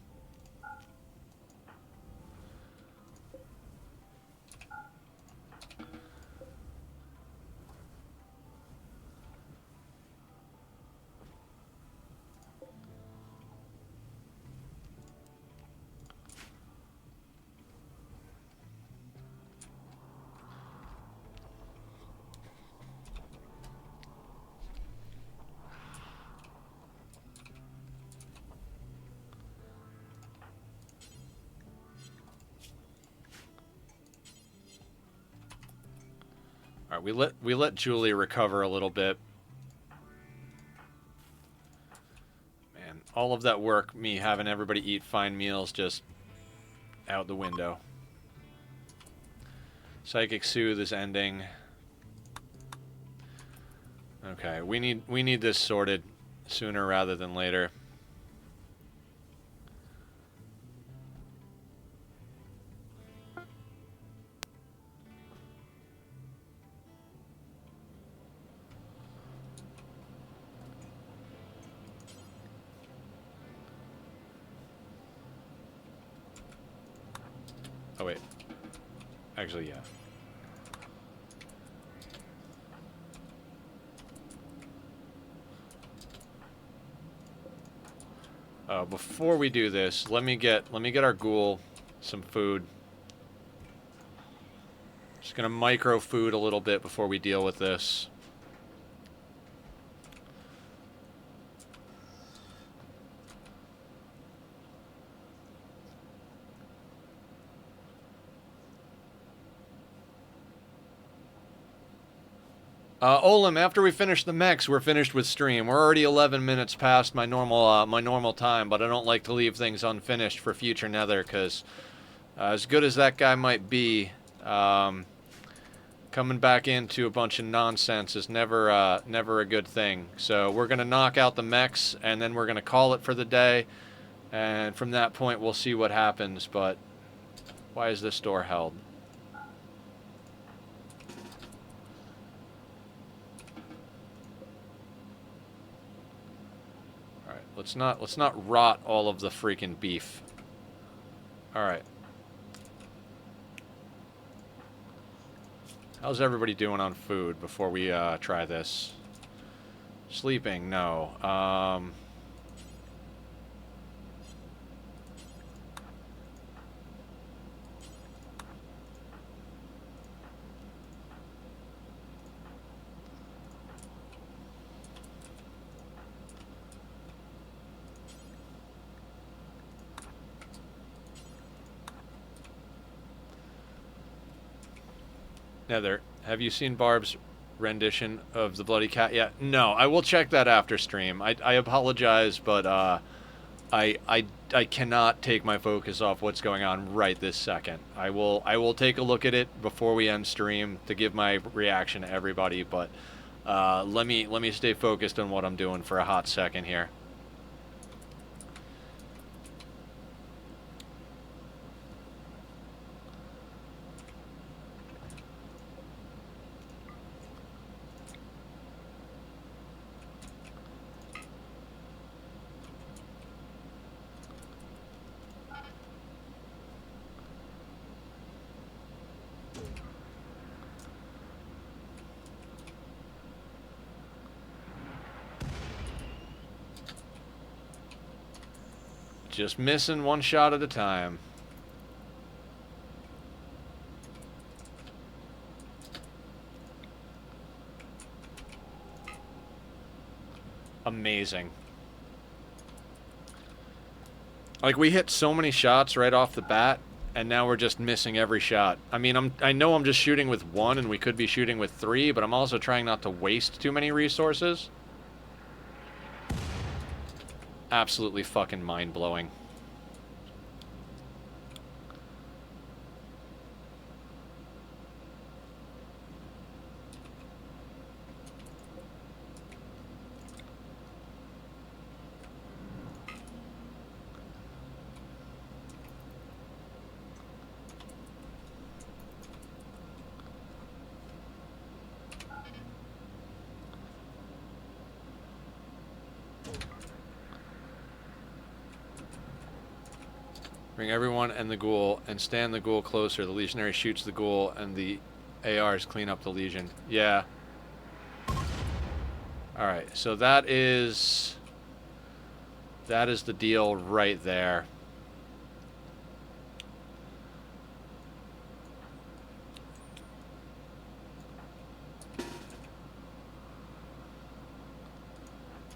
Alright, we let Julie recover a little bit. Man, all of that work, me having everybody eat fine meals, just out the window. Psychic Soothe is ending. Okay, we need this sorted sooner rather than later. Oh, wait. Actually, yeah. Before we do this, let me get our ghoul some food. Just gonna micro food a little bit before we deal with this. Olim, after we finish the mechs, we're finished with stream. We're already 11 minutes past my normal time, but I don't like to leave things unfinished for future Nether, because as good as that guy might be, coming back into a bunch of nonsense is never never a good thing. So we're gonna knock out the mechs, and then we're gonna call it for the day, and from that point we'll see what happens. But why is this door held? Let's not rot all of the freaking beef. All right. How's everybody doing on food before we try this? Sleeping? No. Nether, have you seen Barb's rendition of the Bloody Cat yet? No, I will check that after stream. I apologize, but I cannot take my focus off what's going on right this second. I will take a look at it before we end stream to give my reaction to everybody, but let me stay focused on what I'm doing for a hot second here. Just missing one shot at a time. Amazing. Like, we hit so many shots right off the bat, and now we're just missing every shot. I mean, I know I'm just shooting with one, and we could be shooting with three, but I'm also trying not to waste too many resources. Absolutely fucking mind-blowing. Bring everyone and the ghoul, and stand the ghoul closer. The legionary shoots the ghoul, and the ARs clean up the legion. Yeah. Alright, so that is the deal right there.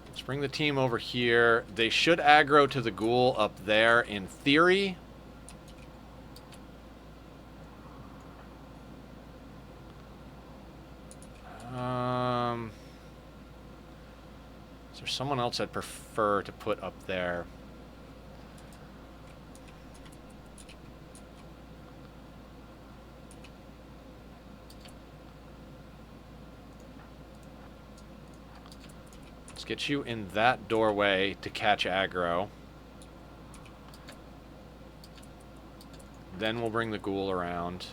Let's bring the team over here. They should aggro to the ghoul up there in theory. Is there someone else I'd prefer to put up there? Let's get you in that doorway to catch aggro. Then we'll bring the ghoul around.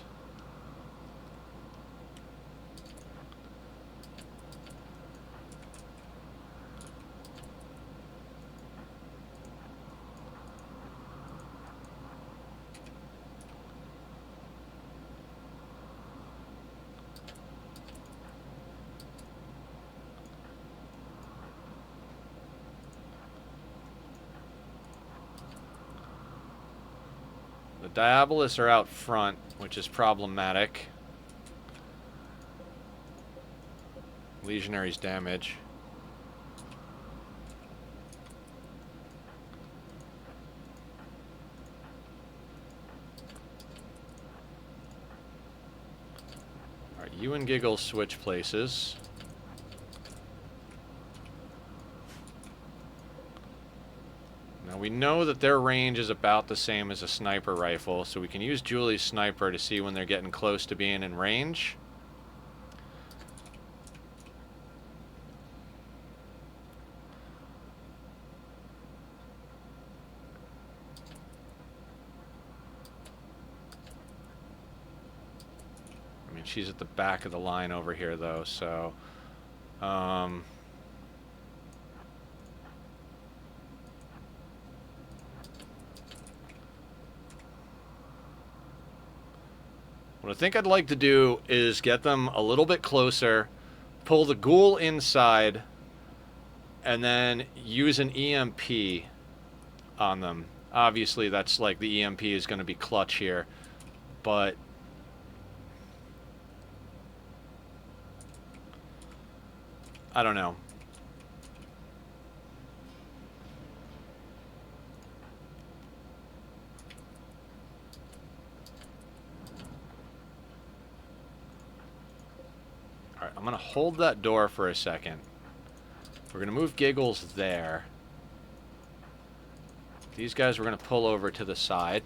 Diabolus are out front, which is problematic. Legionaries damage. Alright, you and Giggles switch places. Now we know that their range is about the same as a sniper rifle, so we can use Julie's sniper to see when they're getting close to being in range. I mean, she's at the back of the line over here, though, so... What I think I'd like to do is get them a little bit closer, pull the ghoul inside, and then use an EMP on them. Obviously, that's like the EMP is going to be clutch here, but... I don't know. Alright, I'm going to hold that door for a second. We're going to move Giggles there. These guys we're going to pull over to the side.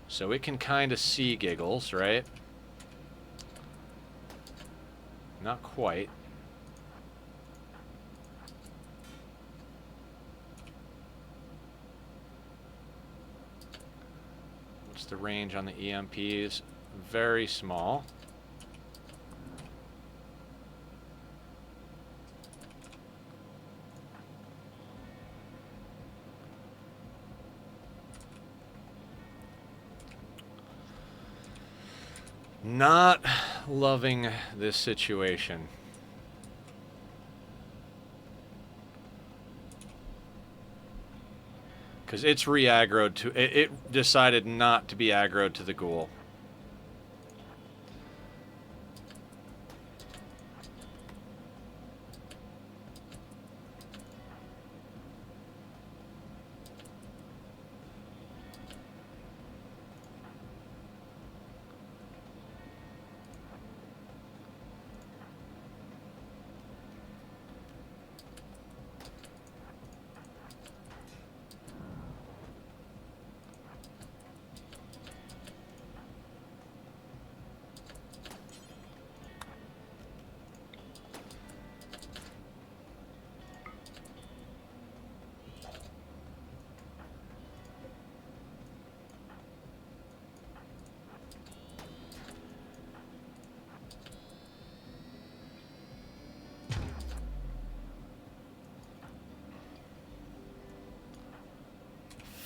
So it can kind of see Giggles, right? Not quite. What's the range on the EMPs? Very small. Not loving this situation. Because it's re-aggroed to... It decided not to be aggroed to the ghoul.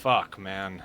Fuck, man.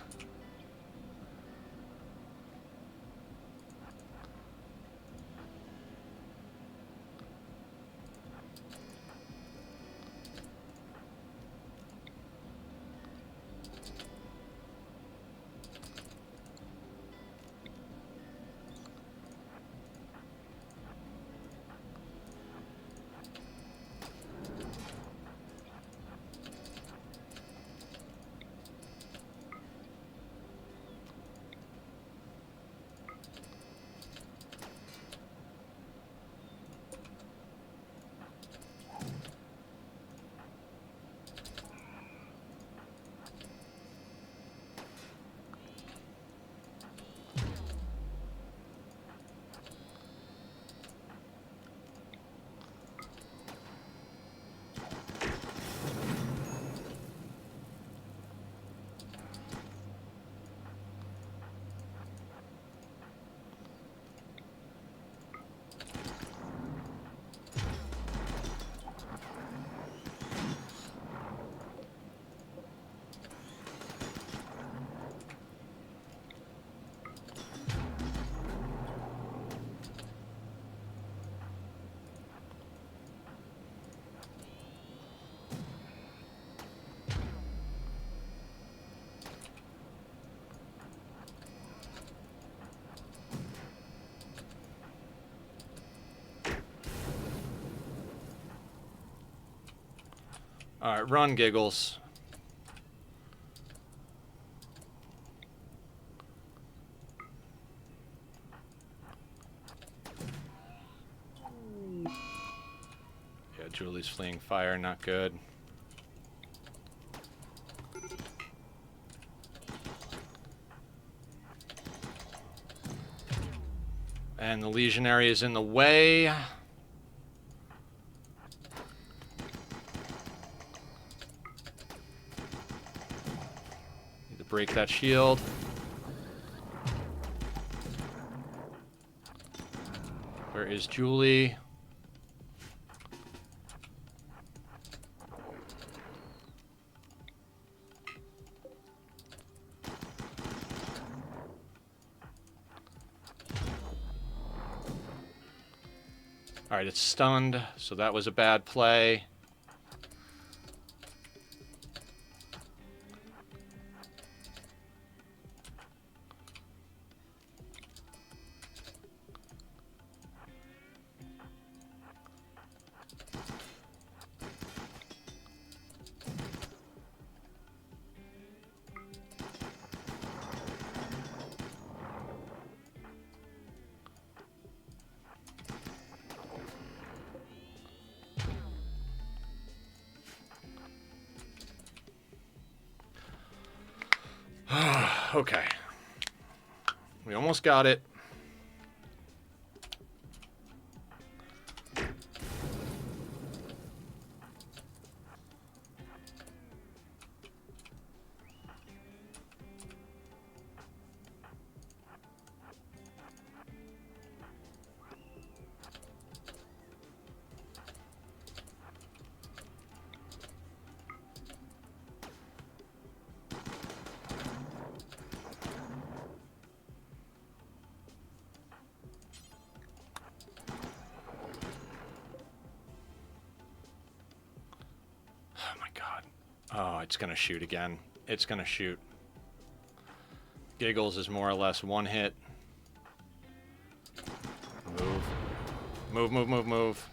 Alright, run, Giggles. Yeah, Julie's fleeing fire, not good. And the Legionary is in the way. Need to break that shield. Where is Julie? Alright, it's stunned, so that was a bad play. Okay. We almost got it. Oh, it's going to shoot again. It's going to shoot. Giggles is more or less one hit. Move. Move, move, move, move.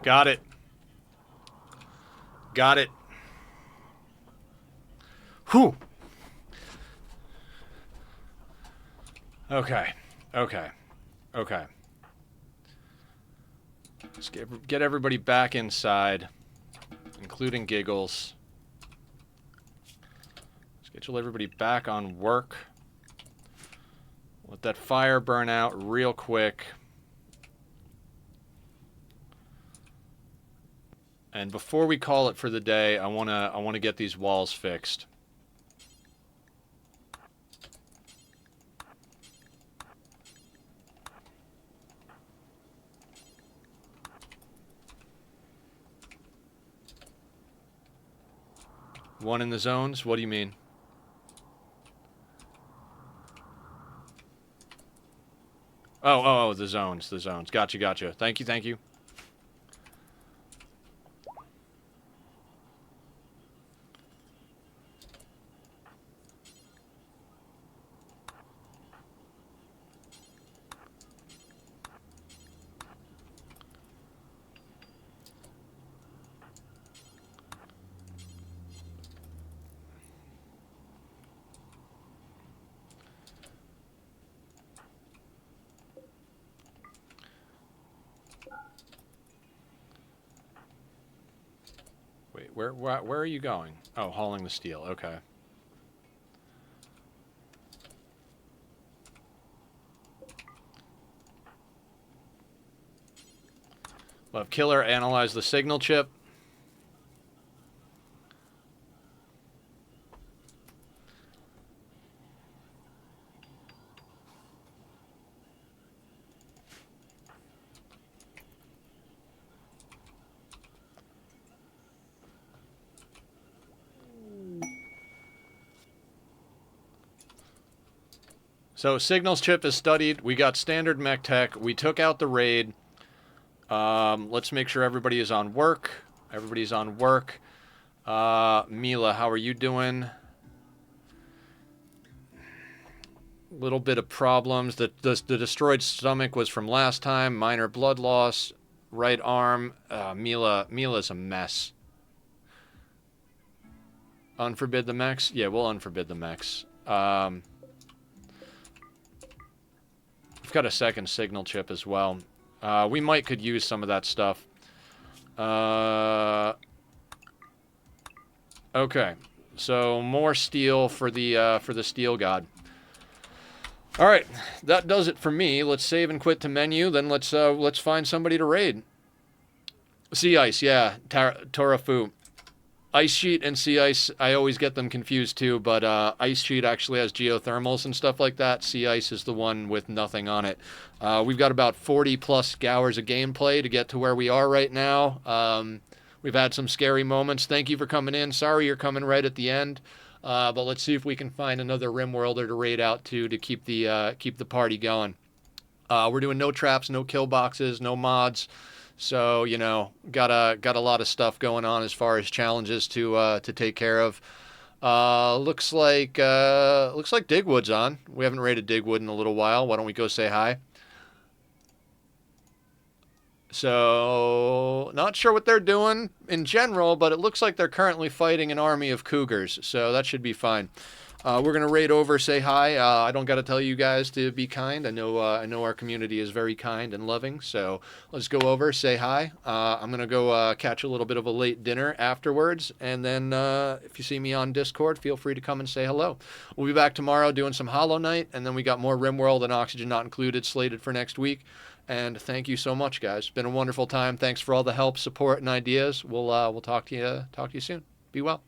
Got it. Got it. Whew. Okay. Okay. Okay. Let's get everybody back inside, including Giggles. Schedule everybody back on work. Let that fire burn out real quick. And before we call it for the day, I wanna get these walls fixed. One in the zones? What do you mean? Oh, the zones, the zones. Gotcha, gotcha. Thank you, thank you. Wait, where are you going? Oh, hauling the steel. Okay. We'll have Killer analyze the signal chip. So signals chip is studied. We got standard mech tech. We took out the raid. Let's make sure everybody is on work. Everybody's on work. Mila, how are you doing? Little bit of problems. The destroyed stomach was from last time. Minor blood loss. Right arm. Mila's a mess. Unforbid the mechs? Yeah, we'll unforbid the mechs. We've got a second signal chip as well. We could use some of that stuff. Okay, so more steel for the steel god. All right, that does it for me. Let's save and quit to menu. Then let's find somebody to raid. Sea ice, yeah, Torafu. Ice sheet and sea ice, I always get them confused too. But ice sheet actually has geothermals and stuff like that. Sea ice is the one with nothing on it. We've got about 40 plus hours of gameplay to get to where we are right now. We've had some scary moments. Thank you for coming in. Sorry you're coming right at the end. But let's see if we can find another Rimworlder to raid out to keep the party going. We're doing no traps, no kill boxes, no mods. So, you know, got a lot of stuff going on as far as challenges to take care of. Looks like Digwood's on. We haven't raided Digwood in a little while. Why don't we go say hi? So, not sure what they're doing in general, but it looks like they're currently fighting an army of cougars, so that should be fine. We're going to raid over, say hi. I don't got to tell you guys to be kind. I know our community is very kind and loving, so let's go over, say hi. I'm going to go catch a little bit of a late dinner afterwards, and then if you see me on Discord, feel free to come and say hello. We'll be back tomorrow doing some Hollow Knight, and then we got more Rimworld and Oxygen Not Included slated for next week. And thank you so much, guys. It's been a wonderful time. Thanks for all the help, support, and ideas. We'll talk to you soon. Be well.